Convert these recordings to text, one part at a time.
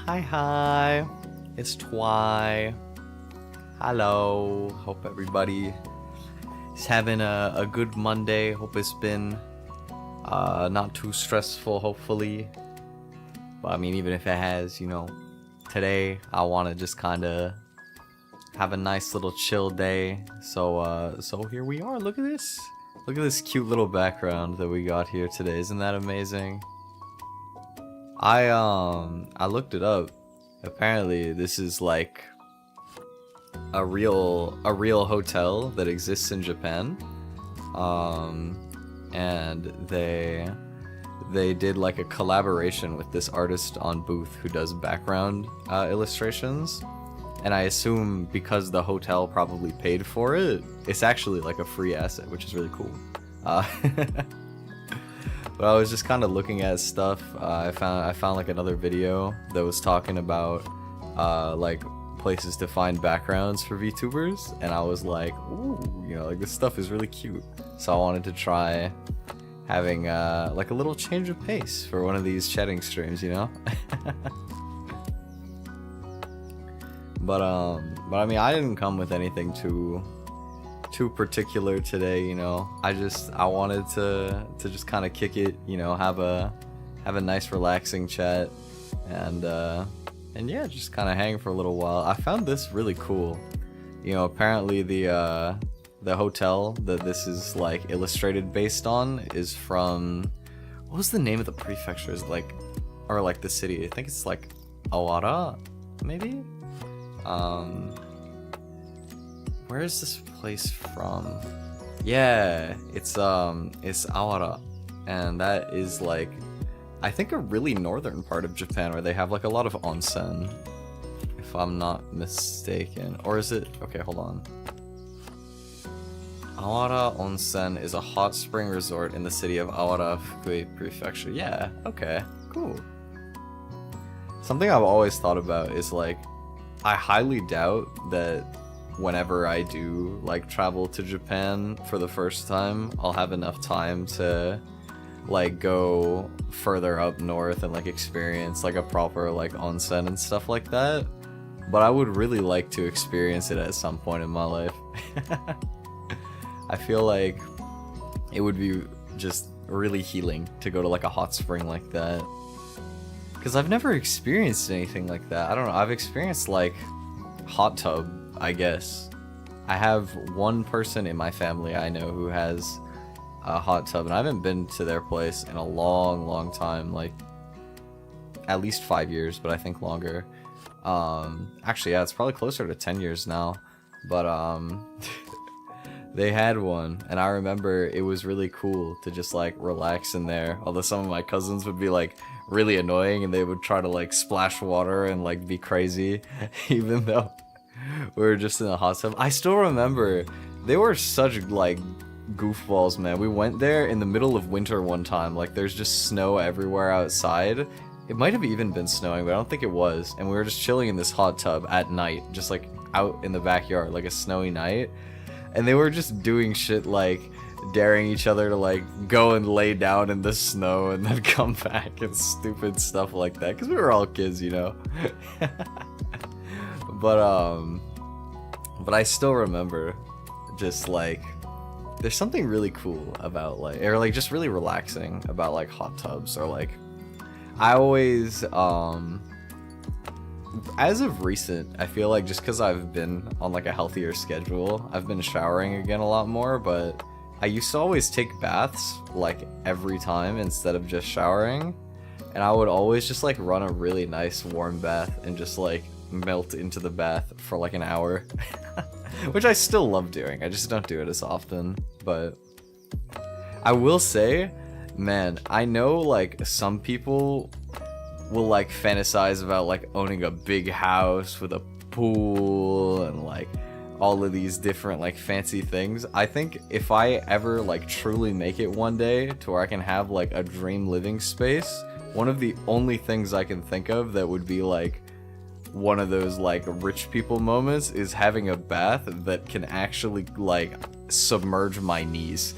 Hi, it's Twi. Hello, hope everybody is having a good Monday. Hope it's been not too stressful, hopefully. But I mean, even if it has, you know, today I want to just kind of have a nice little chill day. So here we are. Look at this. Look at this cute little background that we got here today. Isn't that amazing? I looked it up. Apparently this is like a real hotel that exists in Japan. And they did like a collaboration with this artist on Booth who does background illustrations. And I assume because the hotel probably paid for it, it's actually like a free asset, which is really cool. But I was just kind of looking at stuff. I found like another video that was talking about like places to find backgrounds for VTubers, and I was like, ooh, you know, like this stuff is really cute. So I wanted to try having like a little change of pace for one of these chatting streams, you know. But I mean, I didn't come with anything too particular today, you know. I wanted to just kind of kick it, you know, have a nice relaxing chat, and yeah, just kind of hang for a little while. I found this really cool. You know, apparently the hotel that this is like illustrated based on is from, what was the name of the prefecture? Is like, or like the city? I think it's like Awara, maybe. Where is this place from? Yeah, it's Awara, and that is like, I think a really northern part of Japan where they have like a lot of onsen, if I'm not mistaken. Or is it? Okay, hold on. Awara Onsen is a hot spring resort in the city of Awara, Fukui Prefecture. Yeah, okay, cool. Something I've always thought about is like, I highly doubt that whenever I do like travel to Japan for the first time, I'll have enough time to like go further up north and like experience like a proper like onsen and stuff like that. But I would really like to experience it at some point in my life. I feel like it would be just really healing to go to like a hot spring like that. Because I've never experienced anything like that. I don't know, I've experienced like hot tub, I guess. I have one person in my family I know who has a hot tub, and I haven't been to their place in a long time, like at least 5 years, but I think longer. Actually, yeah, it's probably closer to 10 years now, but they had one, and I remember it was really cool to just like relax in there, although some of my cousins would be like really annoying and they would try to like splash water and like be crazy even though we were just in a hot tub. I still remember they were such like goofballs, man. We went there in the middle of winter one time, like there's just snow everywhere outside. It might have even been snowing, but I don't think it was, and we were just chilling in this hot tub at night, just like out in the backyard, like a snowy night, and they were just doing shit like daring each other to like go and lay down in the snow and then come back and stupid stuff like that, because we were all kids, you know. But I still remember just like there's something really cool about like, or like just really relaxing about like hot tubs, or like I always as of recent, I feel like just because I've been on like a healthier schedule, I've been showering again a lot more, but I used to always take baths like every time instead of just showering, and I would always just like run a really nice warm bath and just like melt into the bath for like an hour. Which I still love doing, I just don't do it as often. But I will say, man, I know like some people will like fantasize about like owning a big house with a pool and like all of these different like fancy things. I think if I ever like truly make it one day to where I can have like a dream living space, one of the only things I can think of that would be like one of those like rich people moments is having a bath that can actually like submerge my knees.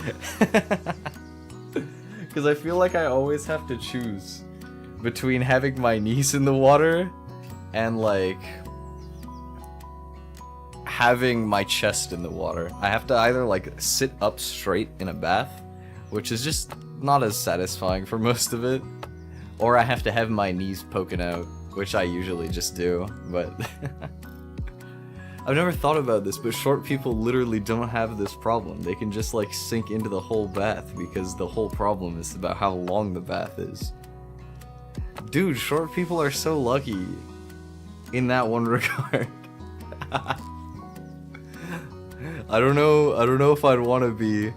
Because I feel like I always have to choose between having my knees in the water and like having my chest in the water. I have to either like sit up straight in a bath, which is just not as satisfying for most of it, or I have to have my knees poking out, which I usually just do, but I've never thought about this, but short people literally don't have this problem. They can just like sink into the whole bath because the whole problem is about how long the bath is. Dude, short people are so lucky in that one regard. I don't know if I'd want to be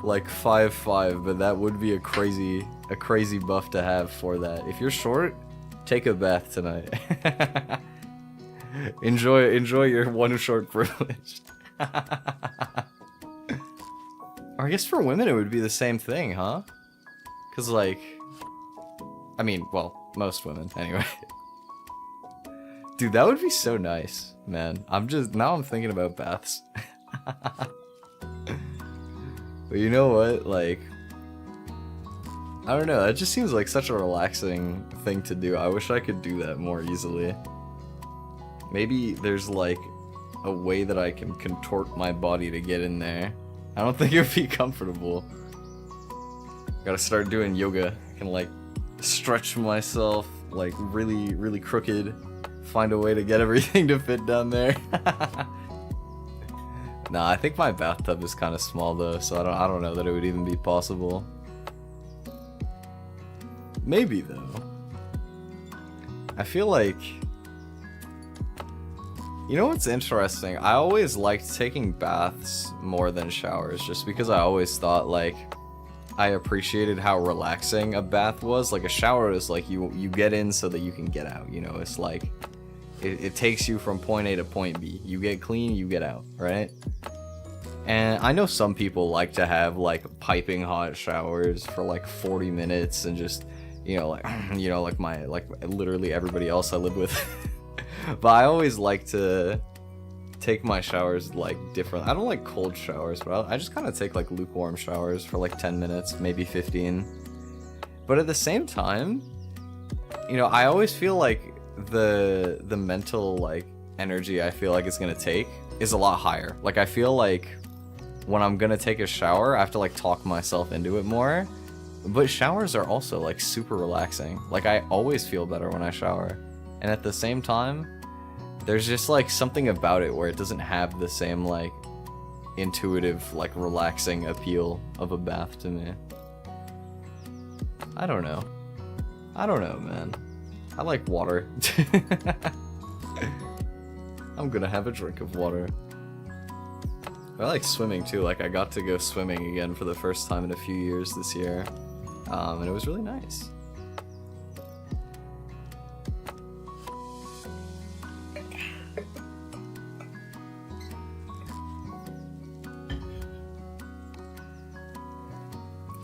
like 5'5", but that would be a crazy buff to have for that. If you're short, take a bath tonight. enjoy your one short privilege. Or I guess for women it would be the same thing, huh? Cause like, I mean, well, most women anyway. Dude, that would be so nice, man. Now I'm thinking about baths. But you know what, like, I don't know, that just seems like such a relaxing thing to do. I wish I could do that more easily. Maybe there's like a way that I can contort my body to get in there. I don't think it would be comfortable. Gotta start doing yoga. I can like stretch myself like really crooked. Find a way to get everything to fit down there. Nah, I think my bathtub is kind of small though, so I don't know that it would even be possible. Maybe though. I feel like, you know what's interesting? I always liked taking baths more than showers, just because I always thought like I appreciated how relaxing a bath was. Like a shower is like you get in so that you can get out, you know. It's like it takes you from point A to point B. You get clean, you get out, right? And I know some people like to have like piping hot showers for like 40 minutes and just, you know, like like literally everybody else I live with. But I always like to take my showers like different. I don't like cold showers, but I just kind of take like lukewarm showers for like 10 minutes, maybe 15. But at the same time, you know, I always feel like the mental like energy I feel like it's gonna take is a lot higher. Like I feel like when I'm gonna take a shower, I have to like talk myself into it more. But showers are also like super relaxing. Like I always feel better when I shower. And at the same time, there's just like something about it where it doesn't have the same like intuitive, like relaxing appeal of a bath to me. I don't know, man. I like water. I'm gonna have a drink of water. I like swimming too. Like I got to go swimming again for the first time in a few years this year. And it was really nice.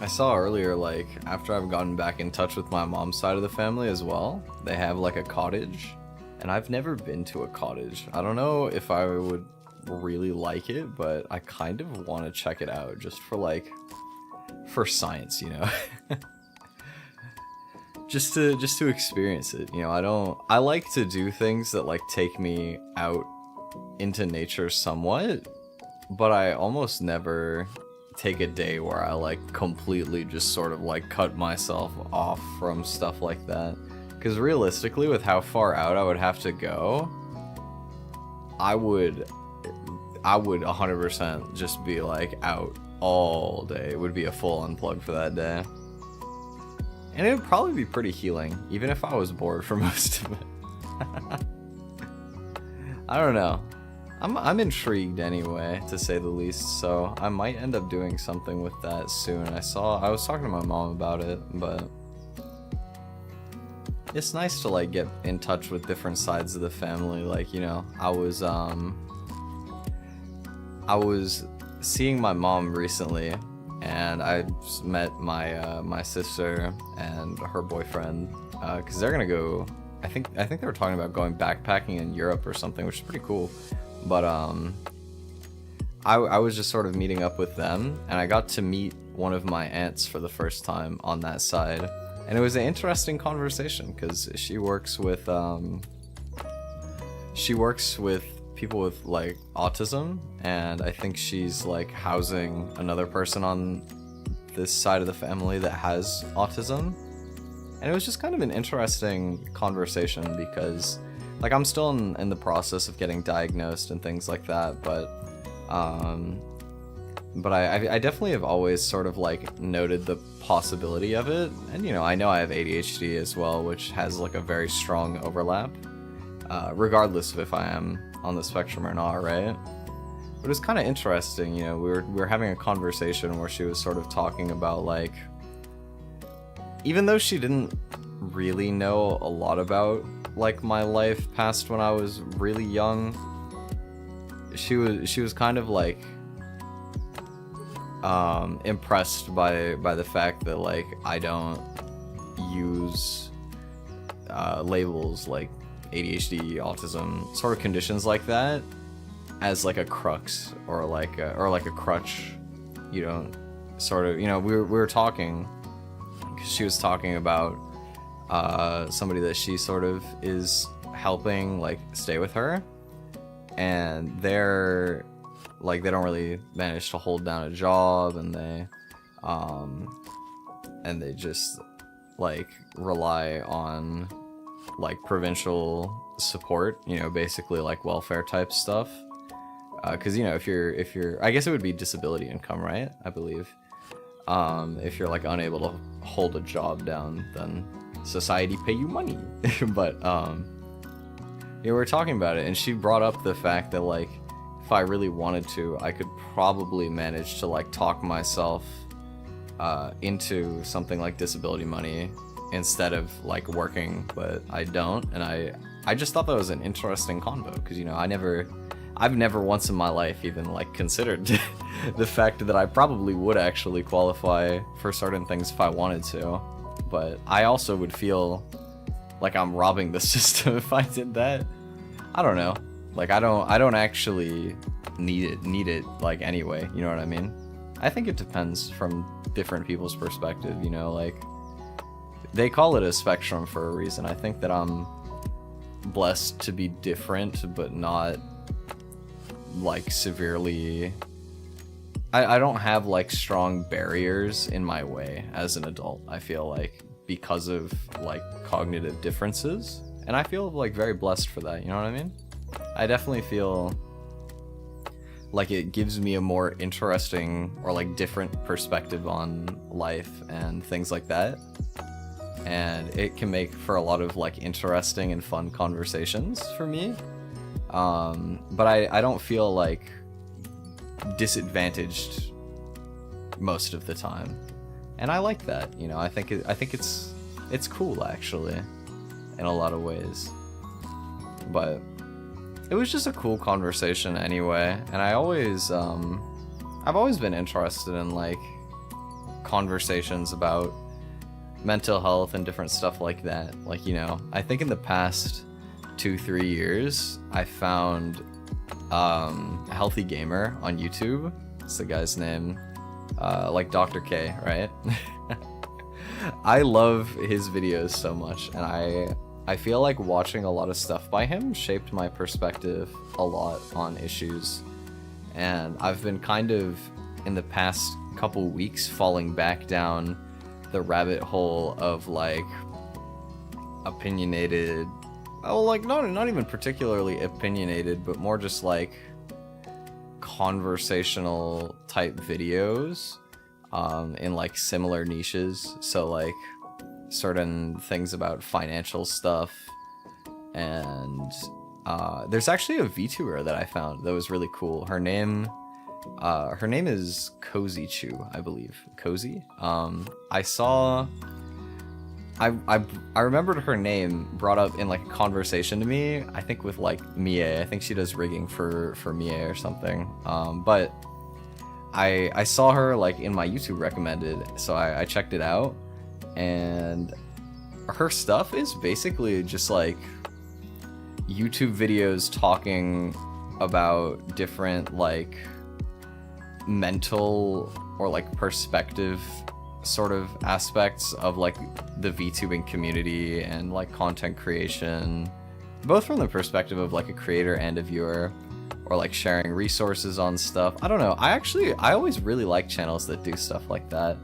I saw earlier, like, after I've gotten back in touch with my mom's side of the family as well, they have like a cottage, and I've never been to a cottage. I don't know if I would really like it, but I kind of want to check it out just for like, for science, you know. just to experience it, you know. I like to do things that like take me out into nature somewhat, but I almost never take a day where I like completely just sort of like cut myself off from stuff like that. Because realistically, with how far out I would have to go, I would 100% just be like out all day. It would be a full unplug for that day. And it would probably be pretty healing, even if I was bored for most of it. I don't know. I'm intrigued anyway, to say the least, so I might end up doing something with that soon. I was talking to my mom about it, but it's nice to like get in touch with different sides of the family. Like, you know, I was seeing my mom recently, and I met my sister and her boyfriend, because they're gonna go. I think they were talking about going backpacking in Europe or something, which is pretty cool. But I was just sort of meeting up with them, and I got to meet one of my aunts for the first time on that side, and it was an interesting conversation because she works with she works with people with like autism, and I think she's like housing another person on this side of the family that has autism. And it was just kind of an interesting conversation because like I'm still in the process of getting diagnosed and things like that, but I definitely have always sort of like noted the possibility of it. And you know I have ADHD as well, which has like a very strong overlap, regardless of if I am on the spectrum or not, right? But it was kind of interesting, you know, we were having a conversation where she was sort of talking about like, even though she didn't really know a lot about like my life past when I was really young, she was kind of like impressed by the fact that like I don't use labels like ADHD, autism, sort of conditions like that as like a crux or like a crutch. You don't sort of, you know, we were talking, because she was talking about somebody that she sort of is helping like stay with her, and they're like they don't really manage to hold down a job, and they just like rely on like provincial support, you know, basically like welfare type stuff, because you know if you're I guess it would be disability income, right? I believe if you're like unable to hold a job down, then society pay you money. But yeah, we were talking about it, and she brought up the fact that like if I really wanted to, I could probably manage to like talk myself into something like disability money instead of like working, but I don't. And I just thought that was an interesting convo, because you know I've never once in my life even like considered the fact that I probably would actually qualify for certain things if I wanted to, but I also would feel like I'm robbing the system if I did that. I don't know, like I don't actually need it like anyway, you know what I mean? I think it depends from different people's perspective, you know, like they call it a spectrum for a reason. I think that I'm blessed to be different, but not like severely. I don't have like strong barriers in my way as an adult, I feel like, because of like cognitive differences, and I feel like very blessed for that, you know what I mean? I definitely feel like it gives me a more interesting or like different perspective on life and things like that, and it can make for a lot of like interesting and fun conversations for me. But I don't feel like disadvantaged most of the time, and I like that, you know. I think it's cool actually in a lot of ways. But it was just a cool conversation anyway, and I've always been interested in like conversations about mental health and different stuff like that. Like, you know, I think in the past 2-3 years I found a Healthy Gamer on YouTube. It's the guy's name, like Dr. K, right? I love his videos so much, and I feel like watching a lot of stuff by him shaped my perspective a lot on issues, and I've been kind of in the past couple weeks falling back down the rabbit hole of like opinionated, oh, like not even particularly opinionated, but more just like conversational type videos in like similar niches. So like certain things about financial stuff, and there's actually a VTuber that I found that was really cool. Her name is Cozy Chew, I believe. Cozy. I remembered her name brought up in like a conversation to me, I think with like Mie. I think she does rigging for Mie or something. But I saw her like in my YouTube recommended, so I checked it out, and her stuff is basically just like YouTube videos talking about different like mental or like perspective sort of aspects of like the VTubing community and like content creation both from the perspective of like a creator and a viewer, or like sharing resources on stuff. I don't know. I always really like channels that do stuff like that.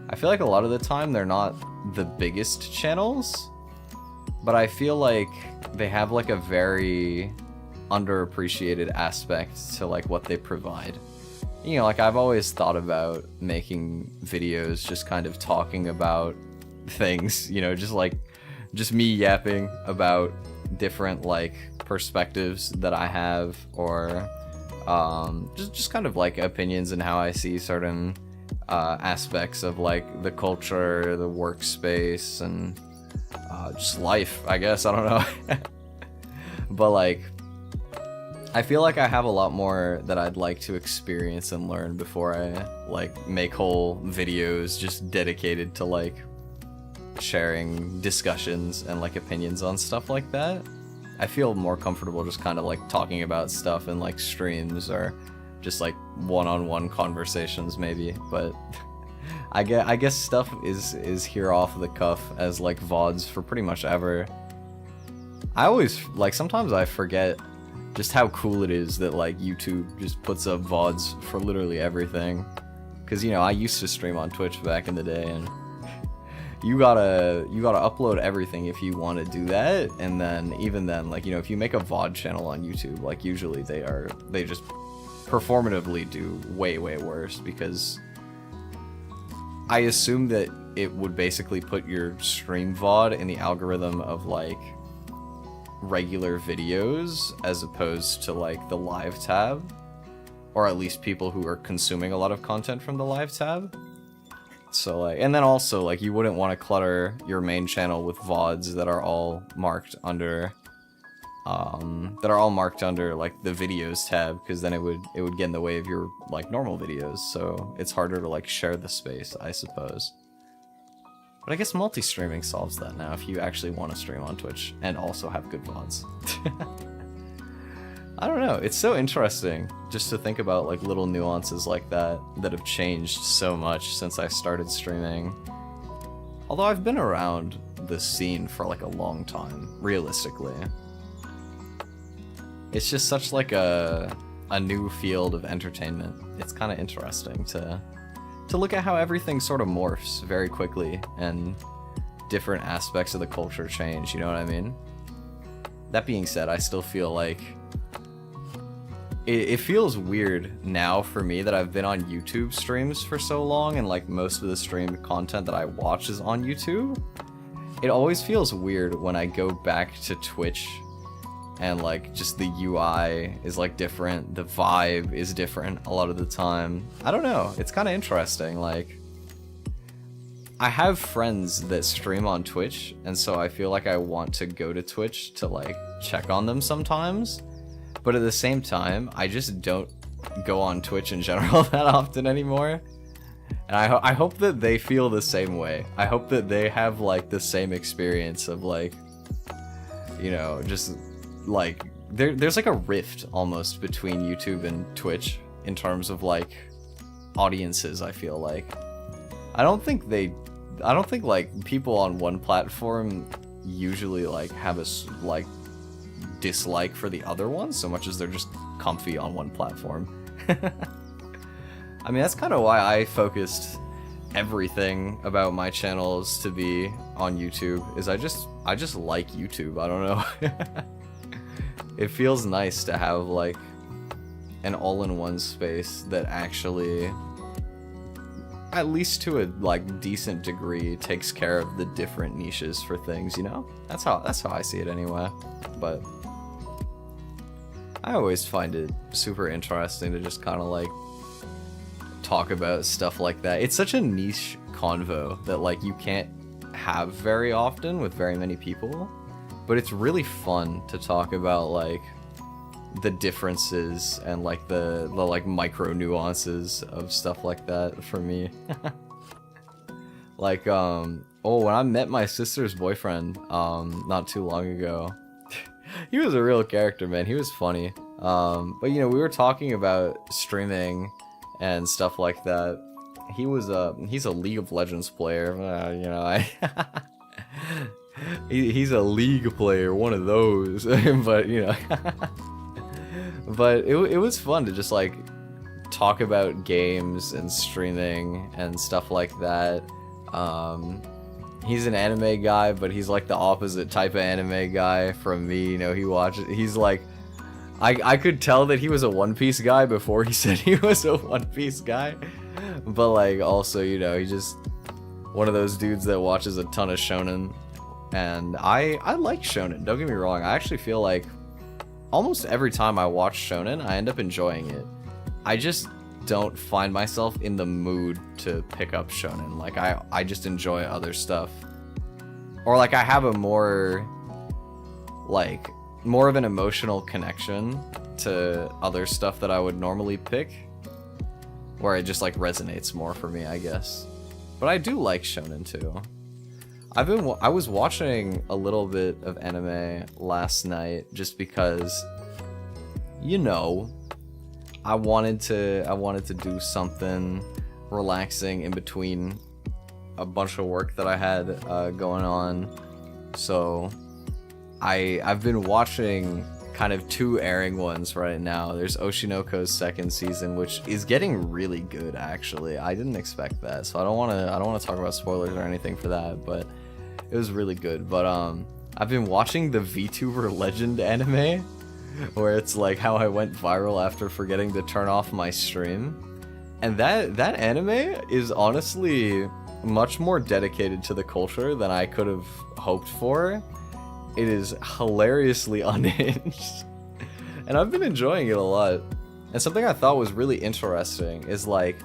I feel like a lot of the time they're not the biggest channels, but I feel like they have like a very underappreciated aspect to like what they provide. You know, like I've always thought about making videos just kind of talking about things, you know, just me yapping about different like perspectives that I have, or just kind of like opinions and how I see certain aspects of like the culture, the workspace, and just life, I guess. I don't know. But like, I feel like I have a lot more that I'd like to experience and learn before I like make whole videos just dedicated to like sharing discussions and like opinions on stuff like that. I feel more comfortable just kind of like talking about stuff in like streams, or just like one-on-one conversations maybe. But I guess stuff is here off the cuff as like VODs for pretty much ever. I always like, sometimes I forget just how cool it is that like YouTube just puts up VODs for literally everything. Cause you know, I used to stream on Twitch back in the day, and you gotta upload everything if you want to do that. And then even then, like, you know, if you make a VOD channel on YouTube, like usually they just performatively do way worse, because I assume that it would basically put your stream VOD in the algorithm of like regular videos as opposed to like the live tab, or at least people who are consuming a lot of content from the live tab. So like, and then also like you wouldn't want to clutter your main channel with VODs that are all marked under like the videos tab, because then it would get in the way of your like normal videos, so it's harder to like share the space, I suppose. But I guess multi-streaming solves that now if you actually want to stream on Twitch and also have good VODs. I don't know, it's so interesting just to think about like little nuances like that have changed so much since I started streaming. Although I've been around the scene for like a long time, realistically. It's just such like a new field of entertainment. It's kind of interesting to look at how everything sort of morphs very quickly and different aspects of the culture change, you know what I mean? That being said, I still feel like it feels weird now for me that I've been on YouTube streams for so long, and like most of the streamed content that I watch is on YouTube. It always feels weird when I go back to Twitch and like just the UI is like different, the vibe is different a lot of the time. I don't know, it's kind of interesting. Like, I have friends that stream on Twitch, and so I feel like I want to go to Twitch to like check on them sometimes. But at the same time, I just don't go on Twitch in general that often anymore. And I hope that they feel the same way. I hope that they have like the same experience of like, you know, just like there's like a rift almost between YouTube and Twitch in terms of like audiences. I feel like I don't think like people on one platform usually like have a like dislike for the other one so much as they're just comfy on one platform. I mean, that's kind of why I focused everything about my channels to be on YouTube, is I just like YouTube. I don't know. It feels nice to have like an all-in-one space that actually, at least to a like decent degree, takes care of the different niches for things, you know? That's how I see it anyway. But I always find it super interesting to just kind of like talk about stuff like that. It's such a niche convo that like you can't have very often with very many people, but it's really fun to talk about like the differences and like the like micro nuances of stuff like that for me. Like when I met my sister's boyfriend not too long ago, he was a real character, man. He was funny. But you know, we were talking about streaming and stuff like that. He's a League of Legends player. You know, he's a league player, one of those. But you know, but it was fun to just like talk about games and streaming and stuff like that. He's an anime guy, but he's like the opposite type of anime guy from me. You know, he's like, I could tell that he was a One Piece guy before he said he was a One Piece guy. But like also, you know, he's just one of those dudes that watches a ton of shonen. And I like shonen, don't get me wrong. I actually feel like almost every time I watch shonen, I end up enjoying it. I just don't find myself in the mood to pick up shonen. Like I just enjoy other stuff. Or like I have a more of an emotional connection to other stuff that I would normally pick, where it just like resonates more for me, I guess. But I do like shonen too. I was watching a little bit of anime last night just because, you know, I wanted to do something relaxing in between a bunch of work that I had going on. So I've been watching kind of two airing ones right now. There's Oshinoko's second season, which is getting really good actually. I didn't expect that, so I don't want to talk about spoilers or anything for that, but it was really good. But I've been watching the VTuber Legend anime, where it's like how I went viral after forgetting to turn off my stream. And that anime is honestly much more dedicated to the culture than I could have hoped for. It is hilariously unhinged. And I've been enjoying it a lot. And something I thought was really interesting is like,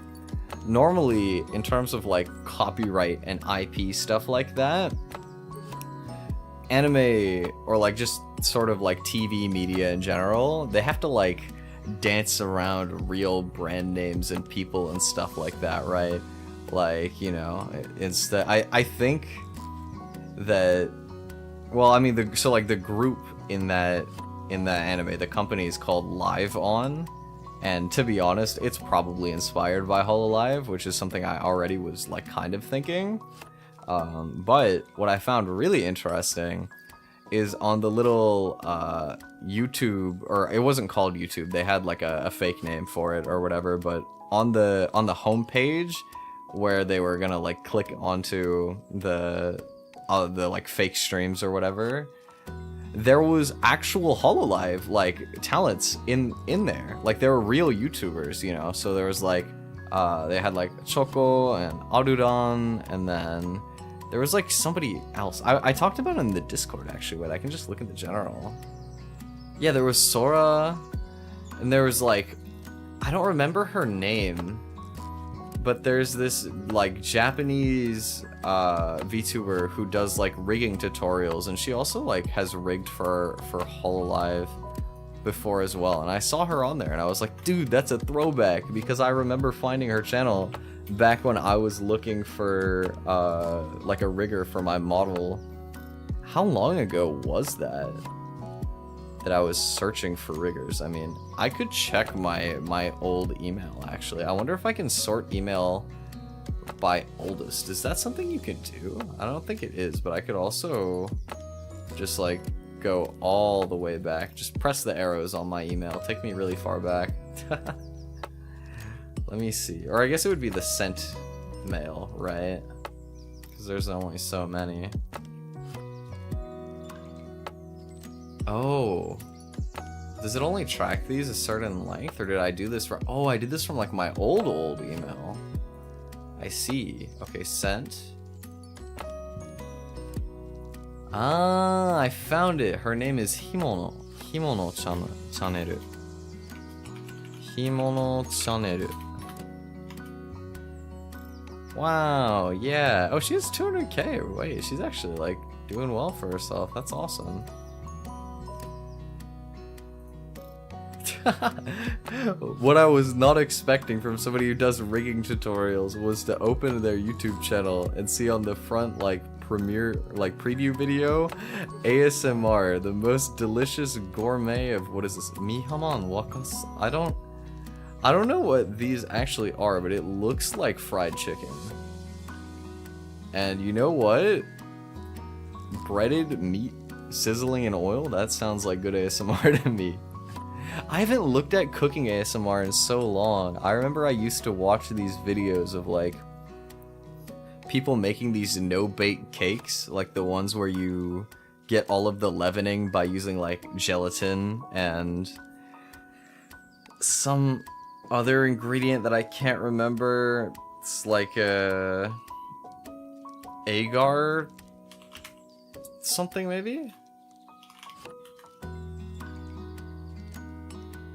normally in terms of like copyright and IP stuff like that, anime or like just sort of like TV media in general, they have to like dance around real brand names and people and stuff like that, right? Like, you know, instead I think that, well, I mean, the group in that anime, the company is called Live On, and to be honest, it's probably inspired by Hololive, which is something I already was like kind of thinking. But what I found really interesting is on the little YouTube, or it wasn't called YouTube, they had like a fake name for it or whatever, but on the home page where they were gonna like click onto the like fake streams or whatever, there was actual Hololive like talents in there. Like there were real YouTubers, you know. So there was like they had like Choco and Aruran, and then there was like somebody else. I talked about it in the Discord actually, but I can just look at the general. Yeah, there was Sora, and there was like, I don't remember her name, but there's this like Japanese VTuber who does like rigging tutorials, and she also like has rigged for Hololive before as well. And I saw her on there, and I was like, dude, that's a throwback, because I remember finding her channel back when I was looking for like a rigger for my model. How long ago was that I was searching for riggers? I mean, I could check my old email actually. I wonder if I can sort email by oldest. Is that something you can do? I don't think it is, but I could also just like go all the way back. Just press the arrows on my email. Take me really far back. Let me see. Or I guess it would be the sent mail, right? Because there's only so many. Oh. Does it only track these a certain length? Or did I do this from... Oh, I did this from like my old email. I see. Okay, sent. Ah, I found it. Her name is Himono. Himono-chan channel. Himono channel. Wow, yeah. Oh, she has 200k. Wait, she's actually like doing well for herself. That's awesome. What I was not expecting from somebody who does rigging tutorials was to open their YouTube channel and see on the front like preview video, ASMR, the most delicious gourmet of, what is this? Mihaman wakas? I don't know what these actually are, but it looks like fried chicken. And you know what? breaded meat sizzling in oil? That sounds like good ASMR to me. I haven't looked at cooking ASMR in so long. I remember I used to watch these videos of like people making these no-bake cakes, like the ones where you get all of the leavening by using like gelatin and some other ingredient that I can't remember. It's like a agar something maybe?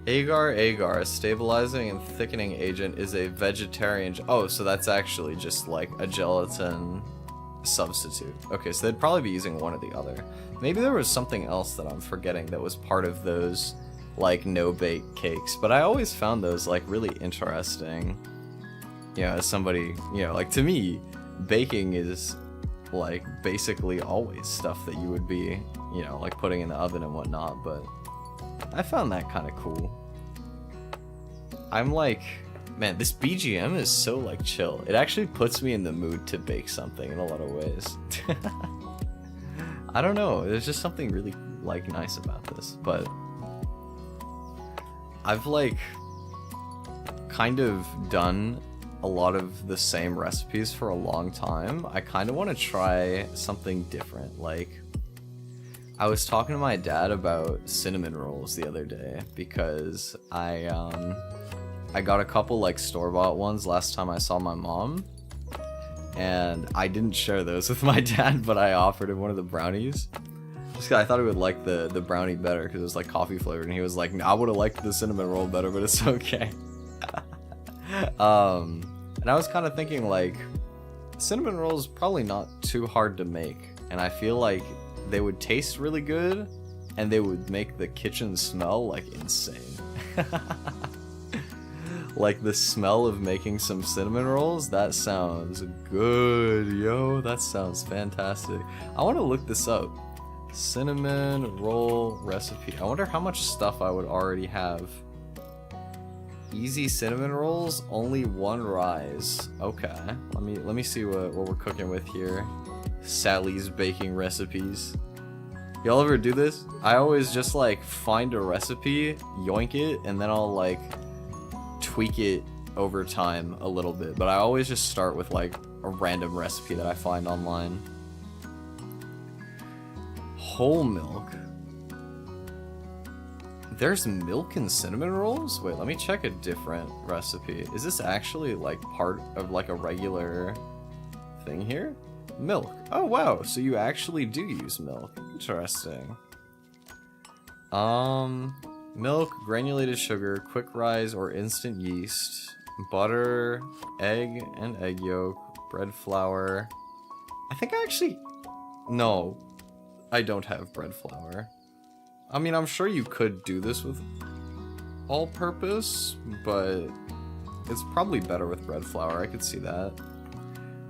Agar, a stabilizing and thickening agent, is a vegetarian... Oh, so that's actually just like a gelatin substitute. Okay, so they'd probably be using one or the other. Maybe there was something else that I'm forgetting that was part of those like no-bake cakes, but I always found those like really interesting. You know, as somebody, you know, like to me, baking is like basically always stuff that you would be, you know, like putting in the oven and whatnot, but I found that kind of cool. I'm like, man, this BGM is so like chill. It actually puts me in the mood to bake something in a lot of ways. I don't know, there's just something really like nice about this, but I've like kind of done a lot of the same recipes for a long time. I kind of want to try something different. Like, I was talking to my dad about cinnamon rolls the other day because I got a couple like store-bought ones last time I saw my mom, and I didn't share those with my dad, but I offered him one of the brownies. Just 'cause I thought he would like the brownie better because it was like coffee flavored, and he was like, "I would have liked the cinnamon roll better, but it's okay." And I was kind of thinking like, cinnamon rolls probably not too hard to make, and I feel like they would taste really good, and they would make the kitchen smell like insane. Like the smell of making some cinnamon rolls, that sounds good, yo, that sounds fantastic. I want to look this up. Cinnamon roll recipe. I wonder how much stuff I would already have. Easy cinnamon rolls, only one rise. Okay, let me see what we're cooking with here. Sally's baking recipes. Y'all ever do this? I always just like find a recipe, yoink it, and then I'll like tweak it over time a little bit, but I always just start with like a random recipe that I find online. Whole milk. There's milk in cinnamon rolls? Wait, let me check a different recipe. Is this actually like part of like a regular thing here? Milk. Oh wow, so you actually do use milk. Interesting. Milk, granulated sugar, quick rise or instant yeast, butter, egg and egg yolk, bread flour. I think I actually... No, I don't have bread flour. I mean, I'm sure you could do this with all-purpose, but it's probably better with bread flour. I could see that.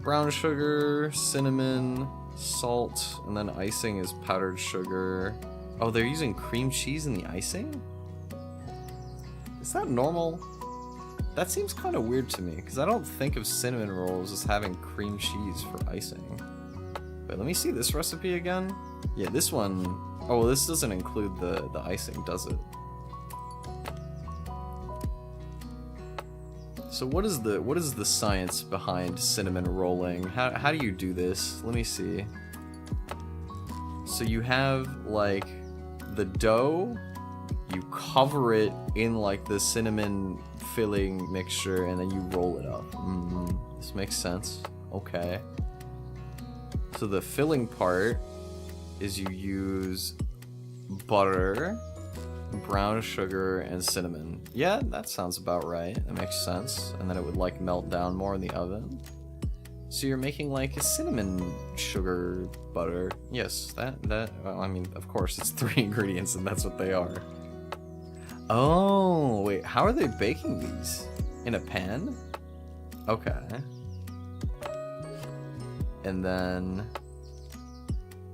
Brown sugar, cinnamon, salt, and then icing is powdered sugar. Oh, they're using cream cheese in the icing? Is that normal? That seems kind of weird to me, because I don't think of cinnamon rolls as having cream cheese for icing. Wait, let me see this recipe again. Yeah, this one... Oh, well, this doesn't include the icing, does it? So what is the science behind cinnamon rolling? How do you do this? Let me see. So you have like the dough, you cover it in like the cinnamon filling mixture, and then you roll it up. This makes sense. Okay. So the filling part is you use butter, brown sugar, and cinnamon. Yeah, that sounds about right. That makes sense. And then it would like melt down more in the oven. So you're making like a cinnamon sugar butter. Yes, well, I mean, of course it's 3 ingredients and that's what they are. Oh, wait, how are they baking these? In a pan? Okay. And then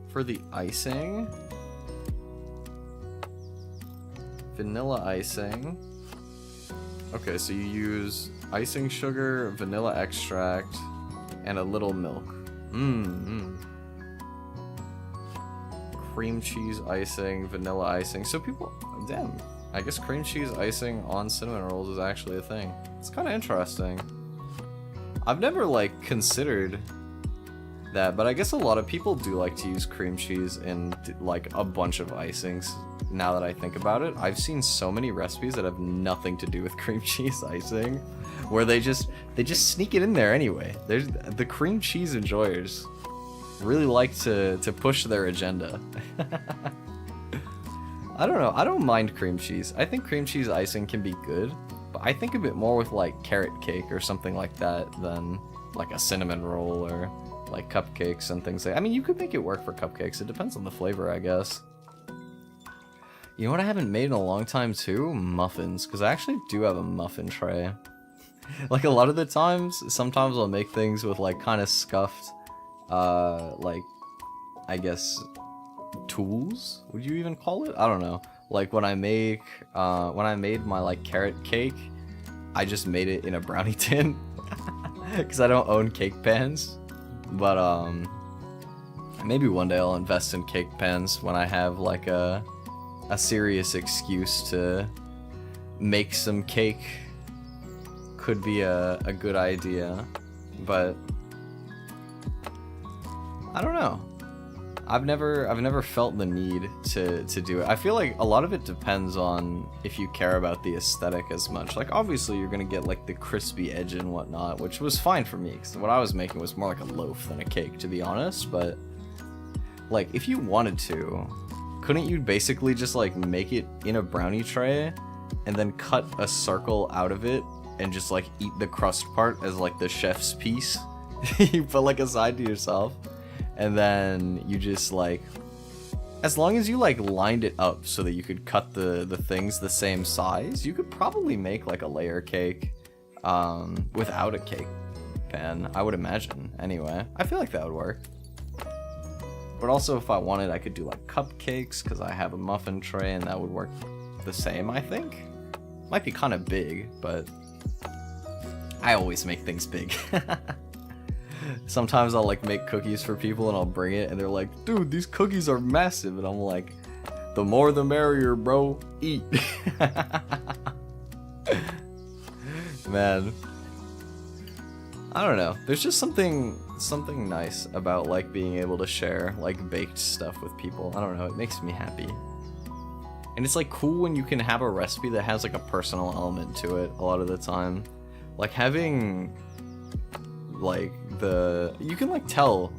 for the icing, vanilla icing. Okay, so you use icing sugar, vanilla extract, and a little milk. cream cheese icing, vanilla icing. So people, damn, I guess cream cheese icing on cinnamon rolls is actually a thing. It's kind of interesting. I've never like considered that, but I guess a lot of people do like to use cream cheese in like a bunch of icings. Now that I think about it, I've seen so many recipes that have nothing to do with cream cheese icing, where they just sneak it in there anyway. There's the cream cheese enjoyers really like to push their agenda. I don't know. I don't mind cream cheese. I think cream cheese icing can be good, but I think a bit more with like carrot cake or something like that than like a cinnamon roll or like cupcakes and things like. I mean, you could make it work for cupcakes. It depends on the flavor, I guess. You know what I haven't made in a long time too? Muffins, because I actually do have a muffin tray. Like a lot of the times, sometimes I'll make things with like kind of scuffed, like, I guess, tools? Would you even call it? I don't know. Like when I made my like carrot cake, I just made it in a brownie tin, because I don't own cake pans. But maybe one day I'll invest in cake pans when I have like a serious excuse to make some cake. Could be a good idea, but I don't know. I've never felt the need to do it. I feel like a lot of it depends on if you care about the aesthetic as much. Like obviously you're gonna get like the crispy edge and whatnot, which was fine for me because what I was making was more like a loaf than a cake, to be honest. But like if you wanted to, couldn't you basically just like make it in a brownie tray and then cut a circle out of it and just like eat the crust part as like the chef's piece? You put like a side to yourself, and then you just like, as long as you like lined it up so that you could cut the things the same size, you could probably make like a layer cake without a cake pan, I would imagine. Anyway, I feel like that would work. But also if I wanted, I could do like cupcakes because I have a muffin tray and that would work the same, I think. Might be kind of big, but I always make things big. Sometimes I'll like make cookies for people and I'll bring it and they're like, dude, these cookies are massive. And I'm like, the more the merrier, bro. Eat. Man. I don't know. There's just something nice about like being able to share like baked stuff with people. I don't know. It makes me happy. And it's like cool when you can have a recipe that has like a personal element to it a lot of the time. Like having like you can like tell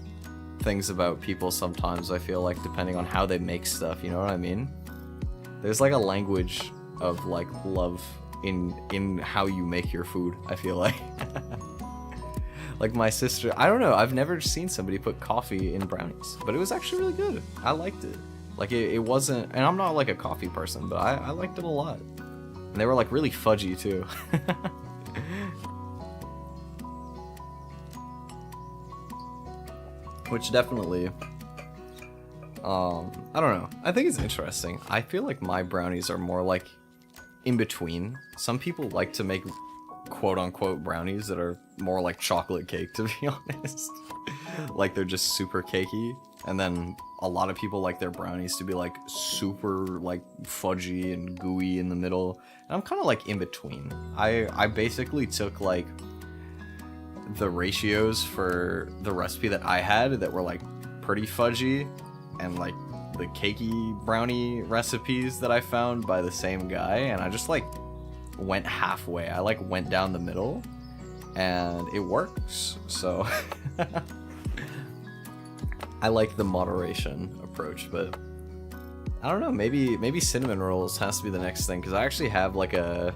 things about people sometimes, I feel like, depending on how they make stuff, you know what I mean? There's like a language of like love in how you make your food, I feel like. Like my sister, I don't know, I've never seen somebody put coffee in brownies, but it was actually really good. I liked it. Like it wasn't, and I'm not like a coffee person, but I liked it a lot. And they were like really fudgy too. Which definitely, I don't know. I think it's interesting. I feel like my brownies are more like in between. Some people like to make quote-unquote brownies that are more like chocolate cake, to be honest. Like they're just super cakey. And then a lot of people like their brownies to be like super like fudgy and gooey in the middle. And I'm kind of like in between. I basically took like the ratios for the recipe that I had that were like pretty fudgy and like the cakey brownie recipes that I found by the same guy, and I just like went halfway. I like went down the middle and it works. So I like the moderation approach, but I don't know, maybe cinnamon rolls has to be the next thing, because I actually have like a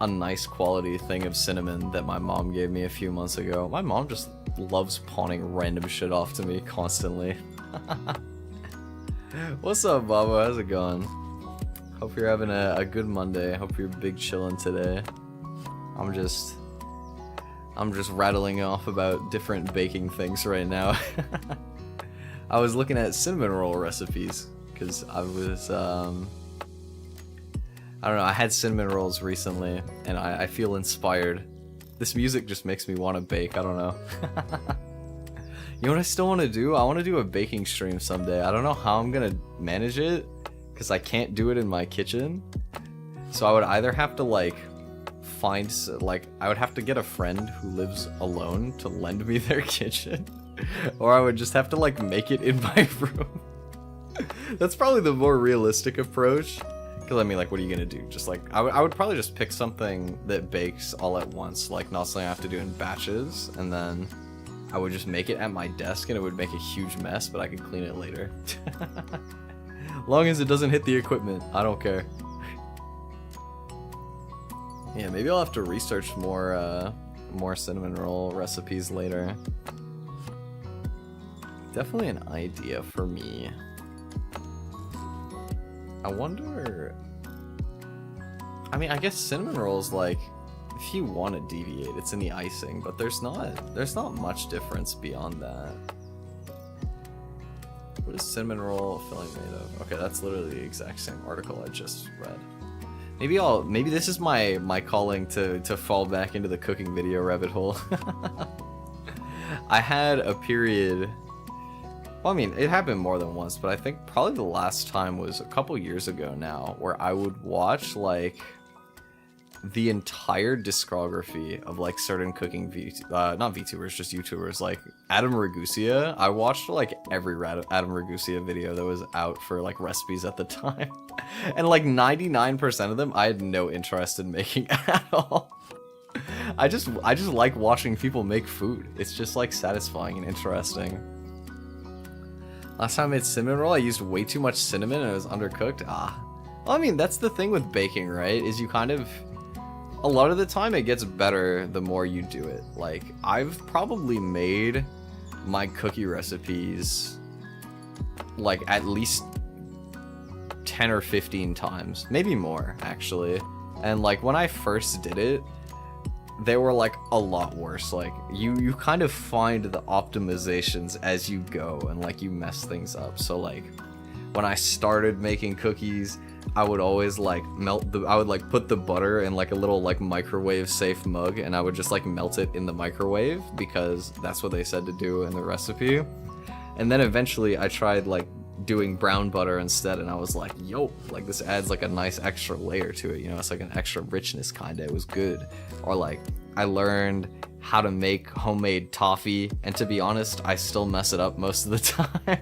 nice quality thing of cinnamon that my mom gave me a few months ago. My mom just loves pawning random shit off to me constantly. What's up, Babo? How's it going? Hope you're having a good Monday. Hope you're big chillin' today. I'm just rattling off about different baking things right now. I was looking at cinnamon roll recipes because I was I don't know, I had cinnamon rolls recently, and I feel inspired. This music just makes me want to bake, I don't know. You know what I still want to do? I want to do a baking stream someday. I don't know how I'm gonna manage it, because I can't do it in my kitchen. So I would either have to like I would have to get a friend who lives alone to lend me their kitchen, or I would just have to like make it in my room. That's probably the more realistic approach. Because I mean, like, what are you gonna do? Just like, I would probably just pick something that bakes all at once, like not something I have to do in batches, and then I would just make it at my desk, and it would make a huge mess, but I could clean it later. Long as it doesn't hit the equipment, I don't care. Yeah, maybe I'll have to research more cinnamon roll recipes later. Definitely an idea for me. I wonder... I mean, I guess cinnamon rolls, like, if you want to deviate, it's in the icing, but there's not much difference beyond that. What is cinnamon roll filling made of? Okay, that's literally the exact same article I just read. Maybe this is my calling to fall back into the cooking video rabbit hole. I had a period... Well, I mean, it happened more than once, but I think probably the last time was a couple years ago now, where I would watch, like, the entire discography of, like, certain cooking not VTubers, just YouTubers, like, Adam Ragusa. I watched, like, every Adam Ragusa video that was out for, like, recipes at the time. And, like, 99% of them, I had no interest in making at all. I just like watching people make food. It's just, like, satisfying and interesting. Last time I made cinnamon roll, I used way too much cinnamon and it was undercooked. Well, I mean, that's the thing with baking, right? Is you kind of... A lot of the time it gets better the more you do it. Like, I've probably made my cookie recipes, like, at least 10 or 15 times. Maybe more, actually. And, like, when I first did it, they were like a lot worse. Like you kind of find the optimizations as you go and like you mess things up. So like when I started making cookies, I would always like I would like put the butter in like a little like microwave safe mug and I would just like melt it in the microwave because that's what they said to do in the recipe. And then eventually I tried like doing brown butter instead and I was like, yo, like this adds like a nice extra layer to it, you know, it's like an extra richness kind of, it was good. Or like I learned how to make homemade toffee, and to be honest, I still mess it up most of the time.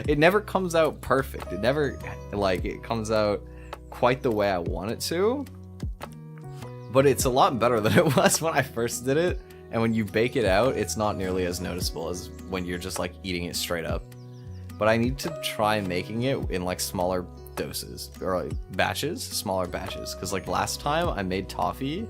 It never comes out perfect, it never like it comes out quite the way I want it to, but it's a lot better than it was when I first did it. And when you bake it out, it's not nearly as noticeable as when you're just like eating it straight up. But I need to try making it in like smaller doses or like batches, smaller batches. Cause like last time I made toffee,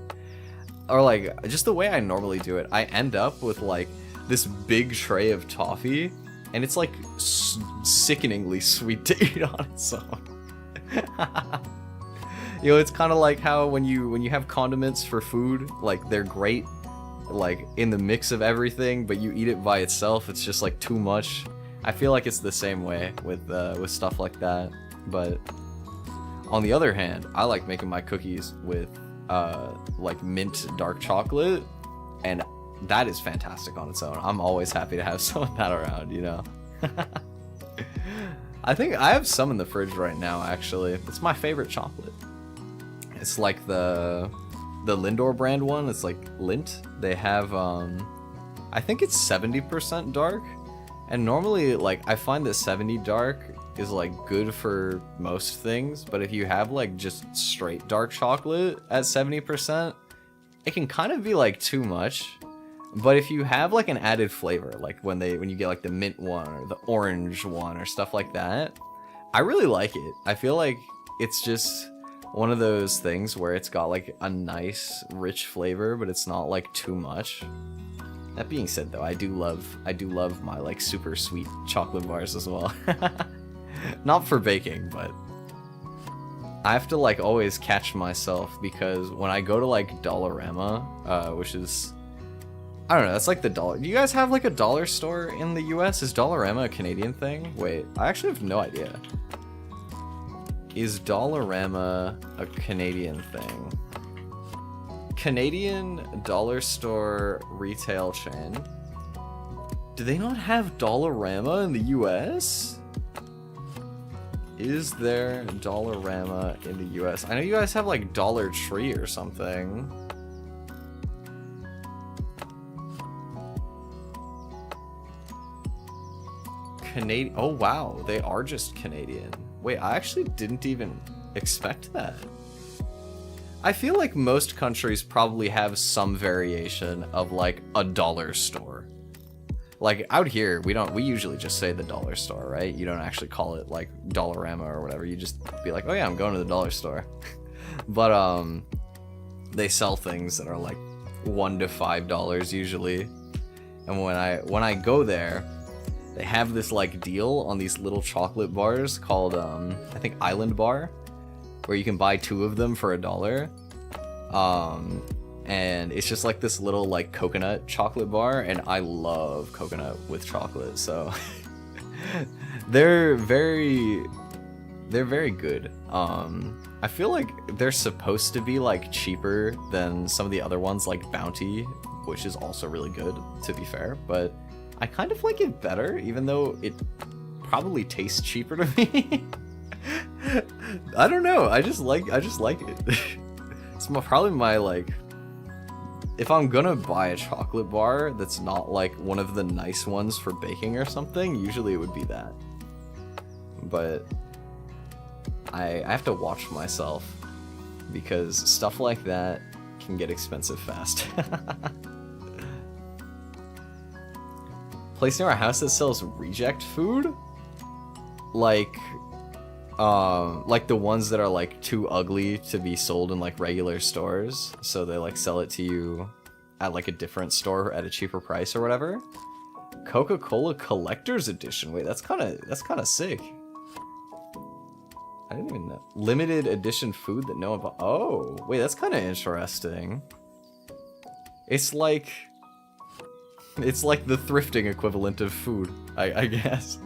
or like just the way I normally do it, I end up with like this big tray of toffee and it's like sickeningly sweet to eat on its own. You know, it's kind of like how when you have condiments for food, like they're great like in the mix of everything, but you eat it by itself, it's just like too much. I feel like it's the same way with stuff like that. But on the other hand, I like making my cookies with like mint dark chocolate, and that is fantastic on its own. I'm always happy to have some of that around, you know. I think I have some in the fridge right now, actually. It's my favorite chocolate. It's like the Lindor brand one. It's like Lindt. They have I think it's 70% dark. And normally, like, I find that 70 dark is, like, good for most things, but if you have, like, just straight dark chocolate at 70%, it can kind of be, like, too much. But if you have, like, an added flavor, like, when you get, like, the mint one or the orange one or stuff like that, I really like it. I feel like it's just one of those things where it's got, like, a nice, rich flavor, but it's not, like, too much. That being said, though, I do love my like super sweet chocolate bars as well. Not for baking, but I have to like always catch myself because when I go to like Dollarama, which is, I don't know, that's like the dollar. Do you guys have like a dollar store in the US? Is Dollarama a Canadian thing? Wait, I actually have no idea. Is Dollarama a Canadian thing? Canadian dollar store retail chain. Do they not have Dollarama in the US? Is there Dollarama in the US? I know you guys have like Dollar Tree or something. Canadian. Oh wow, they are just Canadian. Wait, I actually didn't even expect that. I feel like most countries probably have some variation of like a dollar store. Like out here, we usually just say the dollar store, right? You don't actually call it like Dollarama or whatever. You just be like, oh yeah, I'm going to the dollar store. But they sell things that are like $1 to $5 usually. And when I go there, they have this like deal on these little chocolate bars called I think Island Bar, where you can buy 2 of them for $1. And it's just like this little like coconut chocolate bar, and I love coconut with chocolate, so they're very good. I feel like they're supposed to be like cheaper than some of the other ones like Bounty, which is also really good, to be fair, but I kind of like it better, even though it probably tastes cheaper to me. I don't know, I just like it. It's probably my like, if I'm gonna buy a chocolate bar that's not like one of the nice ones for baking or something, usually it would be that. But I have to watch myself, because stuff like that can get expensive fast. Place near our house that sells reject food? Like the ones that are like too ugly to be sold in like regular stores, so they like sell it to you at like a different store at a cheaper price or whatever. Coca-Cola Collector's Edition. Wait, that's kind of sick. I didn't even know. Limited edition food that no one bought. Oh, wait, that's kind of interesting. It's like the thrifting equivalent of food, I guess.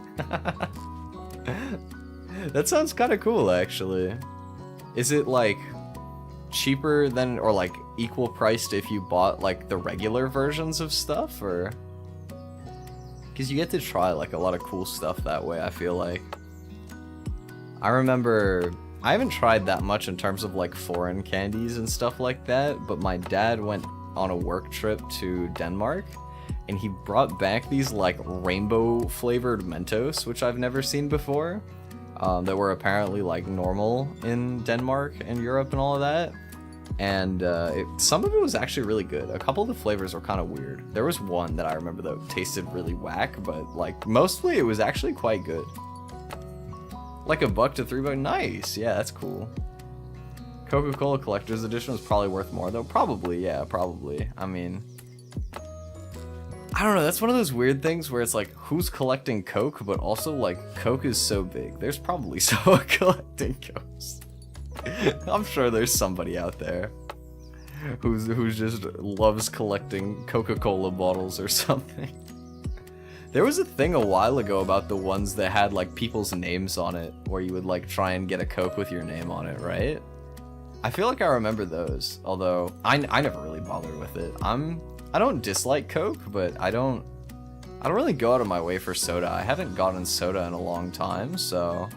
That sounds kind of cool, actually. Is it like cheaper than, or like equal priced if you bought like the regular versions of stuff, or? Because you get to try like a lot of cool stuff that way, I feel like. I remember, I haven't tried that much in terms of like foreign candies and stuff like that, but my dad went on a work trip to Denmark, and he brought back these like rainbow flavored Mentos, which I've never seen before, that were apparently like normal in Denmark and Europe and all of that. And some of it was actually really good. A couple of the flavors were kind of weird. There was one that I remember that tasted really whack, but like mostly it was actually quite good. Like $1 to $3. Nice. Yeah, that's cool. Coca-Cola Collector's Edition was probably worth more though. Probably, yeah, probably. I mean, I don't know, that's one of those weird things where it's like, who's collecting Coke, but also like Coke is so big. There's probably someone collecting Cokes. I'm sure there's somebody out there who's just loves collecting Coca-Cola bottles or something. There was a thing a while ago about the ones that had like people's names on it, where you would like try and get a Coke with your name on it, right? I feel like I remember those, although I never really bothered with it. I don't dislike Coke, but I don't really go out of my way for soda. I haven't gotten soda in a long time, so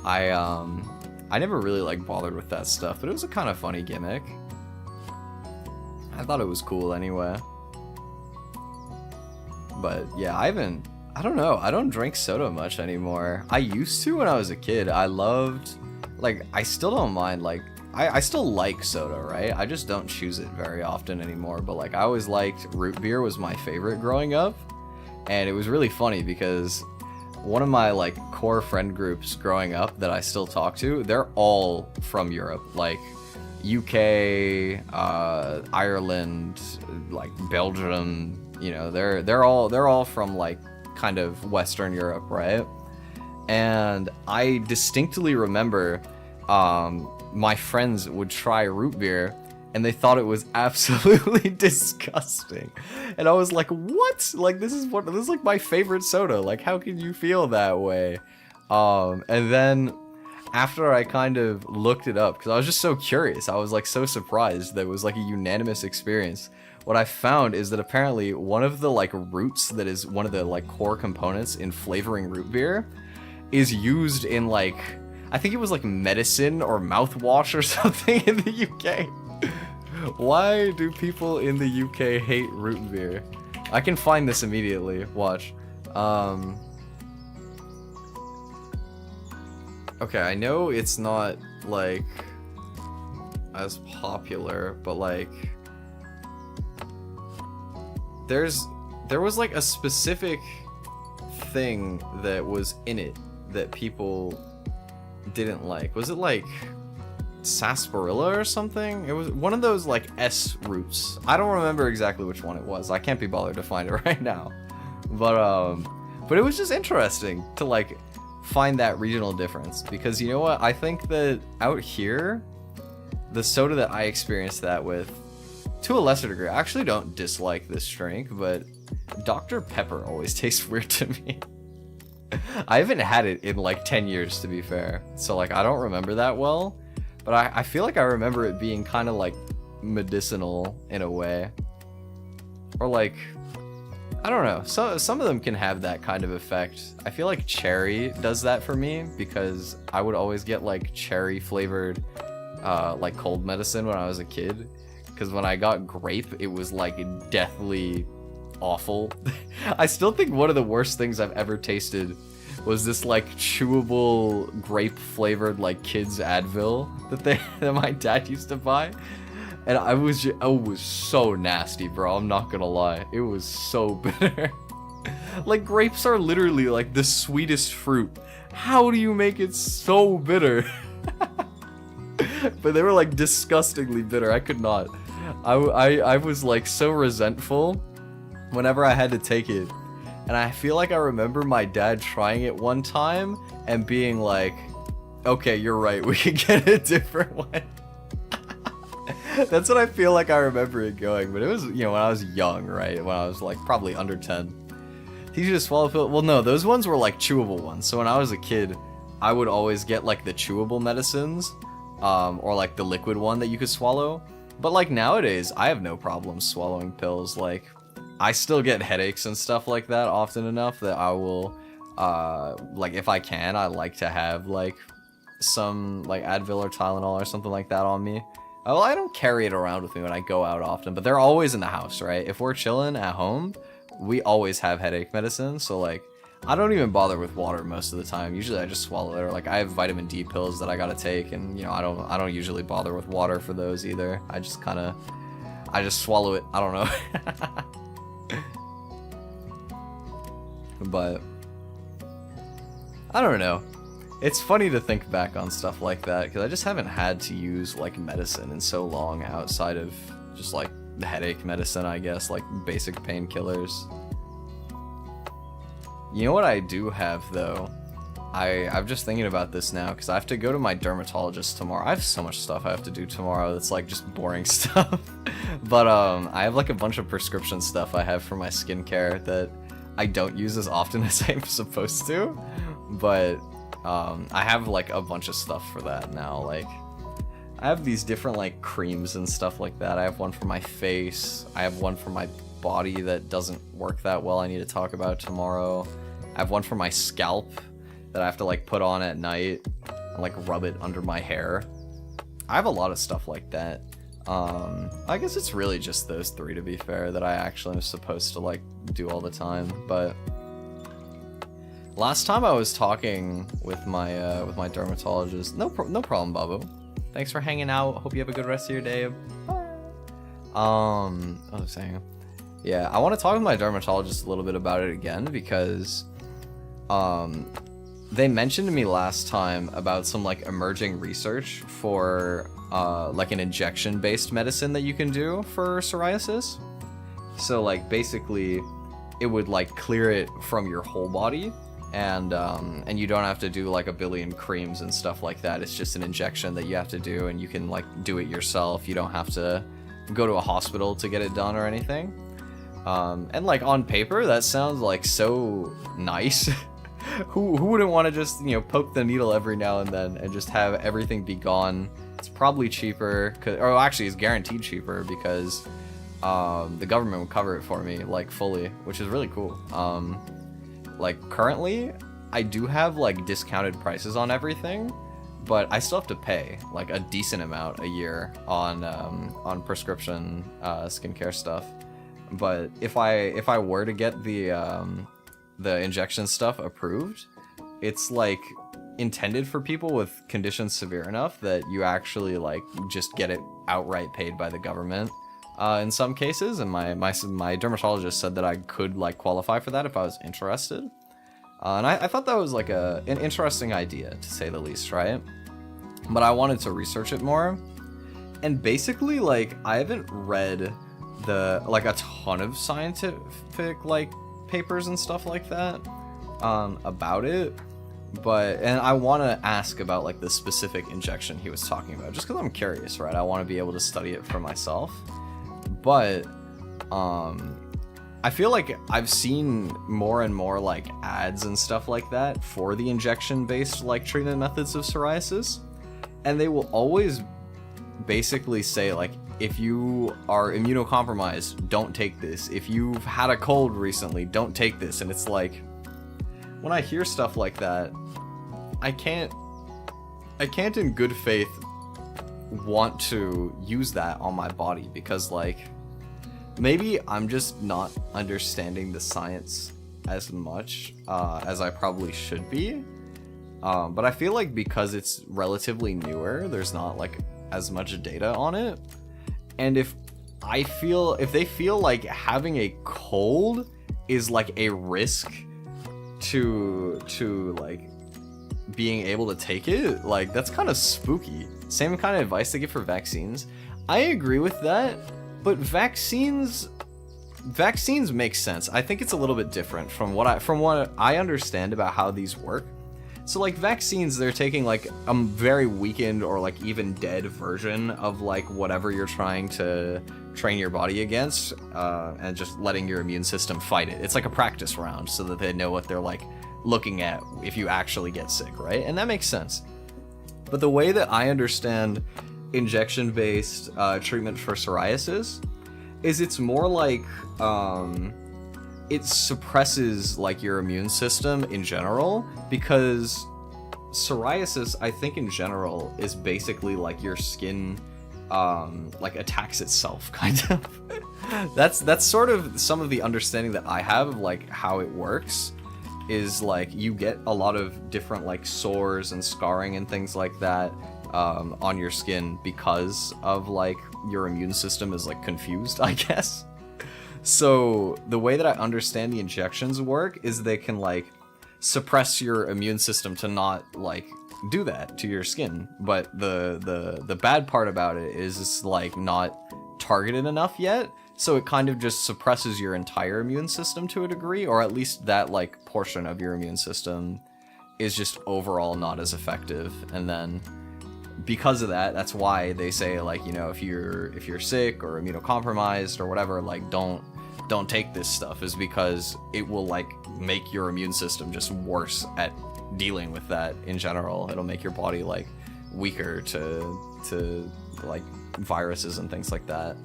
I never really like bothered with that stuff, but it was a kind of funny gimmick. I thought it was cool anyway. But yeah, I don't know, I don't drink soda much anymore. I used to when I was a kid. I loved, like, I still don't mind, like, I still like soda, right? I just don't choose it very often anymore, but like I always liked root beer was my favorite growing up. And it was really funny because one of my like core friend groups growing up that I still talk to, they're all from Europe, like UK, Ireland, like Belgium, you know, they're all from like kind of Western Europe, right? And I distinctly remember my friends would try root beer and they thought it was absolutely disgusting. And I was like, what? Like, this is like my favorite soda. Like, how can you feel that way? And then after I kind of looked it up, because I was just so curious, I was like so surprised that it was like a unanimous experience. what I found is that apparently one of the like roots that is one of the like core components in flavoring root beer is used in like, I think it was like medicine or mouthwash or something in the UK. Why do people in the UK hate root beer? I can find this immediately. Watch. Okay, I know it's not like as popular, but like there was like a specific thing that was in it that people didn't like. Was it like sarsaparilla or something? It was one of those like S roots. I don't remember exactly which one it was. I can't be bothered to find it right now. But it was just interesting to like find that regional difference, because you know what? I think that out here, the soda that I experienced that with, to a lesser degree, I actually don't dislike this drink, but Dr. Pepper always tastes weird to me. I haven't had it in like 10 years, to be fair, so like I don't remember that well, but I feel like I remember it being kind of like medicinal in a way, or like, I don't know, so some of them can have that kind of effect. I feel like cherry does that for me, because I would always get like cherry flavored like cold medicine when I was a kid, because when I got grape it was like deathly awful. I still think one of the worst things I've ever tasted was this like chewable grape flavored like kids Advil that my dad used to buy. And it was so nasty, bro. I'm not gonna lie. It was so bitter. Like, grapes are literally like the sweetest fruit. How do you make it so bitter? But they were like disgustingly bitter. I could not. I was like so resentful whenever I had to take it. And I feel like I remember my dad trying it one time and being like, okay, you're right, we can get a different one. That's what I feel like I remember it going, but it was, you know, when I was young, right? When I was like probably under 10. Teach you to swallow pill. Well, no, those ones were like chewable ones. So when I was a kid, I would always get like the chewable medicines, or like the liquid one that you could swallow. But like nowadays, I have no problem swallowing pills. Like, I still get headaches and stuff like that often enough that I will, like if I can, I like to have like some like Advil or Tylenol or something like that on me. Well, I don't carry it around with me when I go out often, but they're always in the house, right? If we're chilling at home, we always have headache medicine, so like, I don't even bother with water most of the time. Usually I just swallow it, or like I have vitamin D pills that I gotta take, and you know, I don't usually bother with water for those either. I just swallow it. I don't know. But I don't know. It's funny to think back on stuff like that, because I just haven't had to use like medicine in so long outside of just like the headache medicine, I guess, like basic painkillers. You know what I do have though? I'm just thinking about this now, because I have to go to my dermatologist tomorrow. I have so much stuff I have to do tomorrow that's like just boring stuff. But I have like a bunch of prescription stuff I have for my skincare that I don't use as often as I'm supposed to, but I have like a bunch of stuff for that now. Like, I have these different like creams and stuff like that. I have one for my face. I have one for my body that doesn't work that well. I need to talk about tomorrow. I have one for my scalp that I have to like put on at night and like rub it under my hair. I have a lot of stuff like that. I guess it's really just those three, to be fair, that I actually am supposed to like do all the time. But last time I was talking with my dermatologist. No problem, Babu. Thanks for hanging out. Hope you have a good rest of your day. Bye. What was I saying? Yeah, I want to talk with my dermatologist a little bit about it again, because they mentioned to me last time about some like emerging research for like an injection-based medicine that you can do for psoriasis. So like basically, it would like clear it from your whole body. And you don't have to do like a billion creams and stuff like that. It's just an injection that you have to do, and you can like do it yourself. You don't have to go to a hospital to get it done or anything. And like on paper, that sounds like so nice. Who wouldn't want to just, you know, poke the needle every now and then and just have everything be gone? It's probably cheaper, or actually it's guaranteed cheaper, because the government would cover it for me, like, fully, which is really cool. Like, currently, I do have, like, discounted prices on everything, but I still have to pay, like, a decent amount a year on prescription skincare stuff. But if I were to get the injection stuff approved, it's, like, intended for people with conditions severe enough that you actually, like, just get it outright paid by the government in some cases, and my dermatologist said that I could, like, qualify for that if I was interested. And I thought that was, like, an interesting idea, to say the least, right? But I wanted to research it more, and basically, like, I haven't read a ton of scientific, like, papers and stuff like that about it. And I want to ask about, like, the specific injection he was talking about, just because I'm curious, right? I want to be able to study it for myself. But I feel like I've seen more and more, like, ads and stuff like that for the injection-based, like, treatment methods of psoriasis, and they will always basically say, like, if you are immunocompromised, don't take this. If you've had a cold recently, don't take this. And it's like, when I hear stuff like that, I can't in good faith want to use that on my body, because, like, maybe I'm just not understanding the science as much as I probably should be. But I feel like because it's relatively newer, there's not, like, as much data on it. And if they feel like having a cold is, like, a risk to like being able to take it, like, that's kind of spooky. Same kind of advice they give for vaccines. I agree with that, but vaccines make sense. I think it's a little bit different from what I understand about how these work. So, like, vaccines, they're taking, like, a very weakened or, like, even dead version of, like, whatever you're trying to train your body against, and just letting your immune system fight it. It's like a practice round so that they know what they're, like, looking at if you actually get sick, right? And that makes sense. But the way that I understand injection-based treatment for psoriasis is it's more like it suppresses, like, your immune system in general, because psoriasis, I think, in general, is basically like your skin like attacks itself, kind of. That's sort of some of the understanding that I have of, like, how it works, is, like, you get a lot of different, like, sores and scarring and things like that on your skin because of, like, your immune system is, like, confused, I guess. So the way that I understand the injections work is they can, like, suppress your immune system to not, like, do that to your skin. But the bad part about it is it's, like, not targeted enough yet, so it kind of just suppresses your entire immune system to a degree, or at least that, like, portion of your immune system is just overall not as effective. And then because of that, that's why they say, like, you know, if you're sick or immunocompromised or whatever, like, don't take this stuff, is because it will, like, make your immune system just worse at dealing with that in general. It'll make your body, like, weaker to like, viruses and things like that.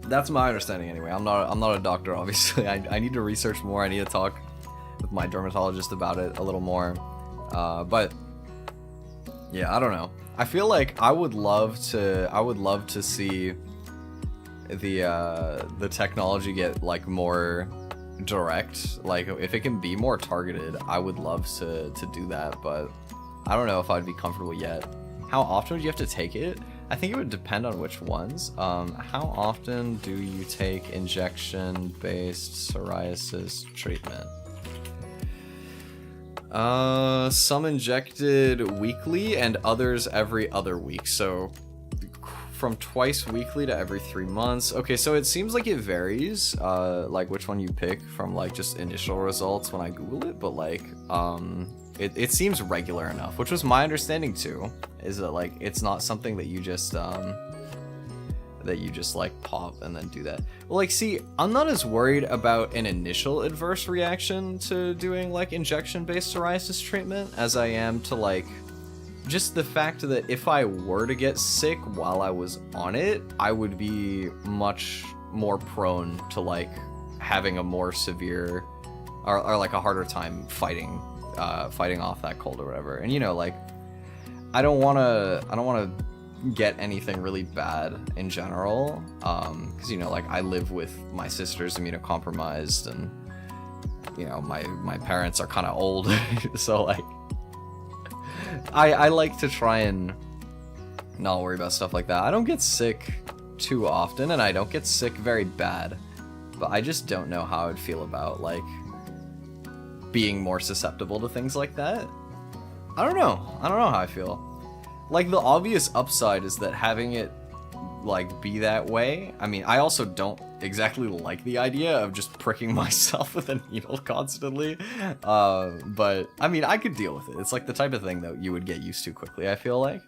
That's my understanding anyway. I'm not a doctor, obviously. I need to research more. I need to talk with my dermatologist about it a little more. But yeah, I don't know. I feel like I would love to see the technology get, like, more direct. Like, if it can be more targeted, I would love to do that, but I don't know if I'd be comfortable yet. How often would you have to take it? I think it would depend on which ones. How often do you take injection-based psoriasis treatment? Some injected weekly and others every other week. So from twice weekly to every 3 months. Okay, so it seems like it varies, like, which one you pick from, like, just initial results when I Google it, but, like, it seems regular enough, which was my understanding too, is that, like, it's not something that you just like pop and then do that. Well, like, see, I'm not as worried about an initial adverse reaction to doing, like, injection-based psoriasis treatment as I am to, like, just the fact that if I were to get sick while I was on it, I would be much more prone to like having a more severe or like a harder time fighting off that cold or whatever. And you know, like I don't want to get anything really bad in general, because you know, like I live with my sister's immunocompromised, and you know, my parents are kind of old, so like I like to try and not worry about stuff like that. I don't get sick too often, and I don't get sick very bad, but I just don't know how I'd feel about like being more susceptible to things like that. I don't know how I feel. Like, the obvious upside is that having it like be that way. I mean, I also don't exactly like the idea of just pricking myself with a needle constantly, but I mean, I could deal with it. It's like the type of thing that you would get used to quickly, I feel like,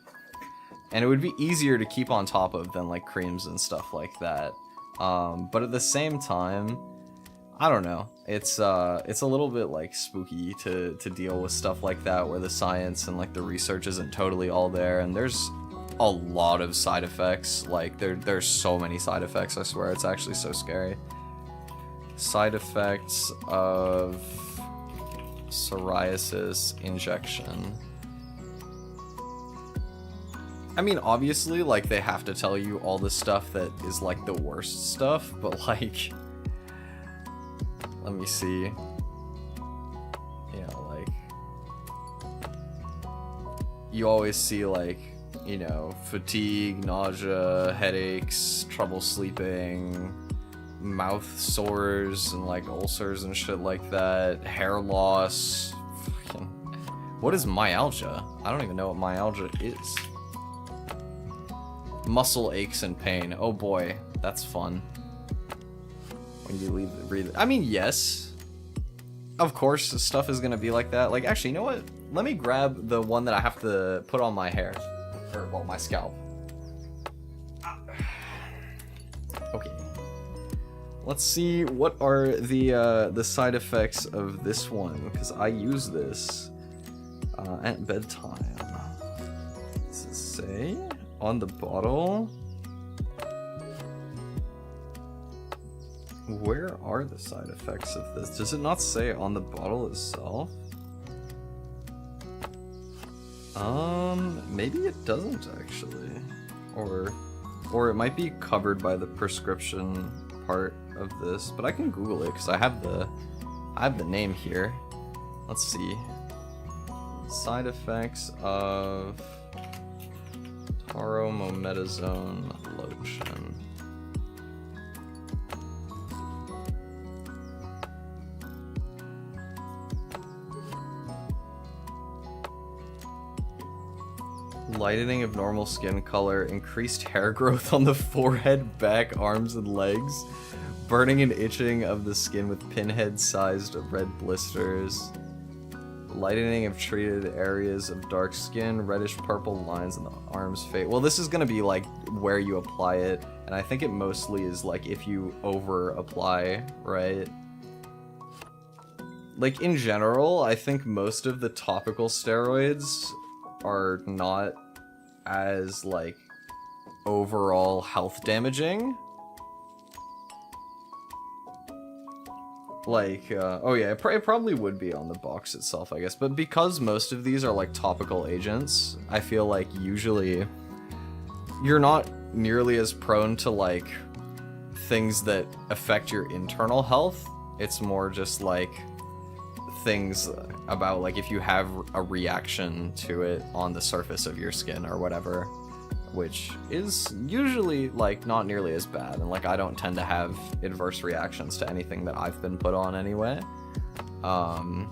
and it would be easier to keep on top of than like creams and stuff like that. But at the same time, I don't know, it's a little bit like spooky to deal with stuff like that, where the science and like the research isn't totally all there, and there's a lot of side effects. Like there's so many side effects, I swear. It's actually so scary. Side effects of psoriasis injection. I mean, obviously, like, they have to tell you all the stuff that is like the worst stuff, but like, let me see. You know, like, you always see like, you know, fatigue, nausea, headaches, trouble sleeping, mouth sores and like ulcers and shit like that, hair loss. What is myalgia? I don't even know what myalgia is. Muscle aches and pain. Oh boy, that's fun. When you breathe. I mean, yes, of course stuff is gonna be like that. Like, actually, you know what? Let me grab the one that I have to put on my hair. Or, well, my scalp. Okay. Let's see what are the side effects of this one, because I use this at bedtime. Does it say on the bottle? Where are the side effects of this? Does it not say on the bottle itself? Maybe it doesn't actually, or it might be covered by the prescription part of this, but I can Google it because I have the name here. Let's see. Side effects of taromometazone lotion. Lightening of normal skin color, increased hair growth on the forehead, back, arms, and legs, burning and itching of the skin with pinhead-sized red blisters, lightening of treated areas of dark skin, reddish-purple lines in the arms, face. Well, this is gonna be like where you apply it, and I think it mostly is like if you over-apply, right? Like, in general, I think most of the topical steroids are not as like overall health damaging. Like, oh yeah, it probably would be on the box itself, I guess, but because most of these are like topical agents, I feel like usually you're not nearly as prone to like things that affect your internal health. It's more just like things about like if you have a reaction to it on the surface of your skin or whatever, which is usually like not nearly as bad, and like I don't tend to have adverse reactions to anything that I've been put on anyway. And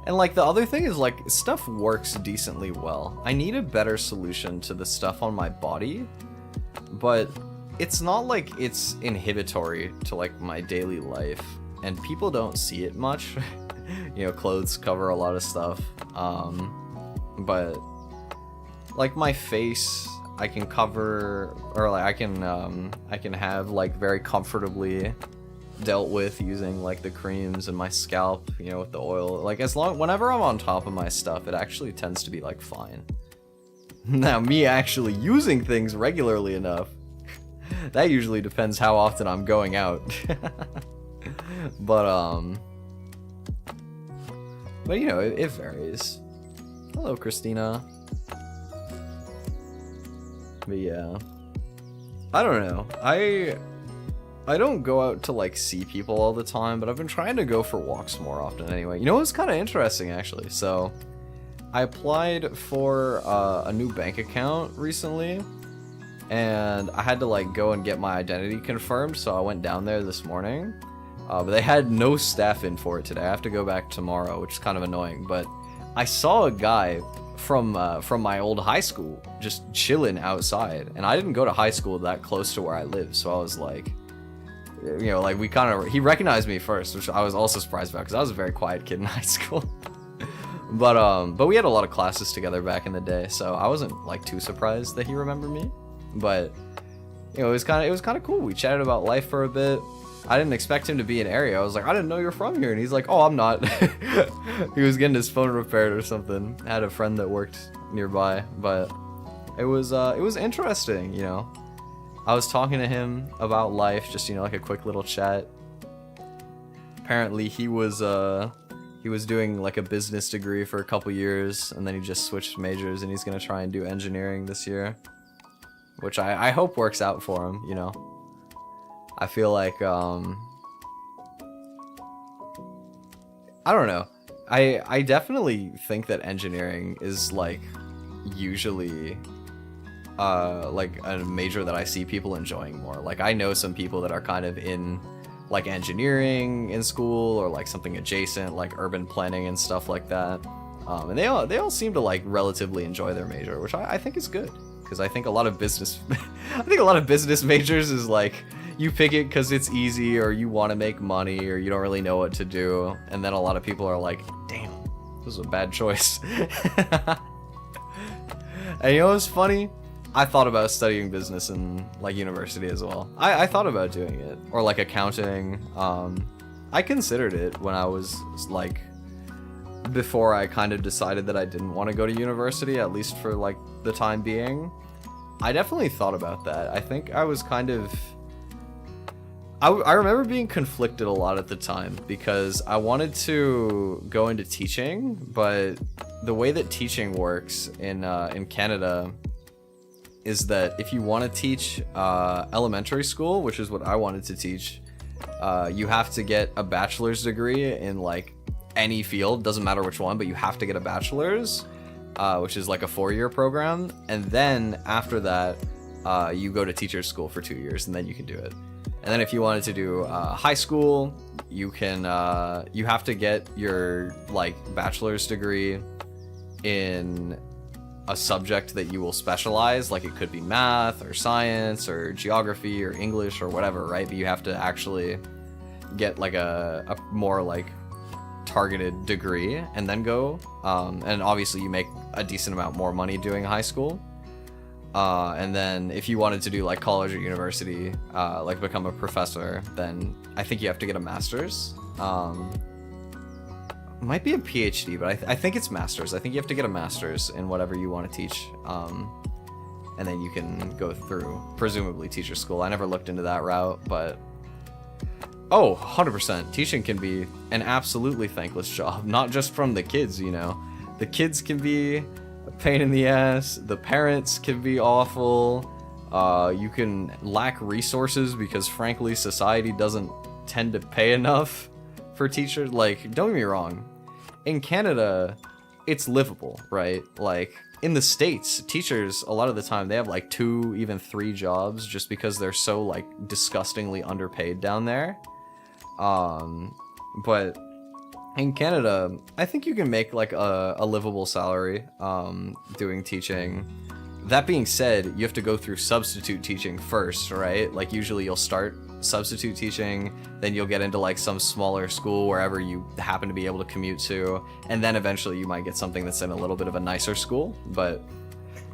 like the other thing is like stuff works decently well. I need a better solution to the stuff on my body, but it's not like it's inhibitory to like my daily life, and people don't see it much. You know, clothes cover a lot of stuff, but like my face, I can cover, or like I can have like very comfortably dealt with using like the creams and my scalp, you know, with the oil. Like whenever I'm on top of my stuff, it actually tends to be like fine. Now me actually using things regularly enough, that usually depends how often I'm going out. But you know, it varies. Hello, Christina. But yeah, I don't know. I don't go out to like see people all the time, but I've been trying to go for walks more often anyway. You know, it's kind of interesting actually. So I applied for a new bank account recently, and I had to like go and get my identity confirmed. So I went down there this morning, but they had no staff in for it today. I have to go back tomorrow, which is kind of annoying. But I saw a guy from my old high school just chilling outside, and I didn't go to high school that close to where I live, so I was like, you know, like he recognized me first, which I was also surprised about because I was a very quiet kid in high school. but we had a lot of classes together back in the day, so I wasn't like too surprised that he remembered me. But you know, it was kind of cool. We chatted about life for a bit. I didn't expect him to be in area. I was like, I didn't know you're from here. And he's like, oh, I'm not. He was getting his phone repaired or something. I had a friend that worked nearby, but it was interesting, you know. I was talking to him about life, just, you know, like a quick little chat. Apparently he was doing like a business degree for a couple years, and then he just switched majors, and he's gonna try and do engineering this year, which I hope works out for him, you know. I feel like, I don't know. I definitely think that engineering is like usually like a major that I see people enjoying more. Like I know some people that are kind of in like engineering in school, or like something adjacent like urban planning and stuff like that. And they all seem to like relatively enjoy their major, which I think is good, because I think a lot of business majors is like, you pick it because it's easy, or you want to make money, or you don't really know what to do, and then a lot of people are like, damn, this was a bad choice. And you know what's funny? I thought about studying business in like university as well. I thought about doing it, or like accounting. I considered it when I was like, before I kind of decided that I didn't want to go to university, at least for like the time being. I definitely thought about that. I think I was kind of, I remember being conflicted a lot at the time, because I wanted to go into teaching, but the way that teaching works in Canada is that if you want to teach elementary school, which is what I wanted to teach, you have to get a bachelor's degree in like any field, doesn't matter which one, but you have to get a bachelor's, which is like a 4-year program, and then after that you go to teacher's school for 2 years, and then you can do it. And then if you wanted to do high school, you can you have to get your like bachelor's degree in a subject that you will specialize, like it could be math or science or geography or English or whatever, right? But you have to actually get like a more like targeted degree and then go, and obviously you make a decent amount more money doing high school. And then if you wanted to do like college or university, like become a professor, then I think you have to get a master's. Might be a PhD, but I think it's master's. I think you have to get a master's in whatever you want to teach. And then you can go through, presumably, teacher school. I never looked into that route, but oh, 100%. Teaching can be an absolutely thankless job, not just from the kids, you know. The kids can be a pain in the ass. The parents can be awful. You can lack resources because, frankly, society doesn't tend to pay enough for teachers. Like, don't get me wrong. In Canada, it's livable, right? Like, in the States, teachers, a lot of the time, they have like 2, even 3 jobs just because they're so like disgustingly underpaid down there. But in Canada, I think you can make like a livable salary doing teaching. That being said, you have to go through substitute teaching first, right? Like usually you'll start substitute teaching, then you'll get into like some smaller school wherever you happen to be able to commute to, and then eventually you might get something that's in a little bit of a nicer school. But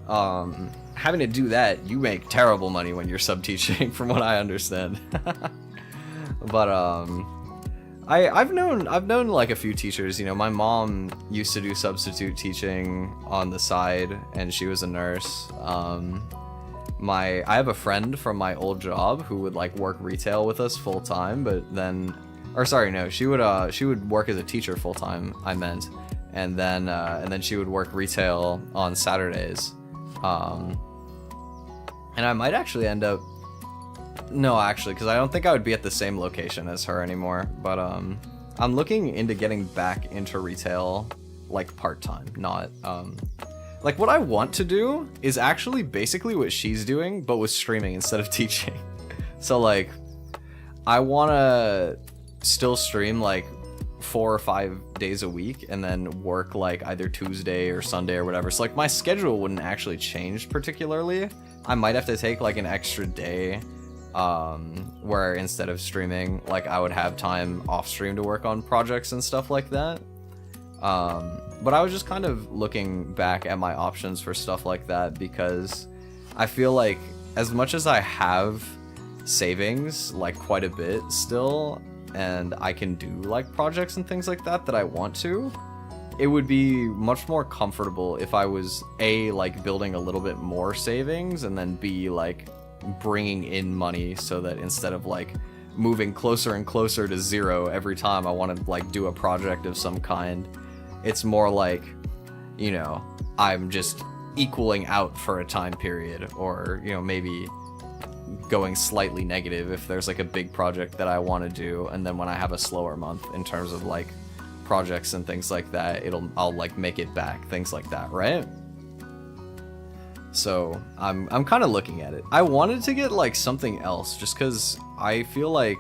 having to do that, you make terrible money when you're sub teaching from what I understand. But I've known like a few teachers. You know, my mom used to do substitute teaching on the side, and she was a nurse. I have a friend from my old job who would like work retail with us full time, but then, or sorry, no, she would work as a teacher full time, I meant, and then she would work retail on Saturdays. And I might actually end up, no, actually, because I don't think I would be at the same location as her anymore. But I'm looking into getting back into retail, like part-time, not like what I want to do is actually basically what she's doing, but with streaming instead of teaching. So like, I want to still stream like 4 or 5 days a week and then work like either Tuesday or Sunday or whatever. So like my schedule wouldn't actually change particularly. I might have to take like an extra day where instead of streaming, like I would have time off stream to work on projects and stuff like that. But I was just kind of looking back at my options for stuff like that, because I feel like as much as I have savings, like quite a bit still, and I can do like projects and things like that I want to, it would be much more comfortable if I was A, like building a little bit more savings, and then B, like bringing in money so that instead of like moving closer and closer to zero every time I want to like do a project of some kind, it's more like, you know, I'm just equaling out for a time period, or, you know, maybe going slightly negative if there's like a big project that I want to do, and then when I have a slower month in terms of like projects and things like that, I'll like make it back, things like that, right? So I'm kind of looking at it. I wanted to get like something else just because I feel like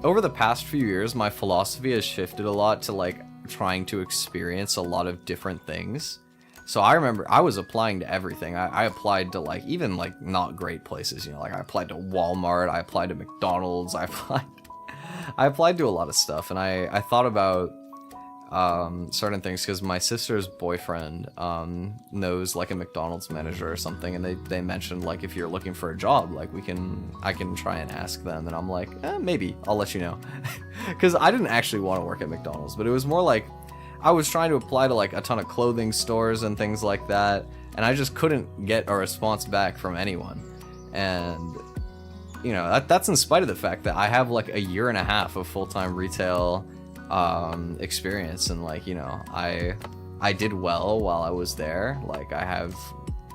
over the past few years my philosophy has shifted a lot to like trying to experience a lot of different things. So I remember I was applying to everything. I applied to like even like not great places, you know, like I applied to Walmart, I applied to McDonald's, I applied to a lot of stuff, and I thought about certain things because my sister's boyfriend knows like a McDonald's manager or something, and they mentioned like if you're looking for a job, like I can try and ask them, and I'm like, maybe I'll let you know, because I didn't actually want to work at McDonald's, but it was more like I was trying to apply to like a ton of clothing stores and things like that, and I just couldn't get a response back from anyone. And you know, that's in spite of the fact that I have like a year and a half of full-time retail experience, and like, you know, I did well while I was there, like I have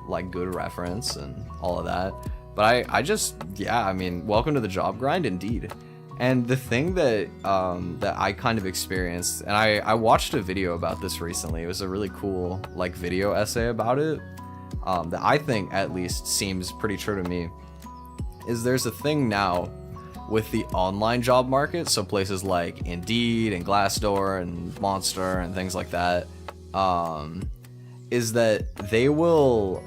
like good reference and all of that. But I just, yeah, I mean, welcome to the job grind indeed. And the thing that that I kind of experienced, and I watched a video about this recently, it was a really cool like video essay about it, that I think at least seems pretty true to me, is there's a thing now with the online job market, so places like Indeed and Glassdoor and Monster and things like that, is that they will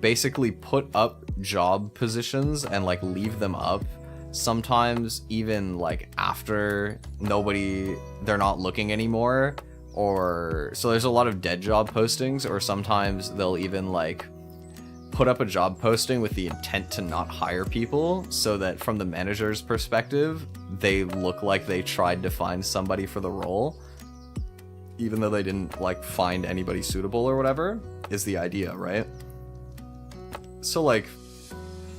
basically put up job positions and like leave them up sometimes even like after they're not looking anymore, or so there's a lot of dead job postings, or sometimes they'll even like put up a job posting with the intent to not hire people, so that from the manager's perspective they look like they tried to find somebody for the role even though they didn't like find anybody suitable or whatever, is the idea, right? So like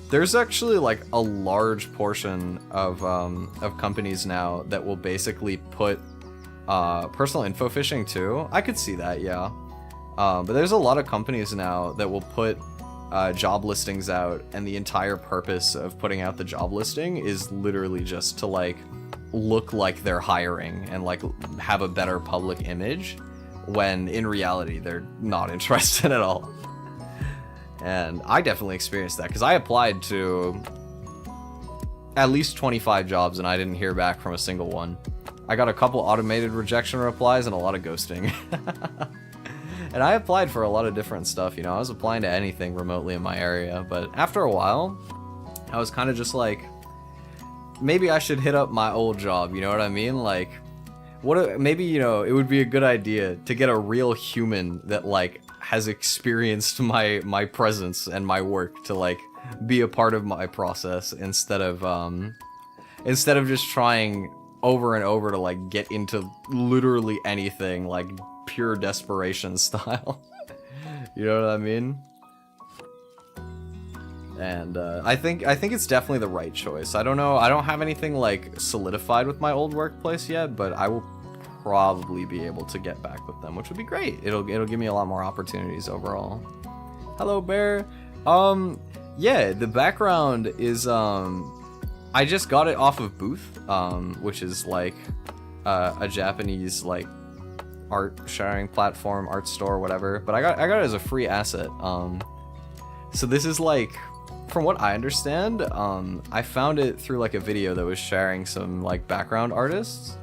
there's actually like a large portion of companies now that will basically put personal info phishing too. I could see that, yeah. But there's a lot of companies now that will put job listings out, and the entire purpose of putting out the job listing is literally just to like look like they're hiring and like have a better public image, when in reality they're not interested at all. And I definitely experienced that because I applied to at least 25 jobs and I didn't hear back from a single one. I got a couple automated rejection replies and a lot of ghosting. And I applied for a lot of different stuff, you know, I was applying to anything remotely in my area, but after a while, I was kind of just like, maybe I should hit up my old job, you know what I mean? Like, maybe, you know, it would be a good idea to get a real human that, like, has experienced my presence and my work to, like, be a part of my process instead of instead of just trying over and over to like get into literally anything, like pure desperation style. You know what I mean? And I think it's definitely the right choice. I don't know, I don't have anything like solidified with my old workplace yet, but I will probably be able to get back with them, which would be great. It'll give me a lot more opportunities overall. Hello, Bear. Yeah, the background is I just got it off of Booth, which is like a Japanese like art sharing platform, art store, whatever. But I got it as a free asset. So this is like, from what I understand, I found it through like a video that was sharing some like background artists,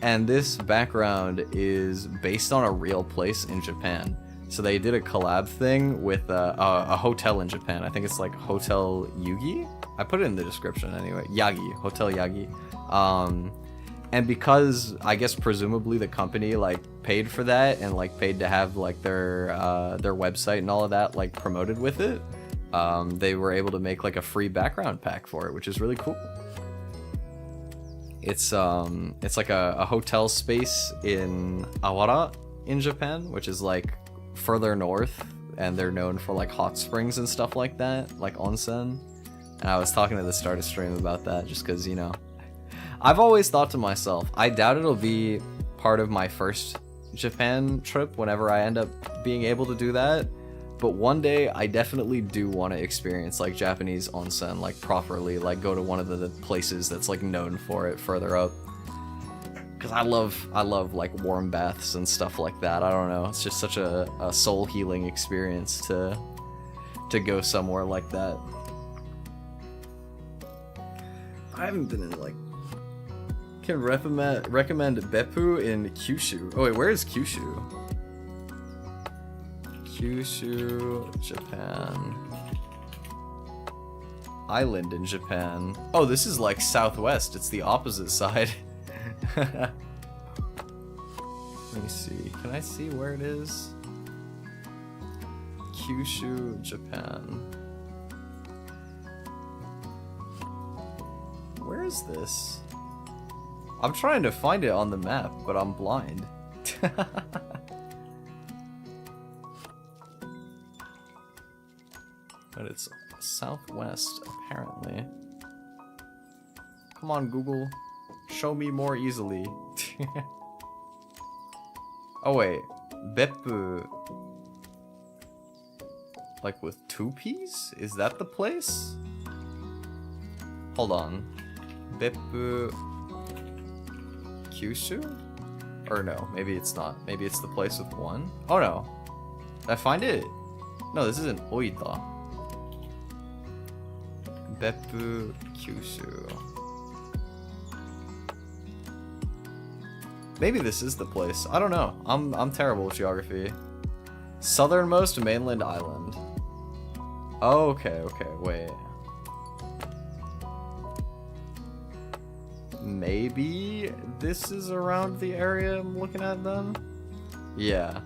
and this background is based on a real place in Japan. So they did a collab thing with a hotel in Japan. I think it's like Hotel Yugi. I put it in the description anyway. Yagi, Hotel Yagi. And because I guess presumably the company like paid for that and like paid to have like their website and all of that like promoted with it, they were able to make like a free background pack for it, which is really cool. It's like a hotel space in Awara in Japan, which is like further north, and they're known for like hot springs and stuff like that, like onsen. And I was talking to the start of stream about that just because, you know, I've always thought to myself, I doubt it'll be part of my first Japan trip whenever I end up being able to do that. But one day I definitely do want to experience like Japanese onsen like properly, like go to one of the places that's like known for it further up. Cause I love like warm baths and stuff like that. I don't know, it's just such a soul healing experience to go somewhere like that. I haven't been in like, can recommend Beppu in Kyushu. Oh wait, where is Kyushu? Kyushu, Japan. Island in Japan. Oh, this is like southwest. It's the opposite side. Let me see. Can I see where it is? Kyushu, Japan. Where is this? I'm trying to find it on the map, but I'm blind. But it's southwest, apparently. Come on, Google. Show me more easily. Oh wait, Beppu. Like with 2 P's? Is that the place? Hold on. Beppu Kyushu? Or no, maybe it's not. Maybe it's the place with 1. Oh no. Did I find it? No, this isn't Oita. Beppu Kyushu. Maybe this is the place. I don't know. I'm terrible with geography. Southernmost mainland island. Oh, okay, wait. Maybe this is around the area I'm looking at then? Yeah.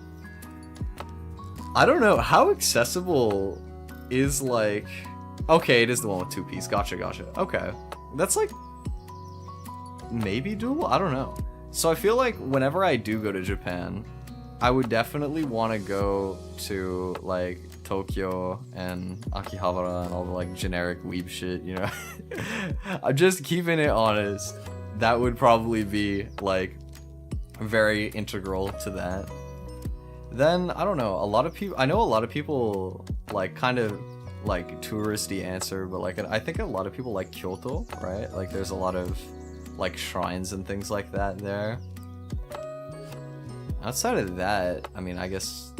I don't know. How accessible is like... Okay, it is the one with 2 P's. Gotcha. Okay. That's like... maybe doable? I don't know. So I feel like whenever I do go to Japan, I would definitely want to go to like Tokyo and Akihabara and all the like generic weeb shit, you know? I'm just keeping it honest. That would probably be like very integral to that. Then, I don't know, I know a lot of people like kind of like touristy answer, but like I think a lot of people like Kyoto, right? Like there's a lot of like shrines and things like that there. Outside of that, I mean, I guess,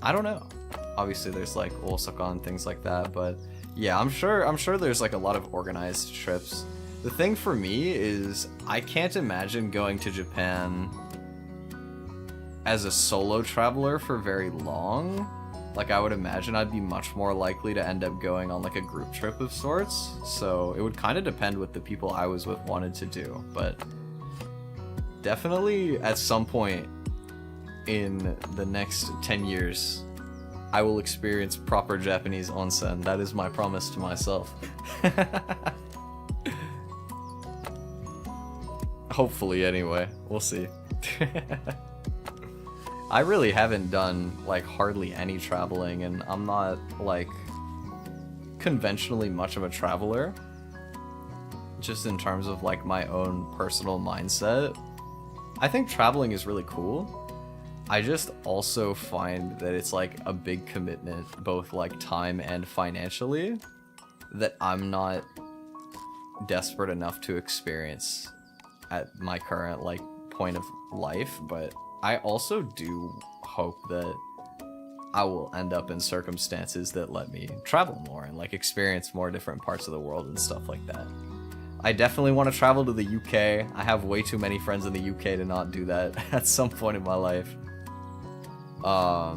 I don't know. Obviously there's like Osaka and things like that, but yeah, I'm sure there's like a lot of organized trips. The thing for me is I can't imagine going to Japan as a solo traveler for very long. Like I would imagine I'd be much more likely to end up going on like a group trip of sorts. So it would kind of depend what the people I was with wanted to do, but definitely at some point in the next 10 years, I will experience proper Japanese onsen. That is my promise to myself. Hopefully, anyway. We'll see. I really haven't done, like, hardly any traveling, and I'm not, like, conventionally much of a traveler. Just in terms of, like, my own personal mindset. I think traveling is really cool. I just also find that it's, like, a big commitment, both, like, time and financially, that I'm not desperate enough to experience at my current, like, point of life, but I also do hope that I will end up in circumstances that let me travel more and, like, experience more different parts of the world and stuff like that. I definitely want to travel to the UK. I have way too many friends in the UK to not do that at some point in my life. But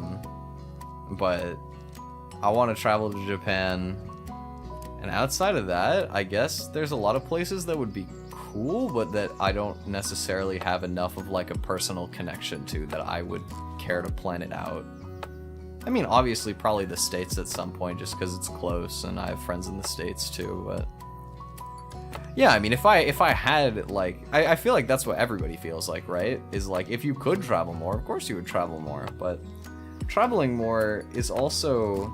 I want to travel to Japan. And outside of that, I guess there's a lot of places that would be cool, but that I don't necessarily have enough of, like, a personal connection to that I would care to plan it out. I mean, obviously, probably the States at some point, just because it's close, and I have friends in the States too, but... Yeah, I mean, if I had, like... I feel like that's what everybody feels like, right? Is, like, if you could travel more, of course you would travel more, but... Traveling more is also...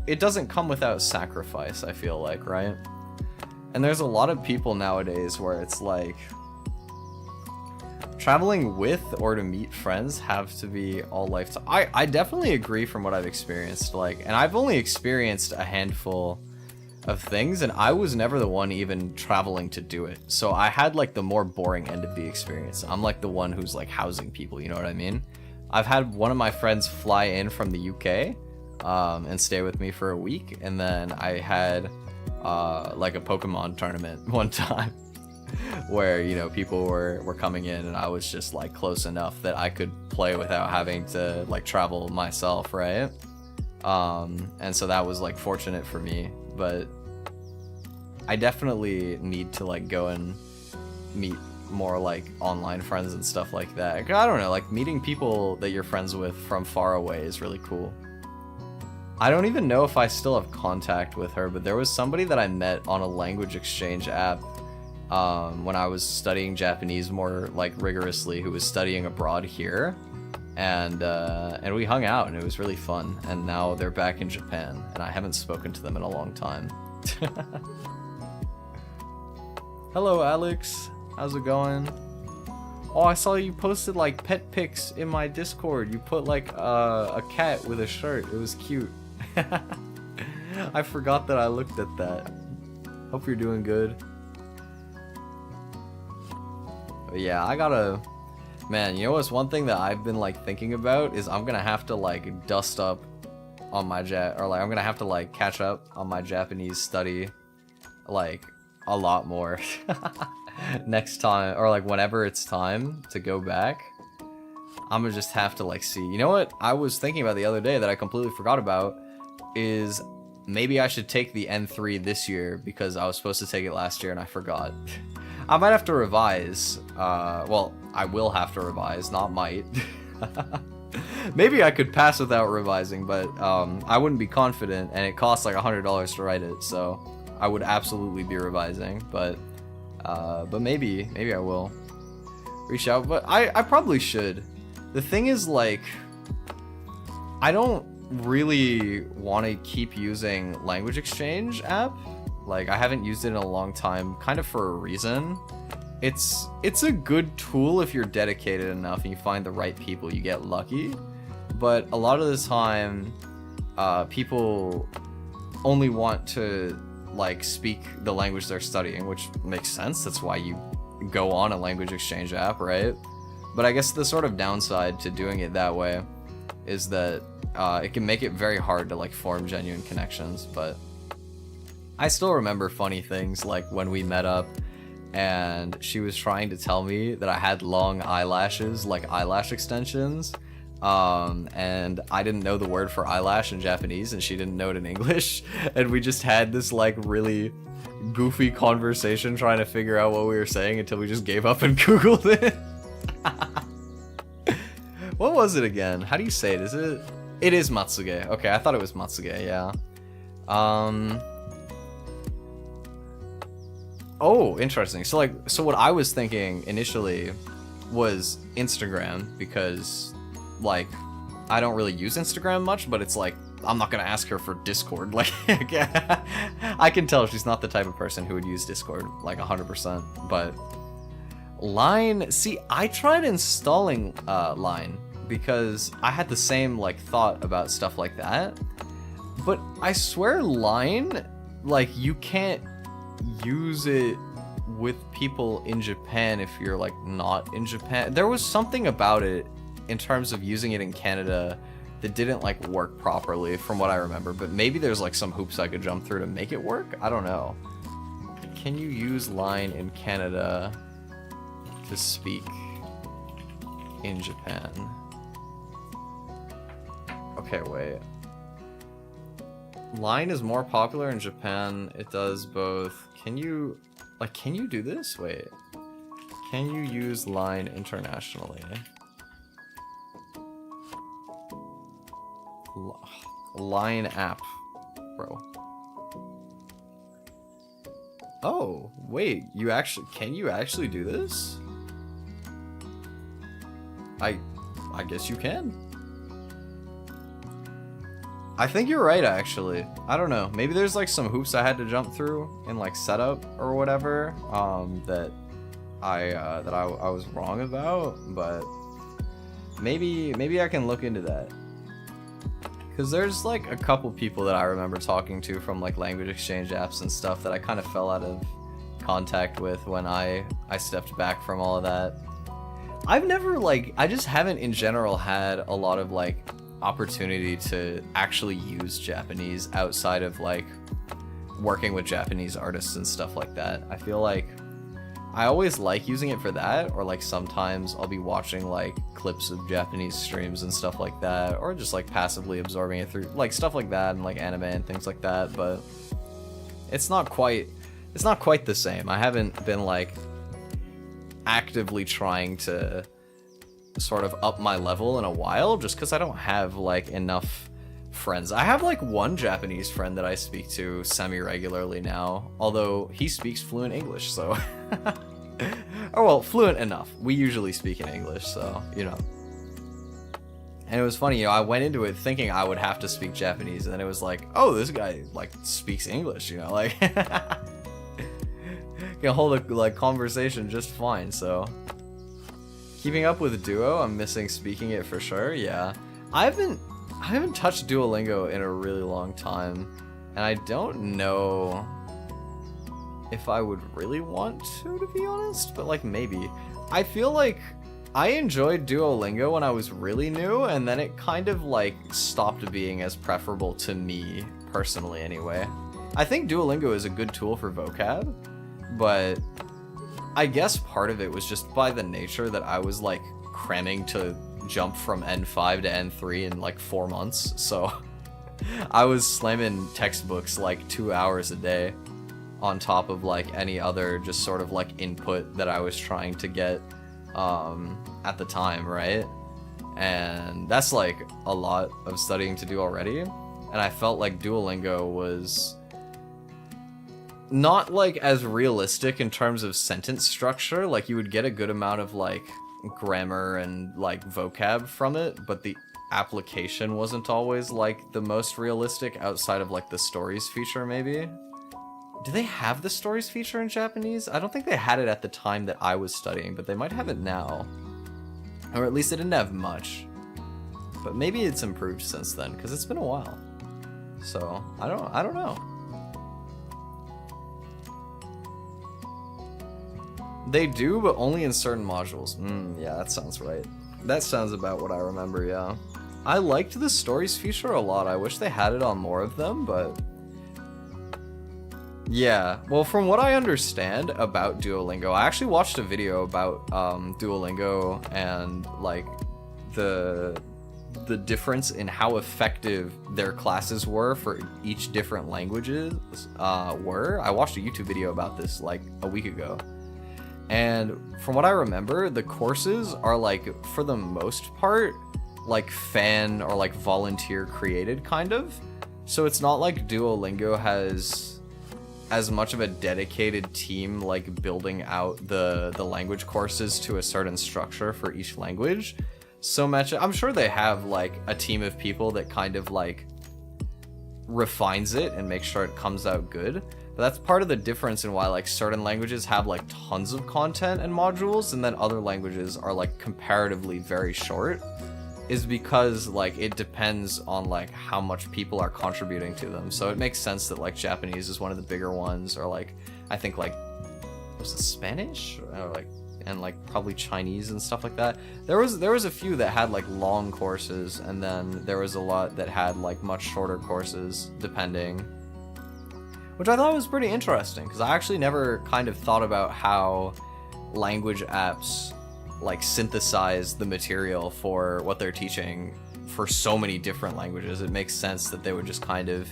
It doesn't come without sacrifice, I feel like, right? And there's a lot of people nowadays where it's like... Traveling with or to meet friends have to be all lifetime. I definitely agree from what I've experienced, like... And I've only experienced a handful of things, and I was never the one even traveling to do it. So I had, like, the more boring end of the experience. I'm, like, the one who's, like, housing people, you know what I mean? I've had one of my friends fly in from the UK and stay with me for a week, and then I had like a Pokemon tournament one time where, you know, people were coming in and I was just, like, close enough that I could play without having to, like, travel myself, right? And so that was, like, fortunate for me, but I definitely need to, like, go and meet more, like, online friends and stuff like that. I don't know, like, meeting people that you're friends with from far away is really cool. I don't even know if I still have contact with her, but there was somebody that I met on a language exchange app when I was studying Japanese more, like, rigorously, who was studying abroad here, and we hung out, and it was really fun, and now they're back in Japan, and I haven't spoken to them in a long time. Hello, Alex. How's it going? Oh, I saw you posted, like, pet pics in my Discord. You put, like, a cat with a shirt. It was cute. I forgot that I looked at that. Hope you're doing good. But yeah, I gotta... Man, you know what's one thing that I've been, like, thinking about is I'm gonna have to, like, dust up on my I'm gonna have to, like, catch up on my Japanese study, like, a lot more. Next time, or, like, whenever it's time to go back, I'm gonna just have to, like, see. You know what I was thinking about the other day that I completely forgot about is maybe I should take the N3 this year, because I was supposed to take it last year and I forgot. I might have to revise. Well, I will have to revise, not might. Maybe I could pass without revising, but I wouldn't be confident, and it costs like $100 to write it, so I would absolutely be revising, but maybe I will reach out, but I probably should. The thing is, like, I don't really want to keep using language exchange app. Like, I haven't used it in a long time, kind of for a reason. It's a good tool if you're dedicated enough and you find the right people, you get lucky. But a lot of the time, people only want to, like, speak the language they're studying, which makes sense. That's why you go on a language exchange app, right? But I guess the sort of downside to doing it that way is that it can make it very hard to, like, form genuine connections. But I still remember funny things, like when we met up and she was trying to tell me that I had long eyelashes, like eyelash extensions, and I didn't know the word for eyelash in Japanese and she didn't know it in English, and we just had this, like, really goofy conversation trying to figure out what we were saying until we just gave up and Googled it. What was it again? How do you say it? It is Matsuge. Okay, I thought it was Matsuge, yeah. Oh, interesting. So like, so what I was thinking initially was Instagram, because like I don't really use Instagram much, but it's like I'm not gonna ask her for Discord. Like I can tell she's not the type of person who would use Discord like 100%. But Line, see, I tried installing Line because I had the same like thought about stuff like that, but I swear Line, like you can't use it with people in Japan if you're like not in Japan. There was something about it in terms of using it in Canada that didn't like work properly from what I remember, but maybe there's like some hoops I could jump through to make it work. I don't know. Can you use Line in Canada to speak in Japan? Okay, wait. Line is more popular in Japan. It does both. Can you do this? Wait. Can you use Line internationally? Line app, bro. Oh, wait, can you actually do this? I guess you can. I think you're right, actually. I don't know. Maybe there's like some hoops I had to jump through in like setup or whatever, that I was wrong about, but maybe I can look into that. Because there's like a couple people that I remember talking to from like language exchange apps and stuff that I kind of fell out of contact with when I stepped back from all of that. I've never I just haven't in general had a lot of like opportunity to actually use Japanese outside of like working with Japanese artists and stuff like that. I feel like I always like using it for that, or like sometimes I'll be watching like clips of Japanese streams and stuff like that, or just like passively absorbing it through like stuff like that and like anime and things like that, but it's not quite the same. I haven't been like actively trying to sort of up my level in a while, just because I don't have like enough friends. I have like one Japanese friend that I speak to semi-regularly now, although he speaks fluent English, so or well, fluent enough. We usually speak in English, so you know. And it was funny, you know, I went into it thinking I would have to speak Japanese, and then it was like, oh, this guy like speaks English, you know, like can hold a like conversation just fine. So keeping up with Duo, I'm missing speaking it for sure. Yeah, I haven't touched Duolingo in a really long time, and I don't know if I would really want to be honest, but like maybe. I feel like I enjoyed Duolingo when I was really new, and then it kind of like stopped being as preferable to me personally anyway. I think Duolingo is a good tool for vocab, but I guess part of it was just by the nature that I was like cramming to jump from N5 to N3 in like 4 months, so I was slamming textbooks like 2 hours a day on top of like any other just sort of like input that I was trying to get at the time, right? And that's like a lot of studying to do already, and I felt like Duolingo was not like as realistic in terms of sentence structure. Like you would get a good amount of like grammar and like vocab from it, but the application wasn't always like the most realistic outside of like the stories feature maybe. Do they have the stories feature in Japanese? I don't think they had it at the time that I was studying, but they might have it now. Or at least it didn't have much. But maybe it's improved since then, because it's been a while. So, I don't know. They do, but only in certain modules. Yeah, that sounds right. That sounds about what I remember, yeah. I liked the stories feature a lot. I wish they had it on more of them, but yeah, well, from what I understand about Duolingo, I actually watched a video about Duolingo and like the difference in how effective their classes were for each different languages were. I watched a YouTube video about this like a week ago, and from what I remember, the courses are like for the most part like fan or like volunteer created kind of. So it's not like Duolingo has as much of a dedicated team like building out the language courses to a certain structure for each language so much. I'm sure they have like a team of people that kind of like refines it and makes sure it comes out good. But that's part of the difference in why like certain languages have like tons of content and modules and then other languages are like comparatively very short, is because like it depends on like how much people are contributing to them. So it makes sense that like Japanese is one of the bigger ones, or like I think like was it Spanish or like, and like probably Chinese and stuff like that. There was a few that had like long courses, and then there was a lot that had like much shorter courses depending, which I thought was pretty interesting because I actually never kind of thought about how language apps like synthesize the material for what they're teaching for so many different languages. It makes sense that they would just kind of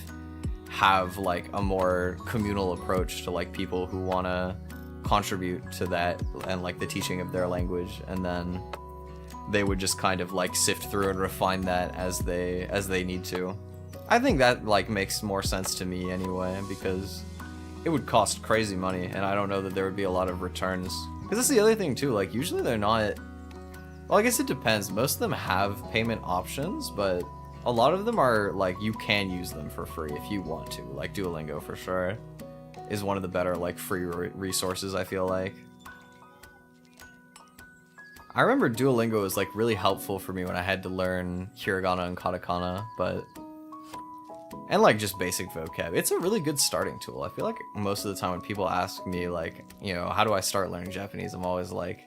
have like a more communal approach to like people who want to contribute to that and like the teaching of their language, and then they would just kind of like sift through and refine that as they need to. I think that like makes more sense to me anyway, because it would cost crazy money and I don't know that there would be a lot of returns. Because that's the other thing too, like usually they're not, well I guess it depends, most of them have payment options, but a lot of them are like you can use them for free if you want to, like Duolingo for sure is one of the better like free resources, I feel like. I remember Duolingo was like really helpful for me when I had to learn hiragana and katakana, and like just basic vocab. It's a really good starting tool. I feel like most of the time when people ask me like, you know, how do I start learning Japanese, I'm always like,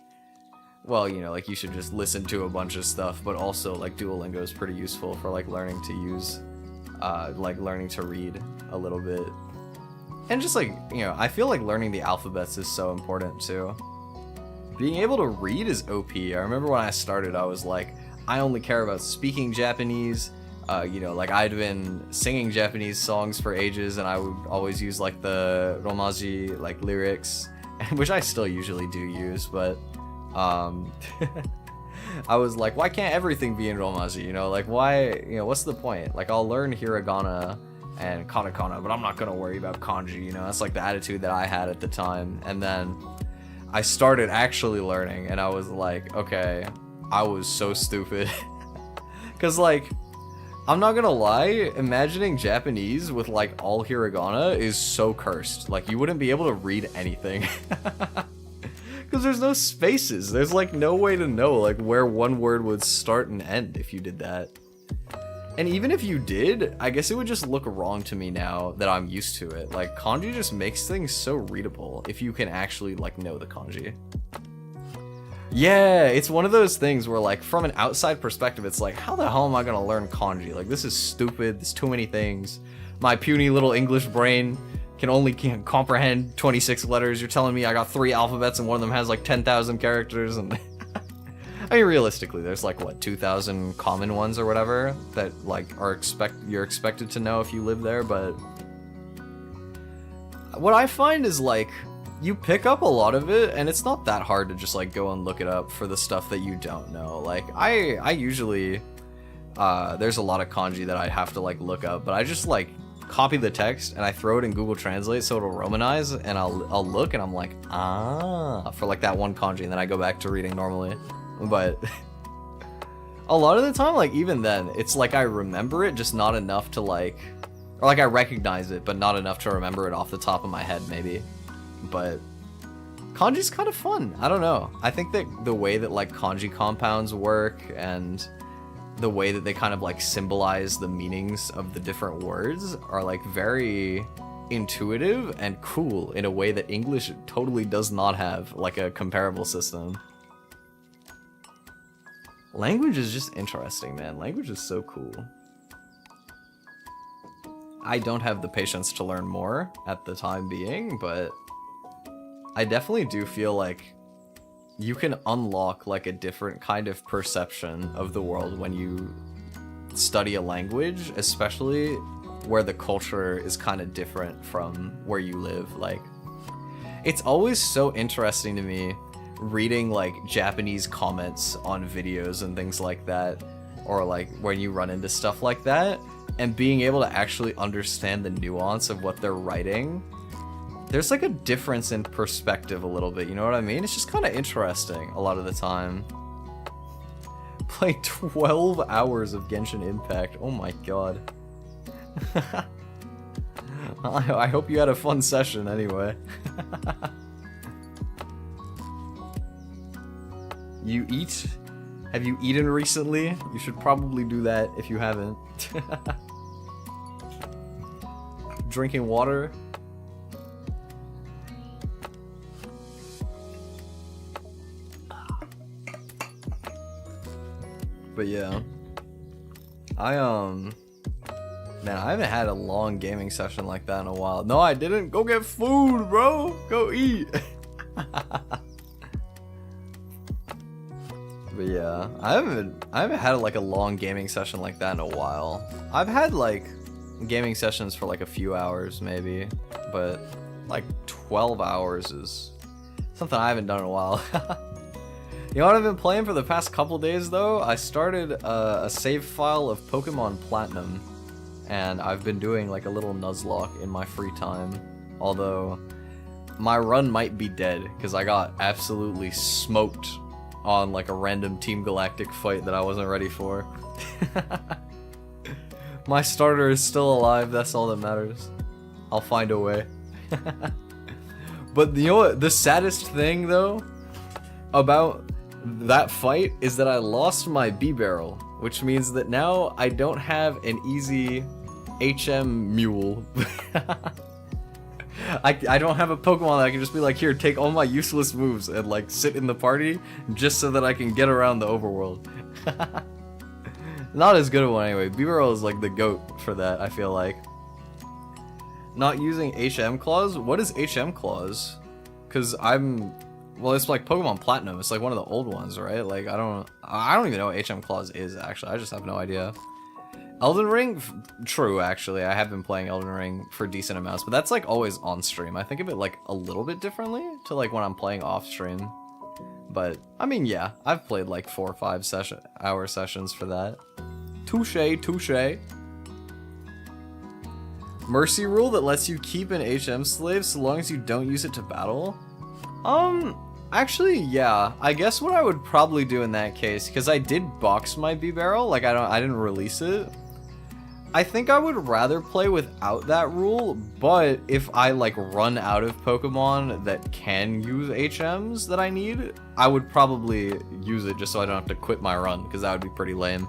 well, you know, like you should just listen to a bunch of stuff, but also like Duolingo is pretty useful for like learning to use, like learning to read a little bit. And just like, you know, I feel like learning the alphabets is so important too. Being able to read is OP. I remember when I started, I was like, I only care about speaking Japanese. You know, like I'd been singing Japanese songs for ages and I would always use like the romaji like lyrics, which I still usually do use, but I was like, why can't everything be in romaji? You know, like why, you know, what's the point? Like I'll learn hiragana and katakana, but I'm not gonna worry about kanji, you know. That's like the attitude that I had at the time. And then I started actually learning and I was like, okay, I was so stupid. Because like, I'm not gonna lie, imagining Japanese with like all hiragana is so cursed. Like you wouldn't be able to read anything. Because there's no spaces. There's like no way to know like where one word would start and end if you did that. And even if you did, I guess it would just look wrong to me now that I'm used to it. Like kanji just makes things so readable if you can actually like know the kanji. Yeah, it's one of those things where like from an outside perspective, it's like, how the hell am I gonna learn kanji? Like this is stupid, there's too many things. My puny little English brain can only comprehend 26 letters. You're telling me I got 3 alphabets and one of them has like 10,000 characters, and I mean realistically there's like what, 2,000 common ones or whatever that like you're expected to know if you live there. But what I find is like you pick up a lot of it and it's not that hard to just like go and look it up for the stuff that you don't know. Like I usually there's a lot of kanji that I have to like look up, but I just like copy the text and I throw it in Google Translate so it'll romanize, and I'll look and I'm like, ah, for like that one kanji, and then I go back to reading normally. But a lot of the time, like even then, it's like I remember it, just not enough to like, or like I recognize it, but not enough to remember it off the top of my head maybe. But kanji's kind of fun. I don't know. I think that the way that like kanji compounds work and the way that they kind of like symbolize the meanings of the different words are like very intuitive and cool in a way that English totally does not have like a comparable system. Language is just interesting, man. Language is so cool. I don't have the patience to learn more at the time being, but I definitely do feel like you can unlock like a different kind of perception of the world when you study a language, especially where the culture is kind of different from where you live. Like, it's always so interesting to me reading like Japanese comments on videos and things like that, or like when you run into stuff like that, and being able to actually understand the nuance of what they're writing there's like a difference in perspective a little bit, you know what I mean? It's just kind of interesting a lot of the time. Play 12 hours of Genshin Impact. Oh my god. I hope you had a fun session anyway. You eat? Have you eaten recently? You should probably do that if you haven't. Drinking water? But yeah, man, I haven't had a long gaming session like that in a while. No, I didn't. Go get food, bro. Go eat. But yeah, I haven't had like a long gaming session like that in a while. I've had like gaming sessions for like a few hours maybe, but like 12 hours is something I haven't done in a while. You know what I've been playing for the past couple days though? I started a save file of Pokemon Platinum, and I've been doing like a little Nuzlocke in my free time. Although my run might be dead because I got absolutely smoked on like a random Team Galactic fight that I wasn't ready for. My starter is still alive, that's all that matters. I'll find a way. But you know what? The saddest thing though about that fight is that I lost my B-Barrel, which means that now I don't have an easy HM mule. I don't have a Pokemon that I can just be like, here, take all my useless moves and like sit in the party just so that I can get around the overworld. Not as good a one anyway. B-Barrel is like the GOAT for that, I feel like. Not using HM claws? What is HM claws? Because well, it's like Pokemon Platinum. It's like one of the old ones, right? Like I don't even know what HM claws is actually. I just have no idea. Elden Ring, true actually. I have been playing Elden Ring for decent amounts, but that's like always on stream. I think of it like a little bit differently to like when I'm playing off stream. But I mean, yeah, I've played like 4 or 5 hour sessions for that. Touche, touche. Mercy rule that lets you keep an HM slave so long as you don't use it to battle. Actually, yeah. I guess what I would probably do in that case, because I did box my B-Barrel, like I didn't release it. I think I would rather play without that rule, but if I like run out of Pokemon that can use HMs that I need, I would probably use it just so I don't have to quit my run, because that would be pretty lame.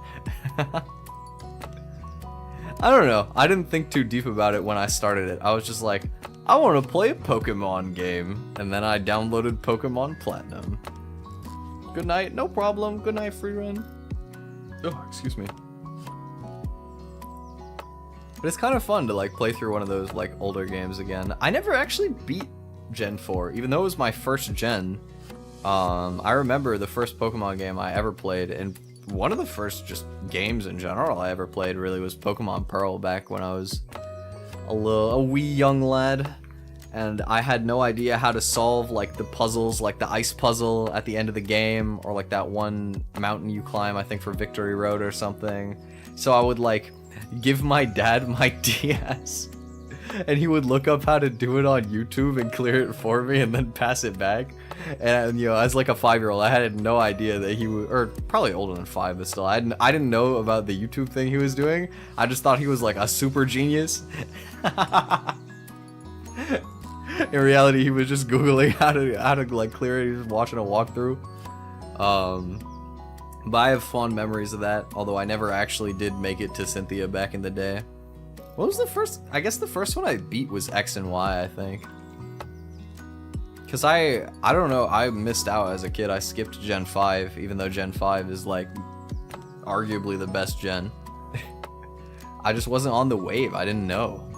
I don't know. I didn't think too deep about it when I started it. I was just like, I want to play a Pokemon game. And then I downloaded Pokemon Platinum. Good night. No problem. Good night, free run. Oh, excuse me. But it's kind of fun to like play through one of those like older games again. I never actually beat Gen 4, even though it was my first gen. I remember the first Pokemon game I ever played, and one of the first just games in general I ever played really was Pokemon Pearl back when I was a wee young lad, and I had no idea how to solve like the puzzles, like the ice puzzle at the end of the game, or like that one mountain you climb, I think for Victory Road or something. So I would like give my dad my DS, and he would look up how to do it on YouTube and clear it for me and then pass it back. And you know, as like a 5-year-old, I had no idea that he would, or probably older than 5, but still, I didn't know about the YouTube thing he was doing. I just thought he was like a super genius. In reality, he was just Googling how to like clear it. He was watching a walkthrough. But I have fond memories of that, although I never actually did make it to Cynthia back in the day. What was the first? I guess the first one I beat was X and Y, I think. Cause I don't know, I missed out as a kid. I skipped Gen 5, even though Gen 5 is like arguably the best gen. I just wasn't on the wave. I didn't know.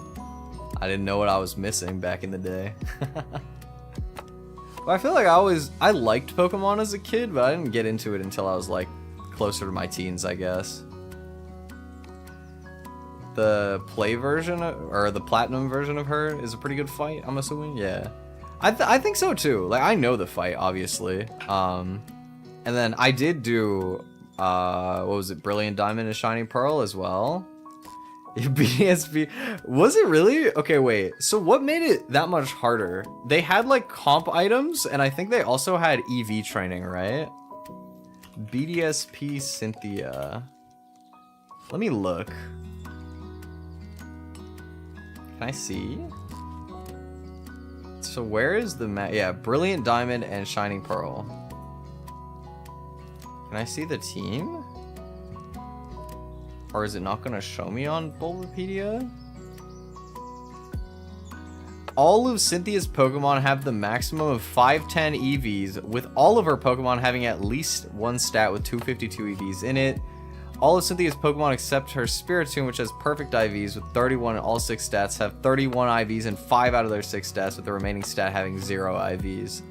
I didn't know what I was missing back in the day. But I feel like I liked Pokemon as a kid, but I didn't get into it until I was like closer to my teens, I guess. The play version, or the platinum version of her is a pretty good fight, I'm assuming. Yeah. I think so too. Like, I know the fight, obviously. And then I did do, what was it, Brilliant Diamond and Shining Pearl as well. BSP, was it really? Okay, wait. So what made it that much harder? They had like comp items, and I think they also had EV training, right? BDSP Cynthia. Let me look. Can I see? So where is the map? Yeah, Brilliant Diamond and Shining Pearl. Can I see the team? Or is it not going to show me on Bulbapedia? All of Cynthia's Pokemon have the maximum of 510 EVs, with all of her Pokemon having at least one stat with 252 EVs in it. All of Cynthia's Pokemon except her Spiritomb, which has perfect IVs with 31 and all 6 stats, have 31 IVs and 5 out of their 6 stats, with the remaining stat having 0 IVs.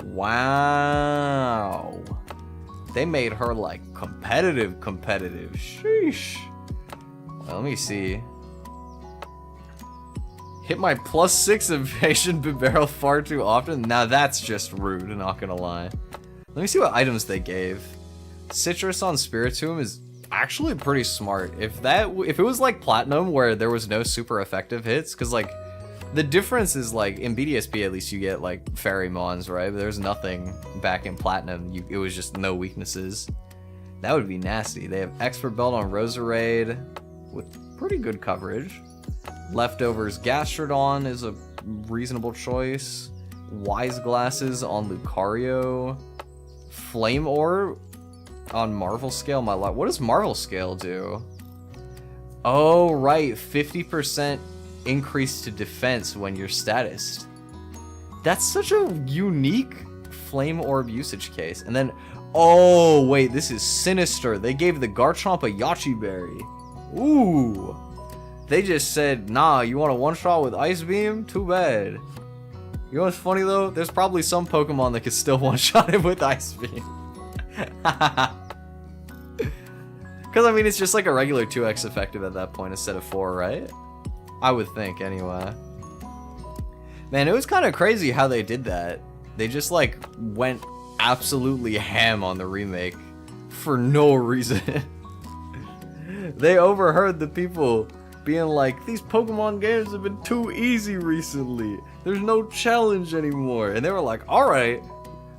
Wow. They made her like competitive. Sheesh. Well, let me see. Hit my +6 evasion barrel far too often. Now that's just rude, not gonna lie. Let me see what items they gave. Citrus on Spiritomb is actually pretty smart. If it was like Platinum where there was no super effective hits, because like the difference is like in BDSP at least you get like Fairy Mons, right? But there's nothing back in Platinum. It was just no weaknesses. That would be nasty. They have Expert Belt on Roserade with pretty good coverage. Leftovers Gastrodon is a reasonable choice. Wise Glasses on Lucario. Flame Orb on Marvel Scale. What does Marvel Scale do? Oh, right. 50% increase to defense when you're statused. That's such a unique Flame Orb usage case. And then, oh, wait, this is sinister. They gave the Garchomp a Yachi Berry. Ooh. They just said, nah, you want a one-shot with Ice Beam? Too bad. You know what's funny, though? There's probably some Pokemon that could still one-shot it with Ice Beam. Because, I mean, it's just like a regular 2x effective at that point instead of 4, right? I would think, anyway. Man, it was kind of crazy how they did that. They just, like, went absolutely ham on the remake for no reason. They overheard the people being like, these Pokemon games have been too easy recently. There's no challenge anymore. And they were like, alright,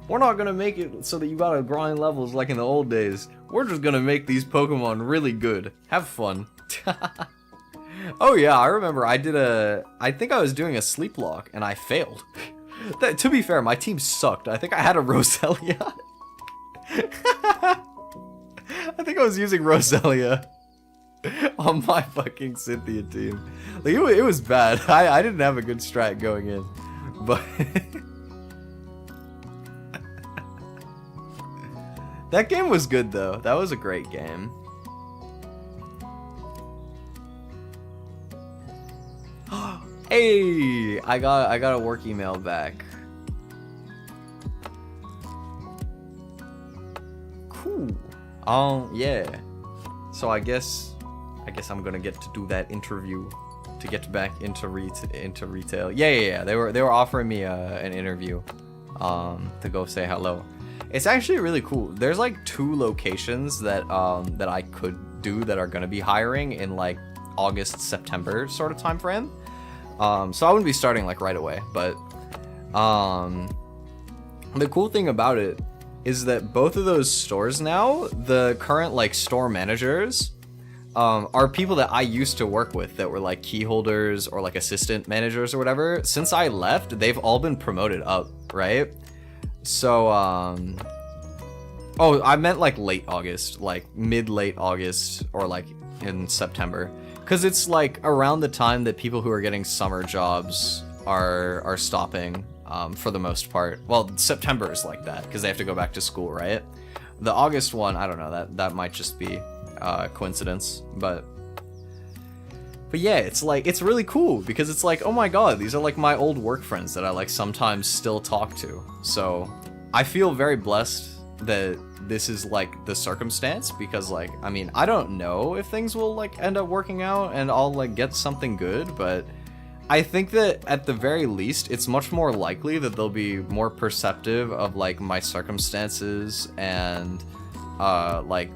we're not going to make it so that you gotta grind levels like in the old days. We're just going to make these Pokemon really good. Have fun. Oh yeah, I remember I think I was doing a sleep lock and I failed. To be fair, my team sucked. I think I had a Roselia. I think I was using Roselia on my fucking Cynthia team. Like, it was bad. I didn't have a good strat going in. But that game was good though. That was a great game. Hey, I got a work email back. Cool. Yeah. So I guess I'm gonna get to do that interview to get back into retail. Yeah. They were offering me an interview, to go say hello. It's actually really cool. There's like 2 locations that I could do that are gonna be hiring in like August, September sort of time frame. So I wouldn't be starting like right away, but the cool thing about it is that both of those stores now, the current like store managers are people that I used to work with that were like key holders or like assistant managers or whatever. Since I left, they've all been promoted up, right? So oh, I meant like late August, like mid-late August or like in September. Because it's like around the time that people who are getting summer jobs are stopping, for the most part. Well, September is like that because they have to go back to school, right? The August one, I don't know, that might just be coincidence, but yeah, it's like, it's really cool because it's like, oh my god, these are like my old work friends that I like sometimes still talk to. So I feel very blessed that this is like the circumstance, because like, I mean, I don't know if things will like end up working out and I'll like get something good, but I think that at the very least it's much more likely that they'll be more perceptive of like my circumstances and like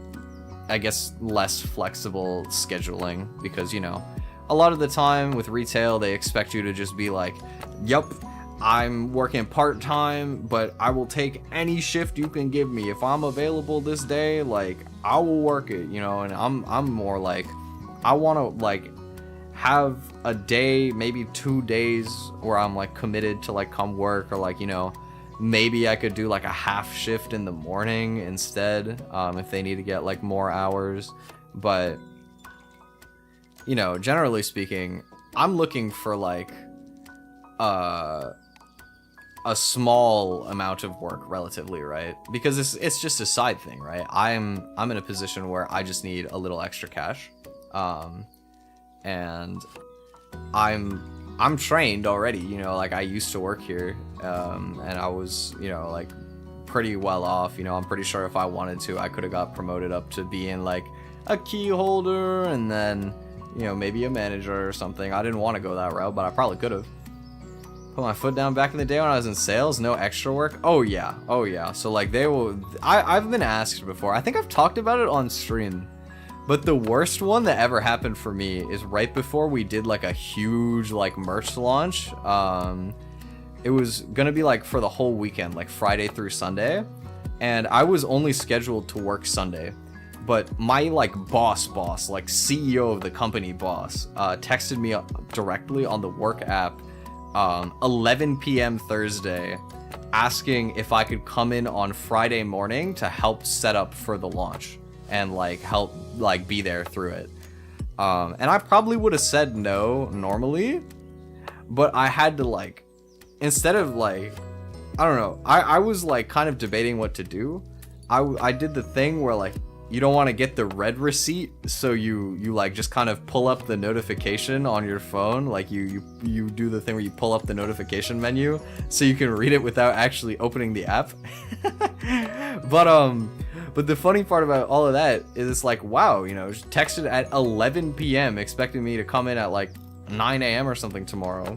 I guess, less flexible scheduling, because, you know, a lot of the time with retail, they expect you to just be like, yep, I'm working part-time, but I will take any shift you can give me. If I'm available this day, like, I will work it, you know. And I'm more like, I want to like have a day, maybe 2 days where I'm like committed to like come work, or like, you know, maybe I could do like a half shift in the morning instead, if they need to get like more hours. But, you know, generally speaking, I'm looking for like a small amount of work relatively, right? Because it's just a side thing, right? I'm in a position where I just need a little extra cash, and I'm trained already, you know, like I used to work here, and I was, you know, like pretty well off, you know. I'm pretty sure if I wanted to, I could have got promoted up to being like a key holder, and then, you know, maybe a manager or something. I didn't want to go that route, but I probably could have. Put my foot down back in the day when I was in sales, no extra work. Oh yeah. So like I've been asked before, I think I've talked about it on stream, but the worst one that ever happened for me is right before we did like a huge like merch launch. It was gonna be like for the whole weekend, like Friday through Sunday, and I was only scheduled to work Sunday. But my like boss, like CEO of the company boss, texted me directly on the work app 11 p.m. Thursday, asking if I could come in on Friday morning to help set up for the launch and like help like be there through it. And I probably would have said no normally, but I had to like, instead of like, I don't know, I was like kind of debating what to do. I did the thing where like, you don't want to get the red receipt, so you like just kind of pull up the notification on your phone, like you do the thing where you pull up the notification menu so you can read it without actually opening the app. But the funny part about all of that is it's like, wow, you know, texted at 11 p.m. expecting me to come in at like 9 a.m. or something tomorrow.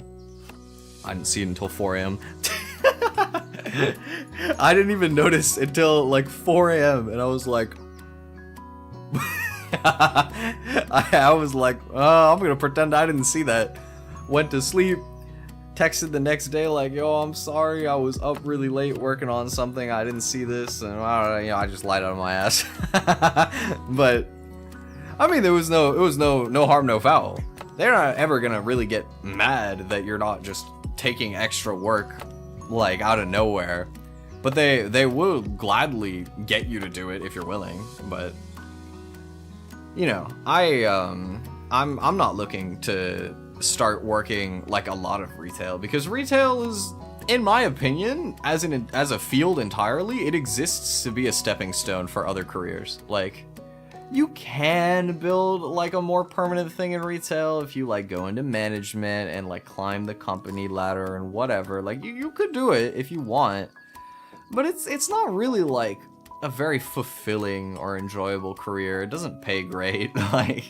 I didn't see it until 4 a.m. I didn't even notice until like 4 a.m. and I was like, I was like, oh, I'm gonna pretend I didn't see that. Went to sleep, texted the next day like, yo, I'm sorry, I was up really late working on something, I didn't see this, and I don't know, you know, I just lied out of my ass. But I mean, it was no harm, no foul. They're not ever gonna really get mad that you're not just taking extra work like out of nowhere, but they will gladly get you to do it if you're willing. But you know, I'm not looking to start working like a lot of retail, because retail is, in my opinion, as a field entirely, it exists to be a stepping stone for other careers. Like, you can build like a more permanent thing in retail if you like go into management and like climb the company ladder and whatever. Like you could do it if you want, but it's not really like a very fulfilling or enjoyable career. It doesn't pay great. Like,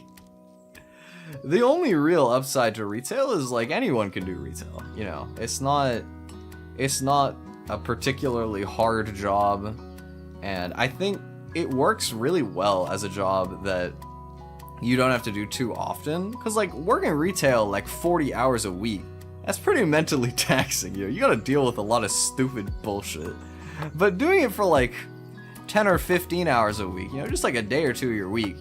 the only real upside to retail is like anyone can do retail, you know. It's not a particularly hard job, and I think it works really well as a job that you don't have to do too often, because like working retail like 40 hours a week, that's pretty mentally taxing. You gotta deal with a lot of stupid bullshit. But doing it for like 10 or 15 hours a week, you know, just like a day or two of your week,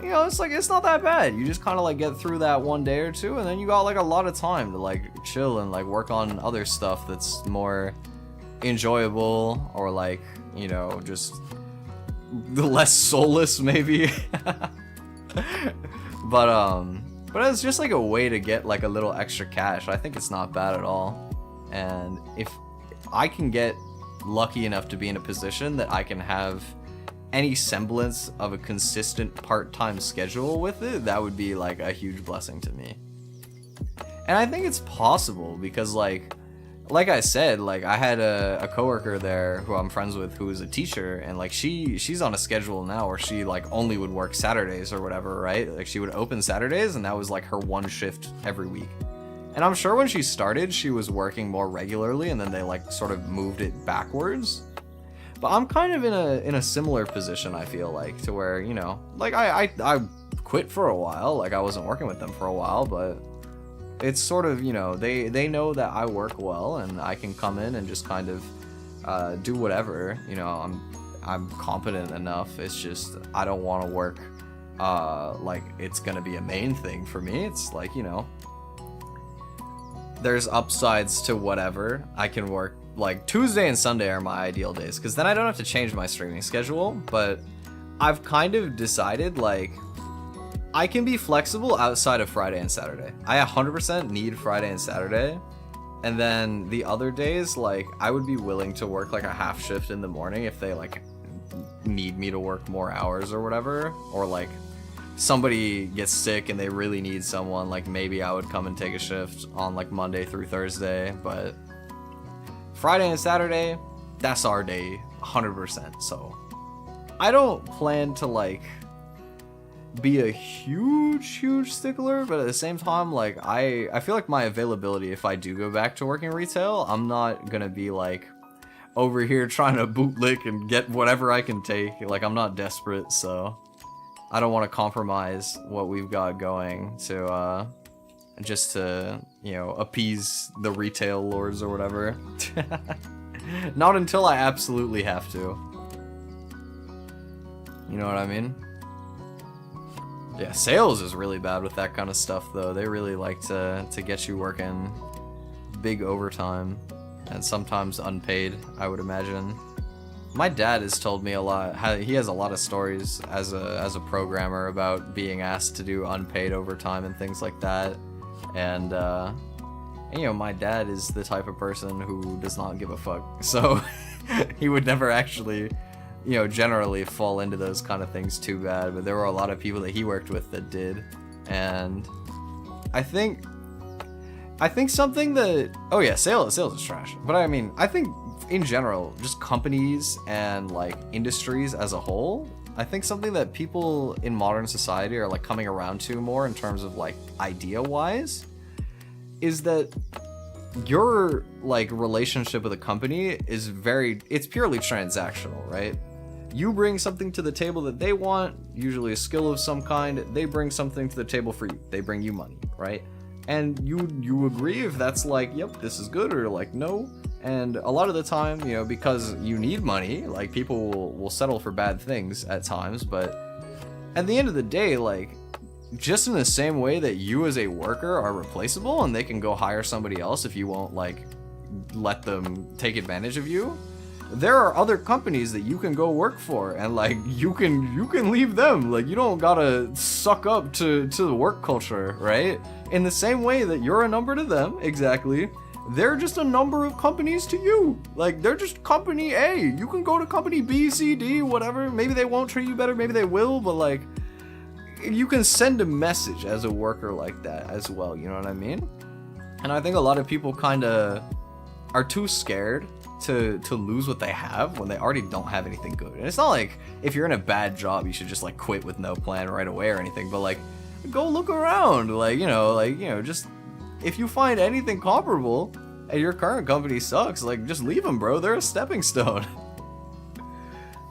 you know, it's like, it's not that bad. You just kind of like get through that one day or two, and then you got like a lot of time to like chill and like work on other stuff that's more enjoyable, or like, you know, just less soulless maybe. But it's just like a way to get like a little extra cash. I think it's not bad at all. And if I can get lucky enough to be in a position that I can have any semblance of a consistent part-time schedule with it, that would be like a huge blessing to me. And I think it's possible, because like I said, like I had a coworker there who I'm friends with who is a teacher, and like she's on a schedule now where she like only would work Saturdays or whatever, right? Like she would open Saturdays, and that was like her one shift every week. And I'm sure when she started, she was working more regularly, and then they like sort of moved it backwards. But I'm kind of in a similar position, I feel like, to where, you know, like I quit for a while, like I wasn't working with them for a while, but it's sort of, you know, they know that I work well and I can come in and just kind of do whatever, you know, I'm competent enough. It's just I don't want to work like it's gonna be a main thing for me. It's like, you know, there's upsides to whatever. I can work, like Tuesday and Sunday are my ideal days, because then I don't have to change my streaming schedule. But I've kind of decided, like, I can be flexible outside of Friday and Saturday. I 100% need Friday and Saturday. And then the other days, like, I would be willing to work like a half shift in the morning if they like need me to work more hours or whatever. Or like somebody gets sick and they really need someone, like maybe I would come and take a shift on like Monday through Thursday. But Friday and Saturday, that's our day 100%. So I don't plan to like be a huge stickler, but at the same time, like I feel like my availability, if I do go back to working retail, I'm not gonna be like over here trying to bootlick and get whatever I can take. Like, I'm not desperate, so I don't want to compromise what we've got going to just to, you know, appease the retail lords or whatever. Not until I absolutely have to. You know what I mean? Yeah, sales is really bad with that kind of stuff, though. They really like to get you working big overtime, and sometimes unpaid, I would imagine. My dad has told me a lot. He has a lot of stories as a programmer about being asked to do unpaid overtime and things like that. And you know, my dad is the type of person who does not give a fuck. So he would never actually, you know, generally fall into those kind of things too bad, but there were a lot of people that he worked with that did. And I think something that, oh yeah, sales is trash. But I mean, I think in general, just companies and like industries as a whole, I think something that people in modern society are like coming around to more in terms of like idea wise is that your like relationship with a company is it's purely transactional, right? You bring something to the table that they want, usually a skill of some kind. They bring something to the table for you. They bring you money, right? And you agree if that's like, yep, this is good, or like, no. And a lot of the time, you know, because you need money, like people will settle for bad things at times. But at the end of the day, like, just in the same way that you as a worker are replaceable and they can go hire somebody else if you won't like let them take advantage of you, there are other companies that you can go work for, and like you can leave them. Like, you don't gotta suck up to the work culture, right? In the same way that you're a number to them, exactly, they're just a number of companies to you. Like, they're just company A. You can go to company B, C, D, whatever. Maybe they won't treat you better, maybe they will, but like, you can send a message as a worker like that as well, you know what I mean? And I think a lot of people kind of are too scared to lose what they have when they already don't have anything good. And it's not like if you're in a bad job you should just like quit with no plan right away or anything, but like, go look around, like, you know, just if you find anything comparable and your current company sucks, like, just leave them, bro. They're a stepping stone.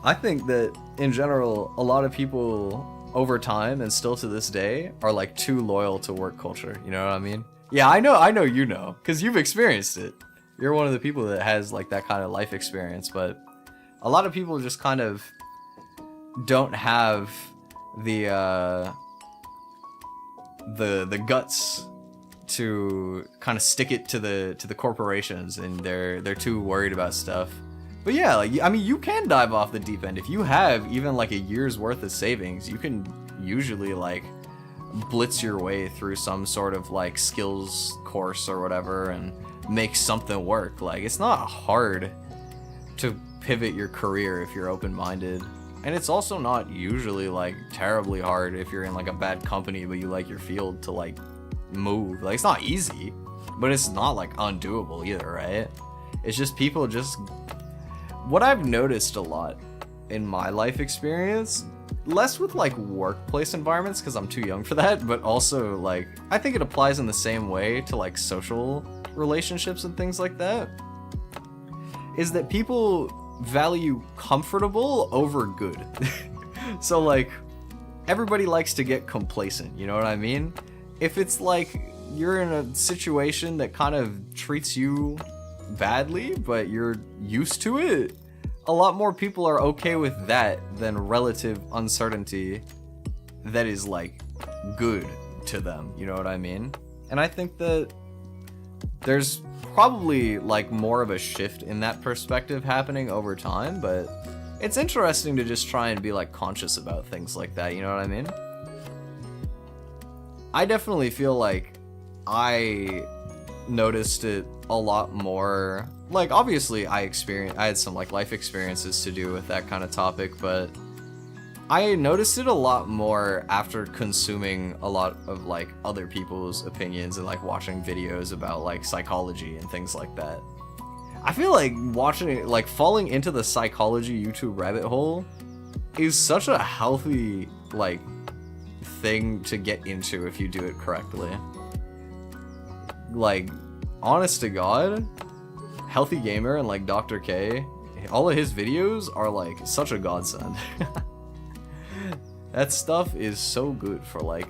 I think that in general, a lot of people over time and still to this day are like too loyal to work culture, you know what I mean? Yeah, I know you know, because you've experienced it. You're one of the people that has like that kind of life experience, but a lot of people just kind of don't have the guts to kind of stick it to the corporations, and they're too worried about stuff. But yeah, like, I mean, you can dive off the deep end if you have even like a year's worth of savings. You can usually like blitz your way through some sort of like skills course or whatever and make something work. Like, it's not hard to pivot your career if you're open-minded, and it's also not usually like terribly hard if you're in like a bad company but you like your field to like move. Like, it's not easy, but it's not like undoable either, right? It's just people just, what I've noticed a lot in my life experience, less with like workplace environments because I'm too young for that, but also like I think it applies in the same way to like social relationships and things like that, is that people value comfortable over good. So like, everybody likes to get complacent, you know what I mean? If it's like you're in a situation that kind of treats you badly, but you're used to it, a lot more people are okay with that than relative uncertainty that is like good to them, you know what I mean? And I think that there's probably like more of a shift in that perspective happening over time, but it's interesting to just try and be like conscious about things like that, you know what I mean? I definitely feel like I noticed it a lot more. Like, obviously I had some like life experiences to do with that kind of topic, but I noticed it a lot more after consuming a lot of like other people's opinions and like watching videos about like psychology and things like that. I feel like watching it, like falling into the psychology YouTube rabbit hole is such a healthy like thing to get into if you do it correctly. Like, honest to God, Healthy Gamer and like Dr. K, all of his videos are like such a godsend. That stuff is so good for like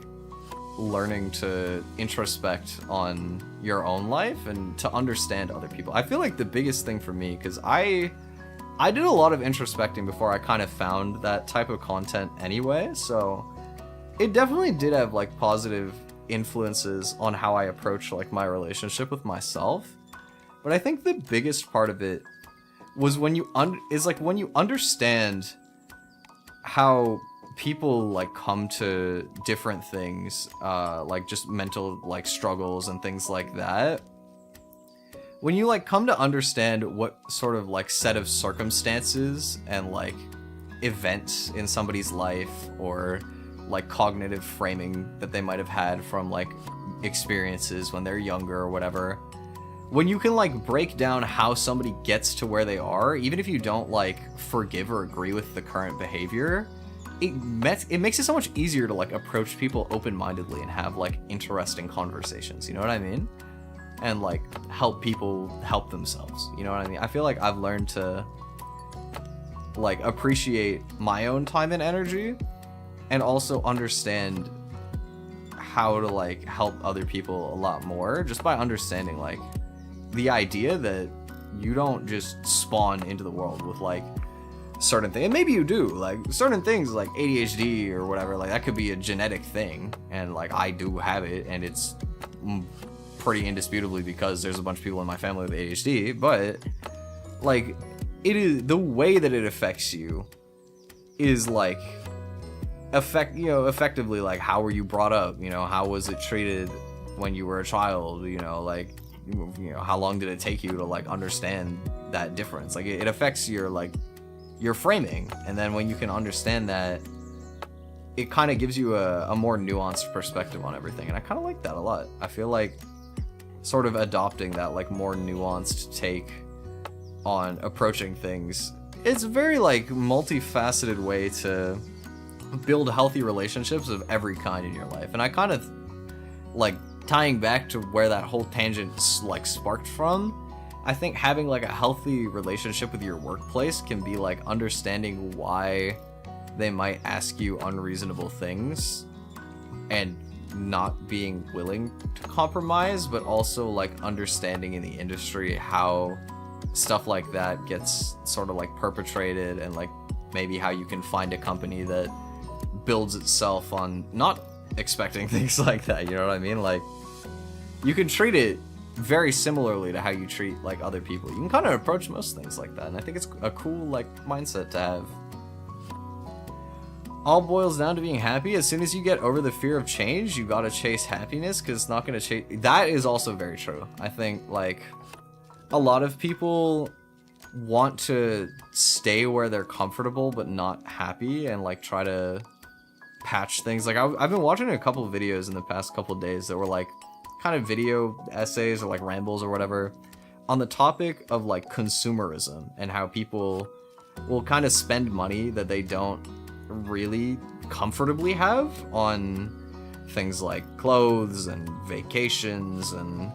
learning to introspect on your own life and to understand other people. I feel like the biggest thing for me, because I did a lot of introspecting before I kind of found that type of content anyway, so it definitely did have like positive influences on how I approach like my relationship with myself. But I think the biggest part of it was when you understand how people like come to different things, like just mental like struggles and things like that. When you like come to understand what sort of like set of circumstances and like events in somebody's life or like cognitive framing that they might have had from like experiences when they're younger or whatever, when you can like break down how somebody gets to where they are, even if you don't like forgive or agree with the current behavior, it makes it so much easier to like approach people open-mindedly and have like interesting conversations, you know what I mean? And like help people help themselves, you know what I mean? I feel like I've learned to like appreciate my own time and energy and also understand how to like help other people a lot more just by understanding like the idea that you don't just spawn into the world with like certain things, and maybe you do, like certain things like ADHD or whatever, like that could be a genetic thing, and like I do have it, and it's pretty indisputably because there's a bunch of people in my family with ADHD, but like it is the way that it affects you is like effectively like how were you brought up, you know, how was it treated when you were a child, you know, like you know, how long did it take you to like understand that difference? Like it affects your like your framing, and then when you can understand that, it kind of gives you a more nuanced perspective on everything, and I kind of like that a lot. I feel like sort of adopting that like more nuanced take on approaching things, it's a very like multifaceted way to build healthy relationships of every kind in your life. And I kind of like tying back to where that whole tangent like sparked from, I think having like a healthy relationship with your workplace can be like understanding why they might ask you unreasonable things and not being willing to compromise, but also like understanding in the industry how stuff like that gets sort of like perpetrated, and like maybe how you can find a company that builds itself on not expecting things like that, you know what I mean? Like you can treat it very similarly to how you treat like other people. You can kind of approach most things like that, and I think it's a cool like mindset to have. All boils down to being happy. As soon as you get over the fear of change, you gotta chase happiness, because it's not gonna chase. That is also very true. I think like a lot of people want to stay where they're comfortable but not happy, and like try to patch things. Like I've been watching a couple of videos in the past couple of days that were like kind of video essays or like rambles or whatever on the topic of like consumerism and how people will kind of spend money that they don't really comfortably have on things like clothes and vacations and,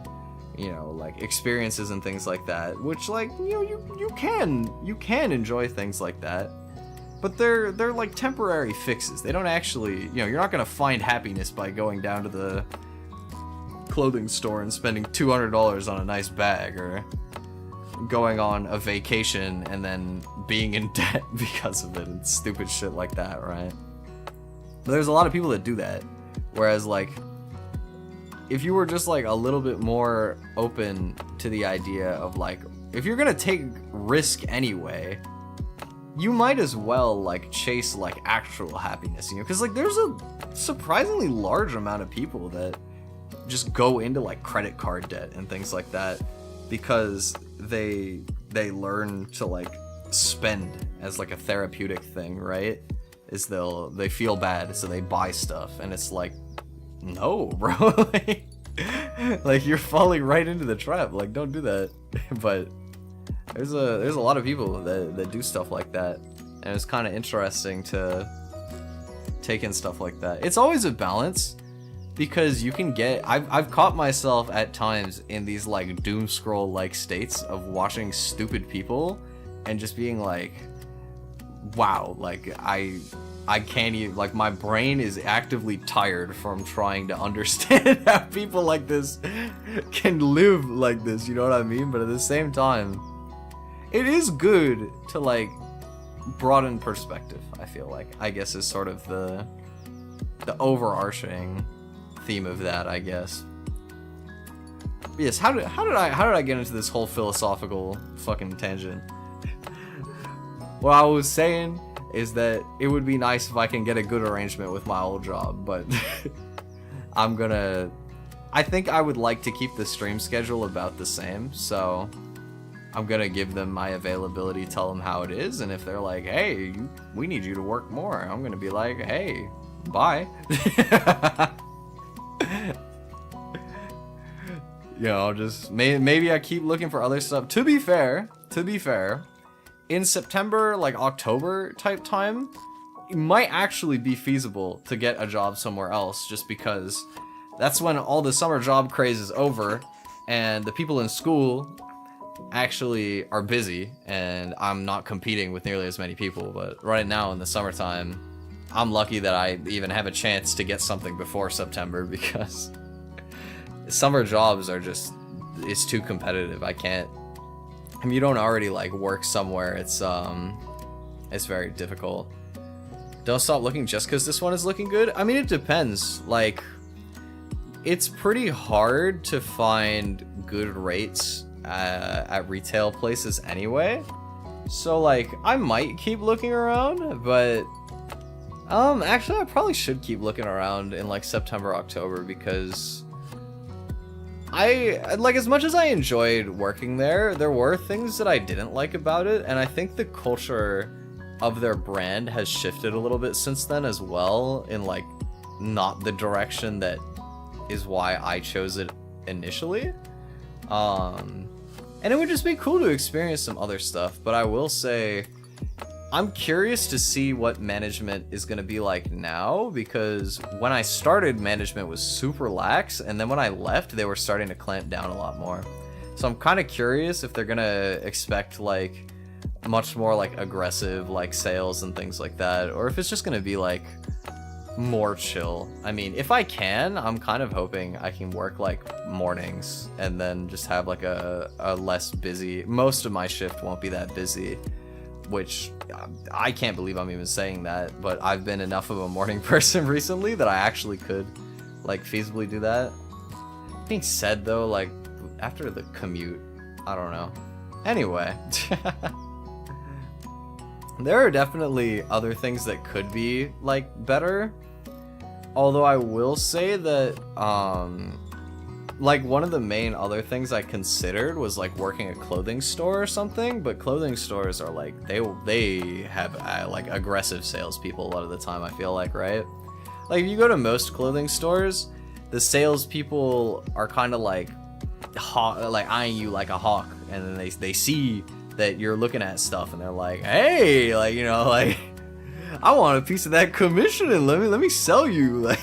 you know, like experiences and things like that, which, like, you know, you can enjoy things like that, but they're like temporary fixes. They don't actually, you know, you're not gonna find happiness by going down to the clothing store and spending $200 on a nice bag, or going on a vacation and then being in debt because of it and stupid shit like that, right? But there's a lot of people that do that, whereas, like, if you were just like a little bit more open to the idea of, like, if you're gonna take risk anyway, you might as well like chase like actual happiness, you know, because like there's a surprisingly large amount of people that just go into like credit card debt and things like that because they learn to like spend as like a therapeutic thing, right? Is they feel bad, so they buy stuff, and it's like, no, bro. Like you're falling right into the trap. Like, don't do that. But there's a lot of people that do stuff like that, and it's kind of interesting to take in stuff like that. It's always a balance, because you can get, I've caught myself at times in these like doom scroll like states of watching stupid people and just being like, wow, like I can't even, like, my brain is actively tired from trying to understand how people like this can live like this, you know what I mean? But at the same time, it is good to like broaden perspective, I feel like, I guess, is sort of the overarching theme of that, I guess. But yes, how did I get into this whole philosophical fucking tangent? What I was saying is that it would be nice if I can get a good arrangement with my old job, but I think I would like to keep the stream schedule about the same, so I'm gonna give them my availability, tell them how it is, and if they're like, hey, we need you to work more, I'm gonna be like, hey, bye. You know, just maybe I keep looking for other stuff. To be fair, in September, like October type time, it might actually be feasible to get a job somewhere else, just because that's when all the summer job craze is over and the people in school actually are busy, and I'm not competing with nearly as many people. But right now in the summertime, I'm lucky that I even have a chance to get something before September, because summer jobs are just, it's too competitive. I can't, if you don't already like work somewhere, it's very difficult. Don't stop looking just because this one is looking good. I mean, it depends. Like, it's pretty hard to find good rates at retail places anyway. So like, I might keep looking around, but actually I probably should keep looking around in like September, October, because like, as much as I enjoyed working there were things that I didn't like about it, and I think the culture of their brand has shifted a little bit since then as well, in like not the direction that is why I chose it initially. And it would just be cool to experience some other stuff, but I will say I'm curious to see what management is going to be like now, because when I started, management was super lax, and then when I left, they were starting to clamp down a lot more. So I'm kind of curious if they're going to expect like much more like aggressive like sales and things like that, or if it's just going to be like more chill. I mean, if I can, I'm kind of hoping I can work like mornings and then just have like a less busy, most of my shift won't be that busy, which I can't believe I'm even saying that, but I've been enough of a morning person recently that I actually could like feasibly do that. Being said though, like after the commute, I don't know. Anyway, there are definitely other things that could be like better. Although I will say that like one of the main other things I considered was like working a clothing store or something, but clothing stores are like, they have like aggressive salespeople a lot of the time, I feel like, right? Like if you go to most clothing stores, the salespeople are kind of like eyeing you like a hawk, and then they see that you're looking at stuff and they're like, hey, like, you know, like, I want a piece of that commission and let me sell you. Like,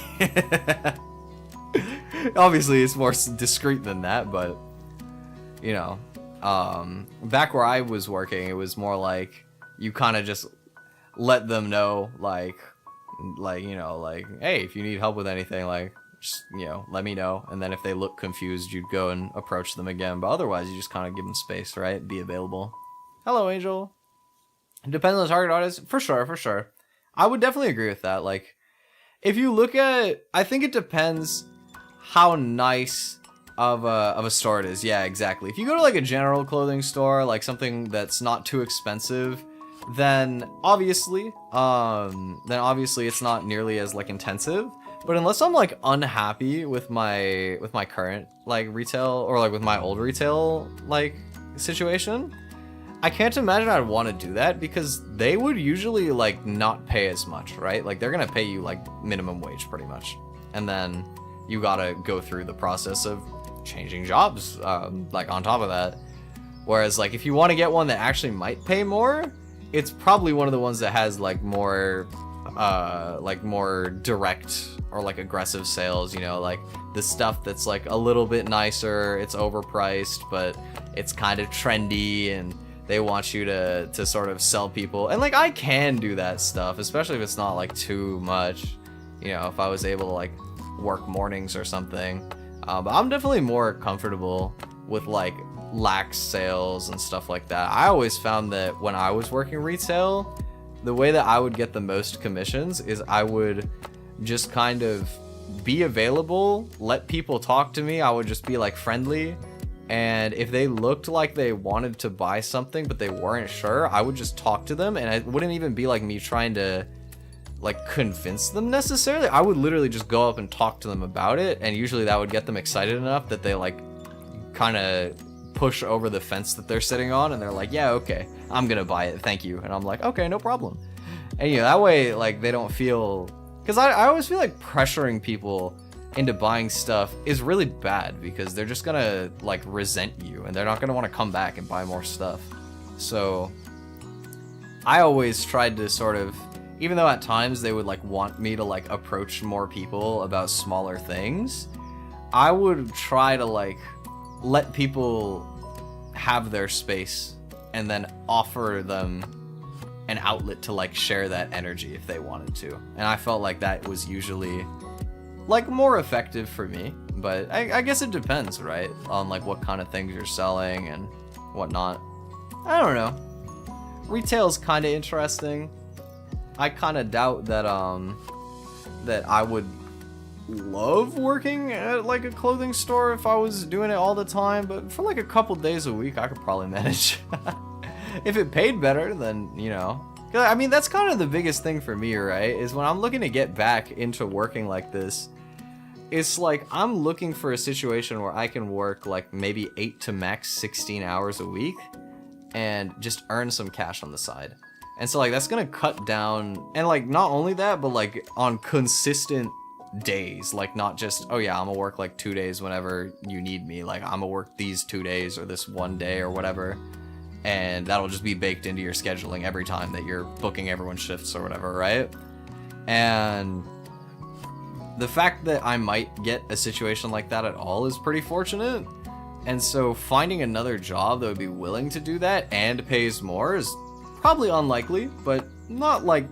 obviously it's more discreet than that, but you know, back where I was working, it was more like you kind of just let them know, like, you know, like, hey, if you need help with anything, like, just, you know, let me know. And then if they look confused, you'd go and approach them again. But otherwise, you just kind of give them space, right? Be available. Hello, Angel. It depends on the target audience. For sure, for sure. I would definitely agree with that. Like, if you look at, I think it depends how nice of a store it is. Yeah, exactly. If you go to like a general clothing store, like something that's not too expensive, then obviously it's not nearly as like intensive. But unless I'm like unhappy with my current like retail, or like with my old retail like situation, I can't imagine I'd want to do that, because they would usually like not pay as much, right? Like they're gonna pay you like minimum wage pretty much, and then you gotta go through the process of changing jobs like on top of that. Whereas like if you want to get one that actually might pay more, it's probably one of the ones that has like more direct or like aggressive sales, you know, like the stuff that's like a little bit nicer, it's overpriced, but it's kind of trendy, and they want you to sort of sell people. And like I can do that stuff, especially if it's not like too much, you know, if I was able to like work mornings or something. But I'm definitely more comfortable with like lax sales and stuff like that. I always found that when I was working retail, the way that I would get the most commissions is I would just kind of be available, let people talk to me. I would just be like friendly, and if they looked like they wanted to buy something but they weren't sure, I would just talk to them, and it wouldn't even be like me trying to like convince them necessarily. I would literally just go up and talk to them about it, and usually that would get them excited enough that they like kind of push over the fence that they're sitting on, and they're like, yeah, okay, I'm gonna buy it, thank you. And I'm like, okay, no problem. And you know, that way like they don't feel, because I always feel like pressuring people into buying stuff is really bad, because they're just gonna like resent you, and they're not gonna want to come back and buy more stuff. So I always tried to sort of, even though at times they would like want me to like approach more people about smaller things, I would try to like let people have their space and then offer them an outlet to like share that energy if they wanted to. And I felt like that was usually like more effective for me. But I guess it depends, right, on like what kind of things you're selling and whatnot. I don't know. Retail's kind of interesting. I kind of doubt that that I would love working at like a clothing store if I was doing it all the time, but for like a couple days a week I could probably manage. If it paid better, then, you know, I mean, that's kind of the biggest thing for me, right, is when I'm looking to get back into working like this, it's like I'm looking for a situation where I can work like maybe 8 to max 16 hours a week and just earn some cash on the side. And so like that's gonna cut down, and like not only that, but like on consistent days, like not just, oh yeah, I'm gonna work like 2 days whenever you need me, like I'm gonna work these 2 days or this 1 day or whatever, and that'll just be baked into your scheduling every time that you're booking everyone's shifts or whatever, right? And the fact that I might get a situation like that at all is pretty fortunate. And so finding another job that would be willing to do that and pays more is probably unlikely, but not like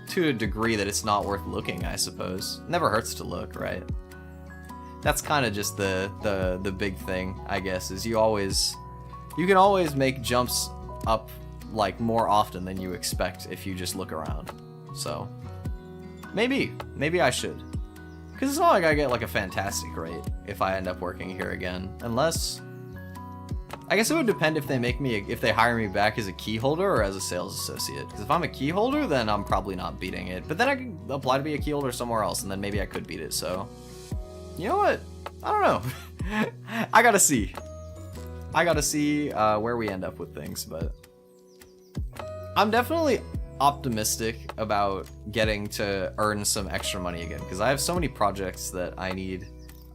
to a degree that it's not worth looking, I suppose. Never hurts to look, right? That's kind of just the big thing, I guess, is you can always make jumps up like more often than you expect if you just look around. So maybe I should, because it's not like I get like a fantastic rate if I end up working here again, unless, I guess it would depend if they hire me back as a key holder or as a sales associate. Because if I'm a key holder, then I'm probably not beating it. But then I could apply to be a key holder somewhere else, and then maybe I could beat it. So, you know what? I don't know. I gotta see where we end up with things. But I'm definitely optimistic about getting to earn some extra money again, because I have so many projects that I need.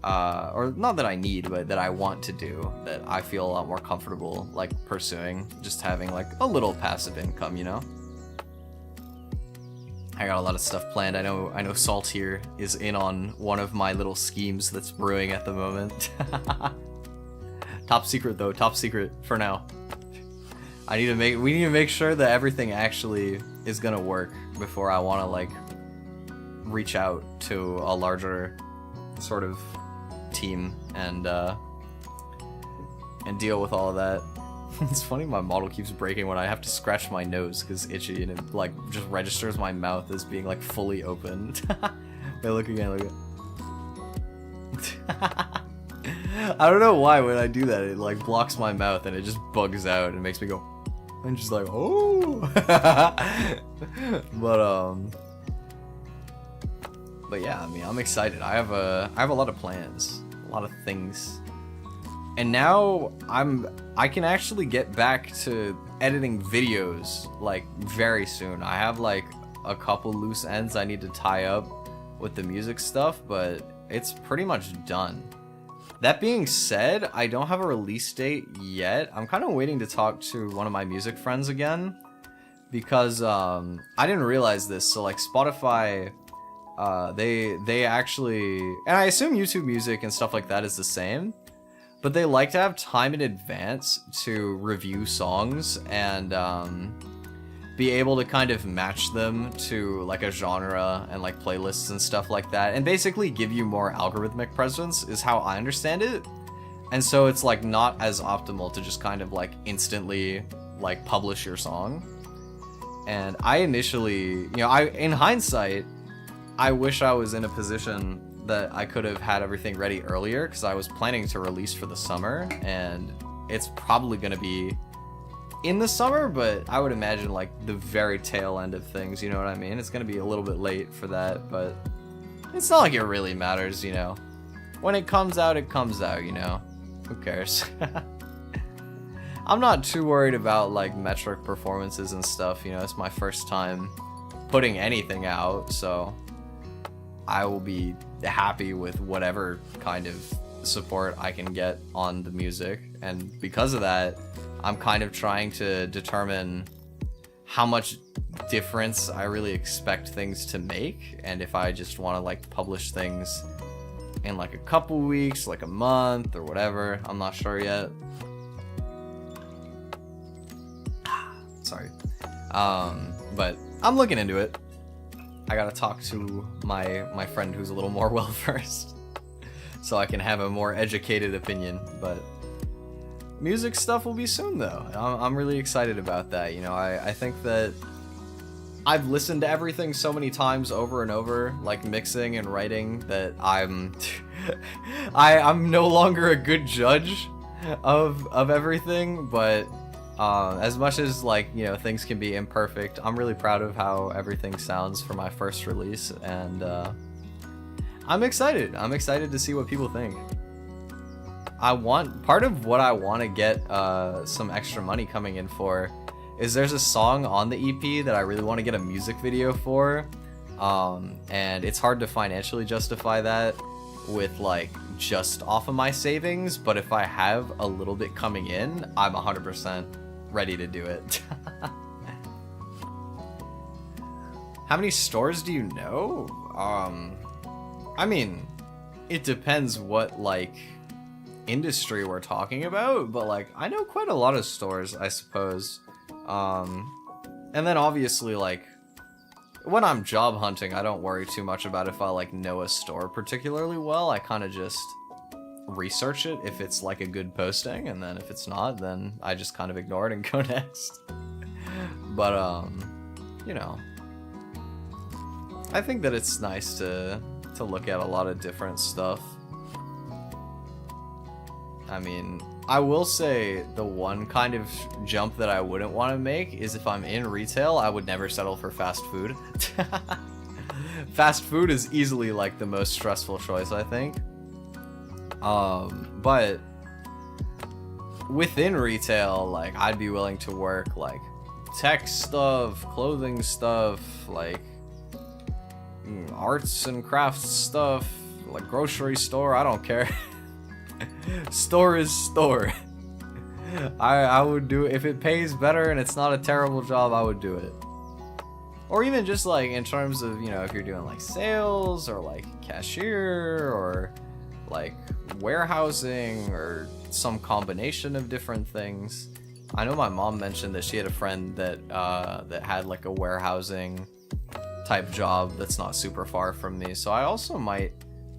Or not that I need, but that I want to do, that I feel a lot more comfortable like pursuing, just having like a little passive income, you know? I got a lot of stuff planned. I know Salt here is in on one of my little schemes that's brewing at the moment. Top secret though, top secret for now. We need to make sure that everything actually is gonna work before I want to like reach out to a larger sort of team and deal with all of that. It's funny my model keeps breaking when I have to scratch my nose because itchy, and it like just registers my mouth as being like fully open. Wait, look again, look again. I don't know why when I do that it like blocks my mouth and it just bugs out and makes me go and just like, oh. But yeah, I mean, I'm excited. I have a lot of plans, a lot of things. And now I can actually get back to editing videos like very soon. I have like a couple loose ends I need to tie up with the music stuff, but it's pretty much done. That being said, I don't have a release date yet. I'm kind of waiting to talk to one of my music friends again because I didn't realize this. So like Spotify, they actually, and I assume YouTube Music and stuff like that is the same, but they like to have time in advance to review songs and be able to kind of match them to like a genre and like playlists and stuff like that, and basically give you more algorithmic presence is how I understand it. And so it's like not as optimal to just kind of like instantly like publish your song. And I initially, in hindsight, I wish I was in a position that I could have had everything ready earlier, because I was planning to release for the summer, and it's probably going to be in the summer, but I would imagine like the very tail end of things, you know what I mean? It's going to be a little bit late for that, but it's not like it really matters, you know? When it comes out, you know? Who cares? I'm not too worried about like metric performances and stuff, you know? It's my first time putting anything out, so I will be happy with whatever kind of support I can get on the music. And because of that, I'm kind of trying to determine how much difference I really expect things to make, and if I just want to like publish things in like a couple weeks, like a month or whatever. I'm not sure yet. Sorry. But I'm looking into it. I gotta talk to my friend who's a little more well-versed so I can have a more educated opinion. But music stuff will be soon though. I'm really excited about that. You know, I think that I've listened to everything so many times over and over, like mixing and writing, that I'm no longer a good judge of everything. But as much as like, you know, things can be imperfect, I'm really proud of how everything sounds for my first release, and I'm excited. I'm excited to see what people think. Part of what I want to get some extra money coming in for is there's a song on the EP that I really want to get a music video for, and it's hard to financially justify that with like just off of my savings, but if I have a little bit coming in, I'm 100% ready to do it. How many stores do you know? I mean, it depends what like industry we're talking about, but like I know quite a lot of stores, I suppose. And then obviously like when I'm job hunting, I don't worry too much about if I like know a store particularly well. I kind of just research it if it's like a good posting, and then if it's not, then I just kind of ignore it and go next. But you know, I think that it's nice to look at a lot of different stuff. I mean, I will say the one kind of jump that I wouldn't want to make is if I'm in retail, I would never settle for fast food. Fast food is easily like the most stressful choice, I think. But within retail, like I'd be willing to work like tech stuff, clothing stuff, like arts and crafts stuff, like grocery store, I don't care. Store is store. I would do it if it pays better and it's not a terrible job. I would do it. Or even just like in terms of, you know, if you're doing like sales or like cashier or like warehousing or some combination of different things. I know my mom mentioned that she had a friend that that had like a warehousing type job that's not super far from me. So I also might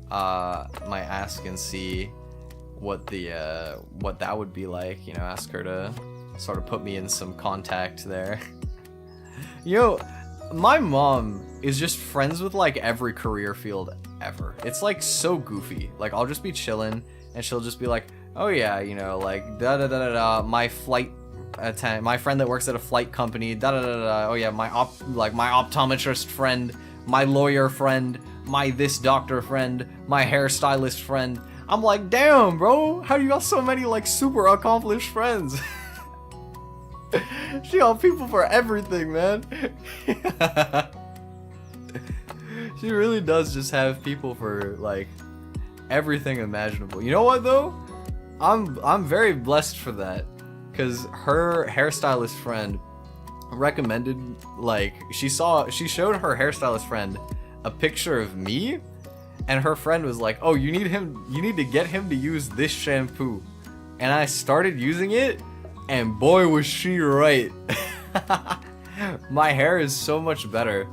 ask and see what that would be like. You know, ask her to sort of put me in some contact there. Yo, my mom is just friends with like every career field ever. It's like so goofy. Like I'll just be chilling and she'll just be like, oh yeah, you know, like da da da da da, my flight attendant, my friend that works at a flight company, da da da da, oh yeah, my optometrist friend, my lawyer friend, my this doctor friend, my hairstylist friend. I'm like, damn bro, how do you got so many like super accomplished friends? She got people for everything, man. She really does just have people for like everything imaginable. You know what though? I'm very blessed for that, because her hairstylist friend recommended, like she showed her hairstylist friend a picture of me, and her friend was like, oh, you need to get him to use this shampoo. And I started using it, and boy was she right. My hair is so much better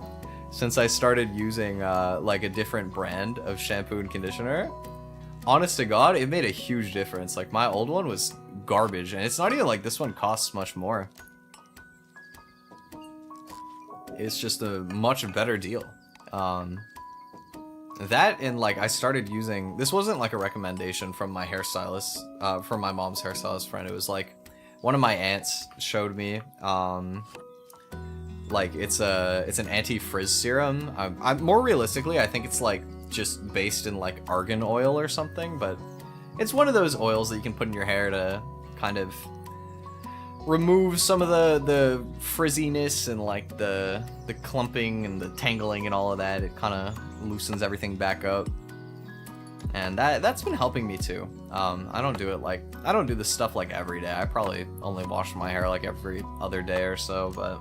since I started using like a different brand of shampoo and conditioner. Honest to God, it made a huge difference. Like my old one was garbage, and it's not even like this one costs much more. It's just a much better deal. That and like I started using, this wasn't like a recommendation from my hairstylist, from my mom's hairstylist friend. It was like one of my aunts showed me. Like it's an anti-frizz serum. I'm more realistically, I think it's like just based in like argan oil or something, but it's one of those oils that you can put in your hair to kind of remove some of the frizziness and like the clumping and the tangling and all of that. It kind of loosens everything back up, and that's been helping me too. I don't do this stuff like every day. I probably only wash my hair like every other day or so, but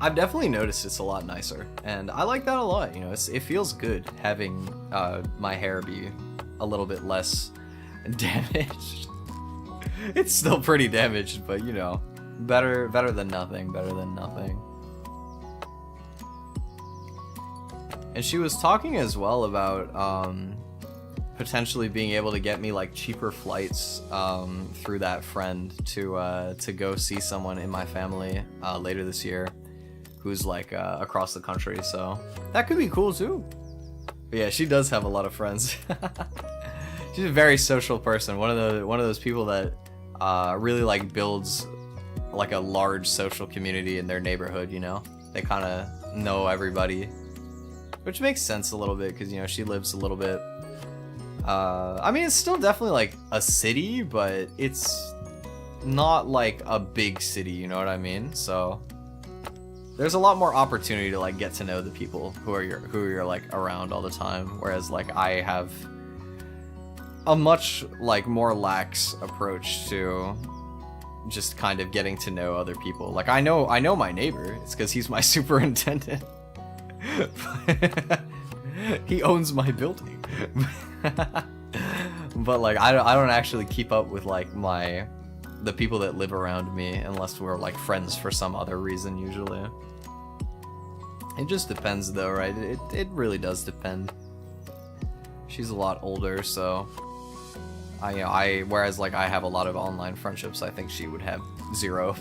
I've definitely noticed it's a lot nicer, and I like that a lot. You know, it feels good having my hair be a little bit less damaged. It's still pretty damaged, but you know, better than nothing. Better than nothing. And she was talking as well about potentially being able to get me like cheaper flights through that friend to go see someone in my family later this year, who's like across the country. So that could be cool too. But yeah, she does have a lot of friends. She's a very social person. One of those people that really like builds like a large social community in their neighborhood. You know, they kind of know everybody, which makes sense a little bit because, you know, she lives a little bit. I mean, it's still definitely like a city, but it's not like a big city. You know what I mean? So there's a lot more opportunity to like get to know the people who you're like around all the time. Whereas like I have a much like more lax approach to just kind of getting to know other people. Like I know my neighbor. It's because he's my superintendent. He owns my building. But like I don't actually keep up with like the people that live around me unless we're like friends for some other reason usually. It just depends though, right? It really does depend. She's a lot older, so whereas like I have a lot of online friendships, I think she would have 0.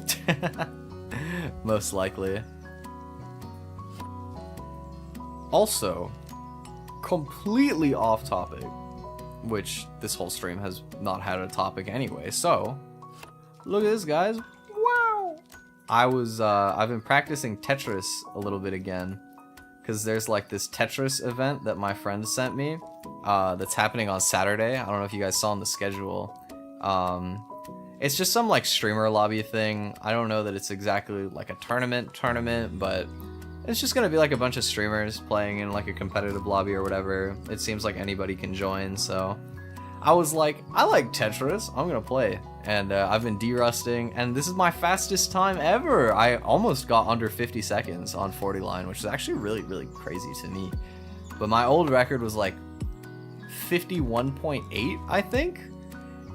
Most likely. Also, completely off topic, which this whole stream has not had a topic anyway, so look at this, guys. Wow! I've been practicing Tetris a little bit again, because there's like this Tetris event that my friend sent me that's happening on Saturday. I don't know if you guys saw on the schedule. It's just some like streamer lobby thing. I don't know that it's exactly like a tournament, but it's just gonna be like a bunch of streamers playing in like a competitive lobby or whatever. It seems like anybody can join, so I was like, I like Tetris, I'm gonna play. And I've been derusting, and this is my fastest time ever. I almost got under 50 seconds on 40 line, which is actually really, really crazy to me. But my old record was like 51.8, I think.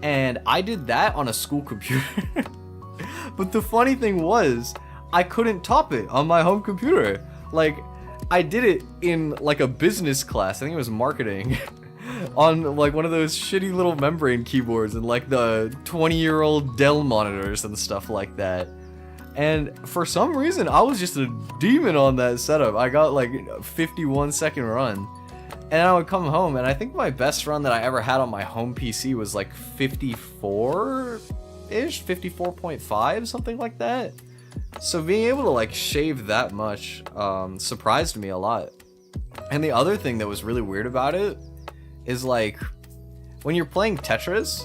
And I did that on a school computer. But the funny thing was, I couldn't top it on my home computer. Like, I did it in like a business class, I think it was marketing, on like one of those shitty little membrane keyboards and like the 20-year-old Dell monitors and stuff like that. And for some reason, I was just a demon on that setup. I got like a 51-second run. And I would come home, and I think my best run that I ever had on my home PC was like 54-ish, 54.5, something like that. So being able to like shave that much surprised me a lot. And the other thing that was really weird about it is like when you're playing Tetris,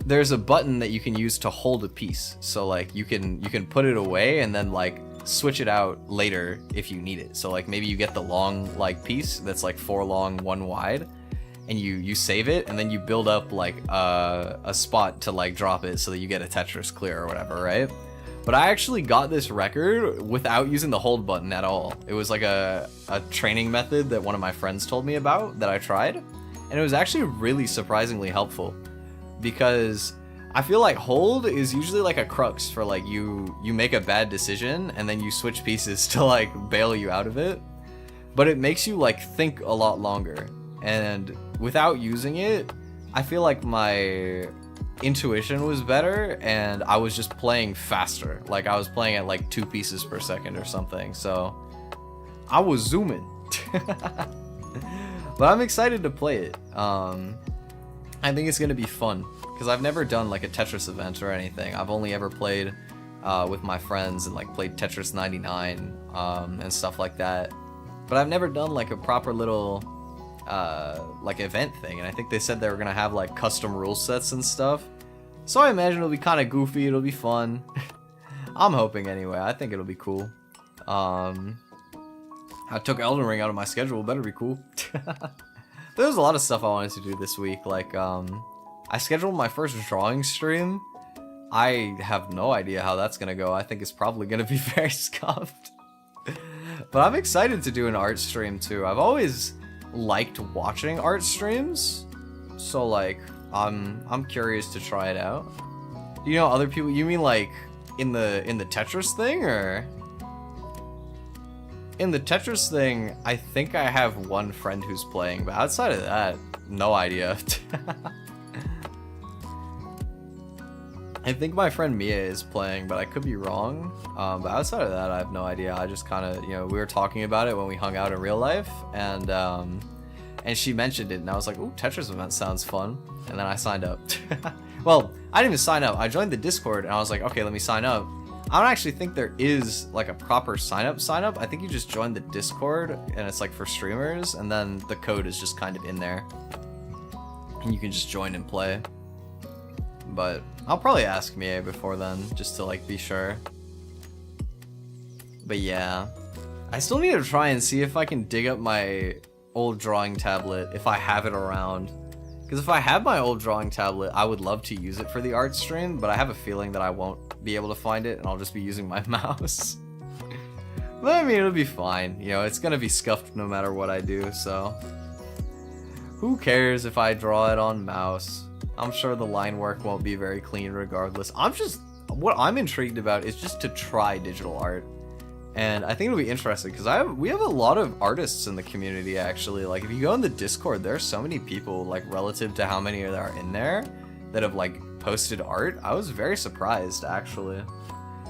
there's a button that you can use to hold a piece. So like you can put it away and then like switch it out later if you need it. So like maybe you get the long like piece that's like 4 long, 1 wide, and you save it, and then you build up like a spot to like drop it so that you get a Tetris clear or whatever, right? But I actually got this record without using the hold button at all. It was like a training method that one of my friends told me about that I tried, and it was actually really surprisingly helpful, because I feel like hold is usually like a crux for like you make a bad decision and then you switch pieces to like bail you out of it, but it makes you like think a lot longer. And without using it, I feel like my intuition was better and I was just playing faster. Like I was playing at like 2 pieces per second or something, so I was zooming. But I'm excited to play it. I think it's gonna be fun, because I've never done like a Tetris event or anything. I've only ever played with my friends and like played Tetris 99 and stuff like that. But I've never done like a proper little like event thing, and I think they said they were gonna have like custom rule sets and stuff. So I imagine it'll be kind of goofy, it'll be fun. I'm hoping anyway, I think it'll be cool. I took Elden Ring out of my schedule, better be cool. There was a lot of stuff I wanted to do this week, like I scheduled my first drawing stream. I have no idea how that's gonna go. I think it's probably gonna be very scuffed. But I'm excited to do an art stream too. I've always liked watching art streams, so like I'm curious to try it out. Do you know other people? You mean like in the Tetris thing, or? In the Tetris thing, I think I have one friend who's playing, but outside of that, no idea. I think my friend Mia is playing, but I could be wrong. But outside of that, I have no idea. I just kind of, we were talking about it when we hung out in real life, and she mentioned it, and I was like, ooh, Tetris event sounds fun. And then I signed up. Well, I didn't even sign up. I joined the Discord, and I was like, okay, let me sign up. I don't actually think there is like a proper sign up. I think you just join the Discord, and it's like for streamers, and then the code is just kind of in there, and you can just join and play. But I'll probably ask Mia before then, just to like be sure. But yeah, I still need to try and see if I can dig up my old drawing tablet, if I have it around. Because if I have my old drawing tablet, I would love to use it for the art stream, but I have a feeling that I won't be able to find it, and I'll just be using my mouse. But I mean, it'll be fine. It's gonna be scuffed no matter what I do, so who cares if I draw it on mouse? I'm sure the line work won't be very clean regardless. What I'm intrigued about is just to try digital art. And I think it'll be interesting, because we have a lot of artists in the community, actually. Like, if you go in the Discord, there are so many people, like, relative to how many there are in there, that have, like, posted art. I was very surprised, actually,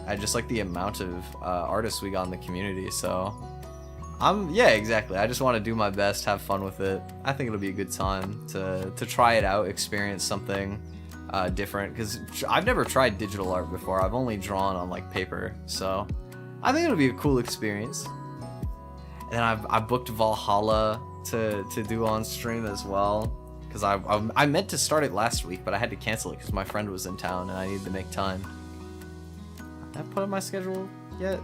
at just, like, the amount of artists we got in the community, so yeah, exactly. I just want to do my best, have fun with it. I think it'll be a good time to try it out, experience something different, because I've never tried digital art before. I've only drawn on, like, paper, so I think it'll be a cool experience. And then I booked Valhalla to do on stream as well, because I meant to start it last week, but I had to cancel it because my friend was in town and I needed to make time. Did I put in my schedule yet?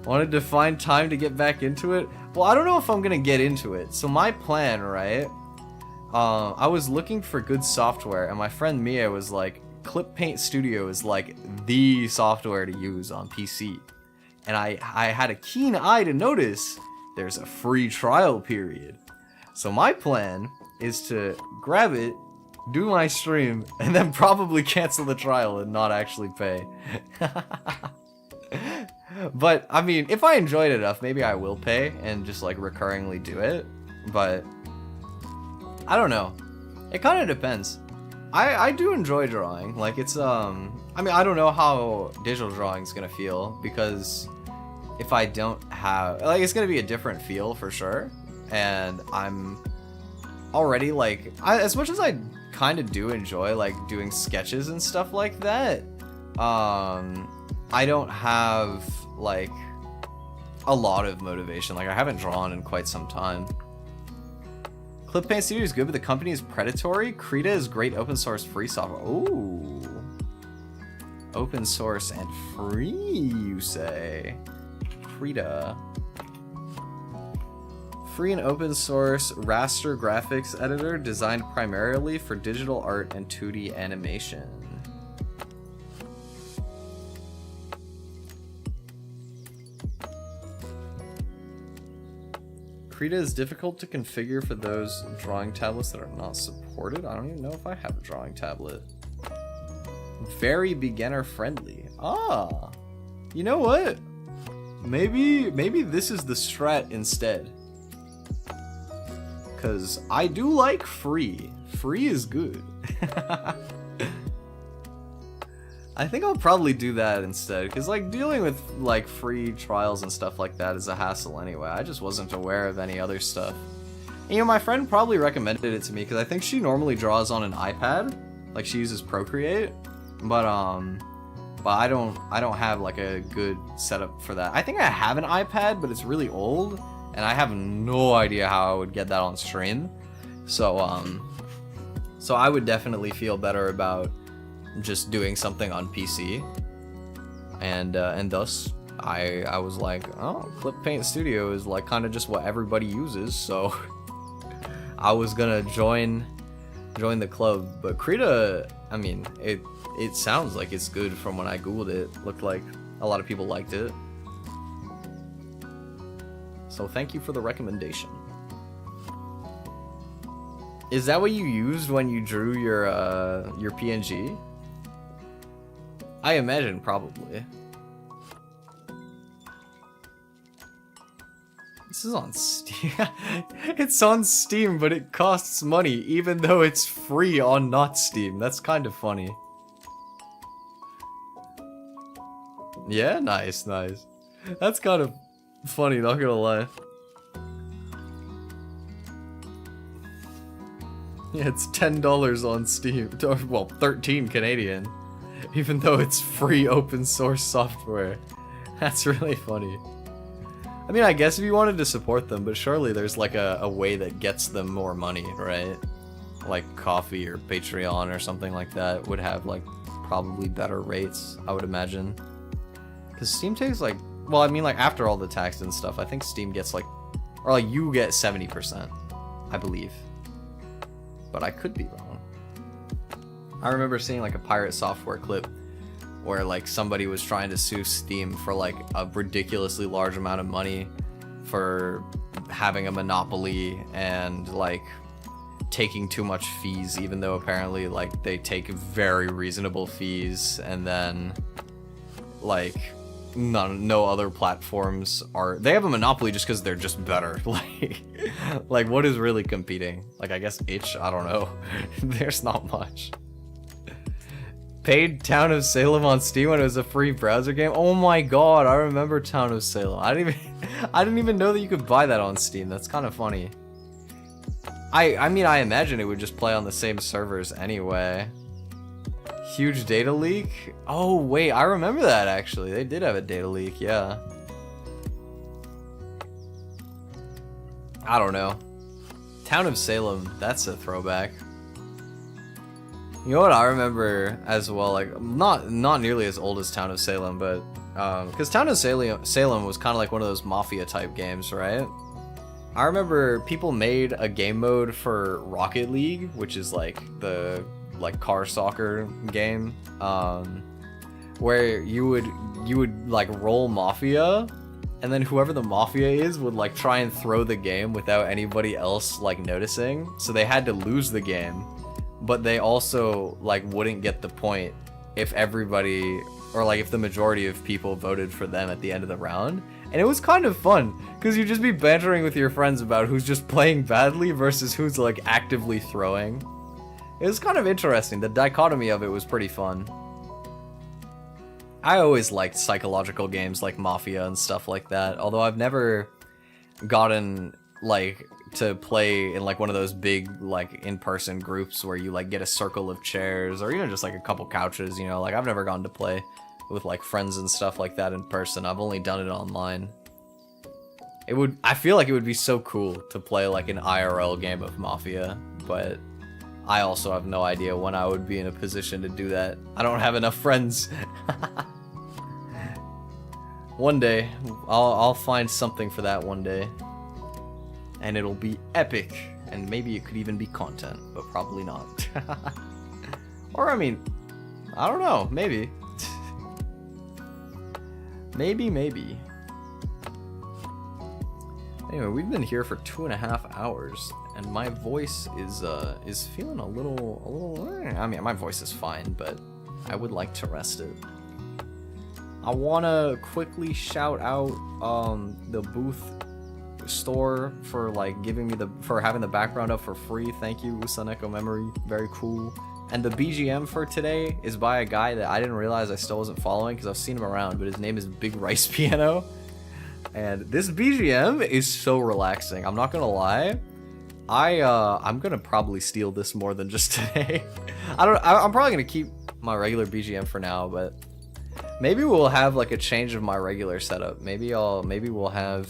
Wanted to find time to get back into it. Well, I don't know if I'm gonna get into it. So my plan, right? I was looking for good software, and my friend Mia was like, Clip Paint Studio is like the software to use on PC. And I had a keen eye to notice there's a free trial period. So my plan is to grab it, do my stream, and then probably cancel the trial and not actually pay. But, I mean, if I enjoyed it enough, maybe I will pay and just, like, recurringly do it. But, I don't know. It kind of depends. I do enjoy drawing. Like, it's, I mean, I don't know how digital drawing's gonna feel, because if I don't have, like, it's gonna be a different feel for sure. And I'm already, like, as much as I kind of do enjoy, like, doing sketches and stuff like that, I don't have, like, a lot of motivation. Like, I haven't drawn in quite some time. Clip Paint Studio is good, but the company is predatory. Krita is great open source free software. Ooh. Open source and free, you say? Krita. Free and open source raster graphics editor designed primarily for digital art and 2D animation. Krita is difficult to configure for those drawing tablets that are not supported. I don't even know if I have a drawing tablet. Very beginner friendly. Ah, you know what? Maybe this is the strat instead. Cause I do like free. Free is good. I think I'll probably do that instead, because like dealing with like free trials and stuff like that is a hassle anyway. I just wasn't aware of any other stuff. And, you know, my friend probably recommended it to me because I think she normally draws on an iPad, like she uses Procreate, but I don't have like a good setup for that. I think I have an iPad, but it's really old, and I have no idea how I would get that on stream. So I would definitely feel better about just doing something on PC, and thus I was like, oh, Clip Paint Studio is like kind of just what everybody uses, so I was gonna join the club. But Krita, I mean, it sounds like it's good from when I googled it. Looked like a lot of people liked it, so thank you for the recommendation. Is that what you used when you drew your PNG? I imagine probably. This is on Steam. It's on Steam, but it costs money, even though it's free on not Steam. That's kind of funny. Yeah, nice. That's kind of funny, not gonna lie. Yeah, it's $10 on Steam. Well, 13 Canadian. Even though it's free open source software. That's really funny. I mean, I guess if you wanted to support them, but surely there's like a way that gets them more money, right? Like Coffee or Patreon or something like that would have like probably better rates, I would imagine. Because Steam takes like, well, I mean, like after all the tax and stuff, I think Steam gets like, or like you get 70%, I believe. But I could be wrong. I remember seeing like a pirate software clip where like somebody was trying to sue Steam for like a ridiculously large amount of money for having a monopoly and like taking too much fees, even though apparently like they take very reasonable fees, and then like no other platforms are, they have a monopoly just because they're just better. Like what is really competing? Like I guess itch, I don't know. There's not much. Paid Town of Salem on Steam when it was a free browser game. Oh my god, I remember Town of Salem. I didn't even know that you could buy that on Steam. That's kind of funny. I mean, I imagine it would just play on the same servers anyway. Huge data leak? Oh wait, I remember that actually. They did have a data leak, yeah. I don't know. Town of Salem, that's a throwback. You know what I remember as well, like not nearly as old as Town of Salem, but because Town of Salem was kind of like one of those mafia type games, right? I remember people made a game mode for Rocket League, which is like the car soccer game, where you would like roll mafia, and then whoever the mafia is would like try and throw the game without anybody else like noticing, so they had to lose the game, but they also like wouldn't get the point if everybody, or like if the majority of people voted for them at the end of the round. And it was kind of fun, because you'd just be bantering with your friends about who's just playing badly versus who's like actively throwing. It was kind of interesting. The dichotomy of it was pretty fun. I always liked psychological games like Mafia and stuff like that, although I've never gotten like to play in like one of those big like in-person groups where you like get a circle of chairs or even just like a couple couches, you know. Like I've never gone to play with like friends and stuff like that in person. I've only done it online. I feel like it would be so cool to play like an IRL game of Mafia, but I also have no idea when I would be in a position to do that. I don't have enough friends. One day, I'll find something for that one day. And it'll be epic. And maybe it could even be content, but probably not. Or I mean, I don't know, maybe. Maybe. Anyway, we've been here for 2.5 hours, and my voice is feeling a little. I mean, my voice is fine, but I would like to rest it. I wanna quickly shout out the Booth store for like giving me for having the background up for free. Thank you, Usaneko Memory, very cool. And the BGM for today is by a guy that I didn't realize I still wasn't following because I've seen him around, but his name is Big Rice Piano. And this BGM is so relaxing. I'm not gonna lie. I'm gonna probably steal this more than just today. I'm probably gonna keep my regular BGM for now, but maybe we'll have like a change of my regular setup. Maybe we'll have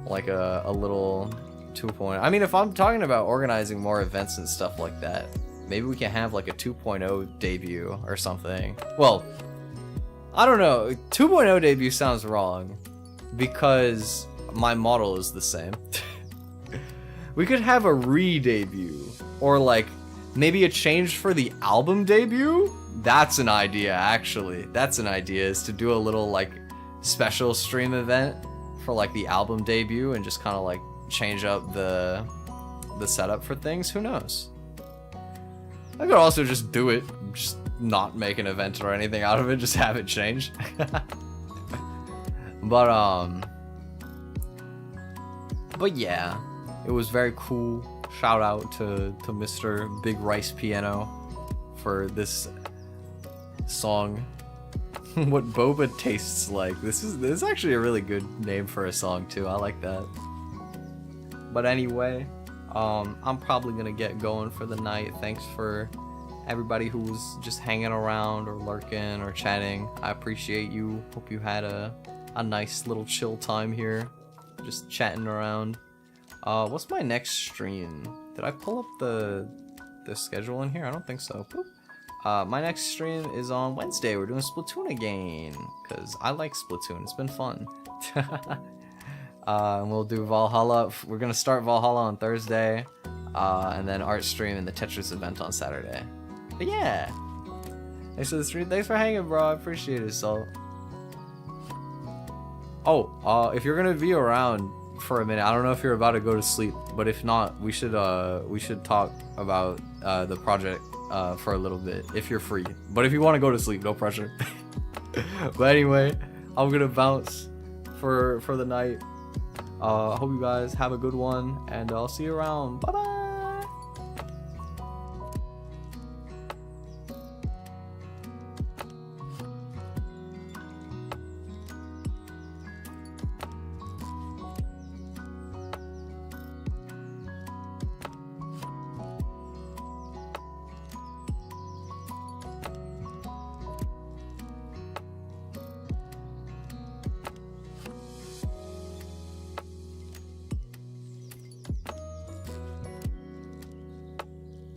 like a little 2.0. I mean, if I'm talking about organizing more events and stuff like that, maybe we can have like a 2.0 debut or something. Well, I don't know. 2.0 debut sounds wrong because my model is the same. We could have a re-debut or like maybe a change for the album debut. That's an idea, actually. That's an idea, is to do a little like special stream event for like the album debut and just kind of like change up the setup for things. Who knows? I could also just do it, just not make an event or anything out of it, just have it change. But yeah, it was very cool. Shout out to Mr. Big Rice Piano for this song. What boba tastes like. This is actually a really good name for a song too. I like that. But anyway, I'm probably gonna get going for the night. Thanks for everybody who was just hanging around or lurking or chatting. I appreciate you. Hope you had a nice little chill time here, just chatting around. What's my next stream? Did I pull up the schedule in here? I don't think so. Boop. My next stream is on Wednesday. We're doing Splatoon again, because I like Splatoon. It's been fun. And we'll do Valhalla. We're going to start Valhalla on Thursday, and then art stream and the Tetris event on Saturday. But yeah. Thanks for the stream. Thanks for hanging, bro. I appreciate it, so. Oh, if you're going to be around for a minute, I don't know if you're about to go to sleep, but if not, we should talk about the project for a little bit if you're free. But if you want to go to sleep, no pressure. But anyway, I'm gonna bounce for the night. Hope you guys have a good one, and I'll see you around. Bye bye.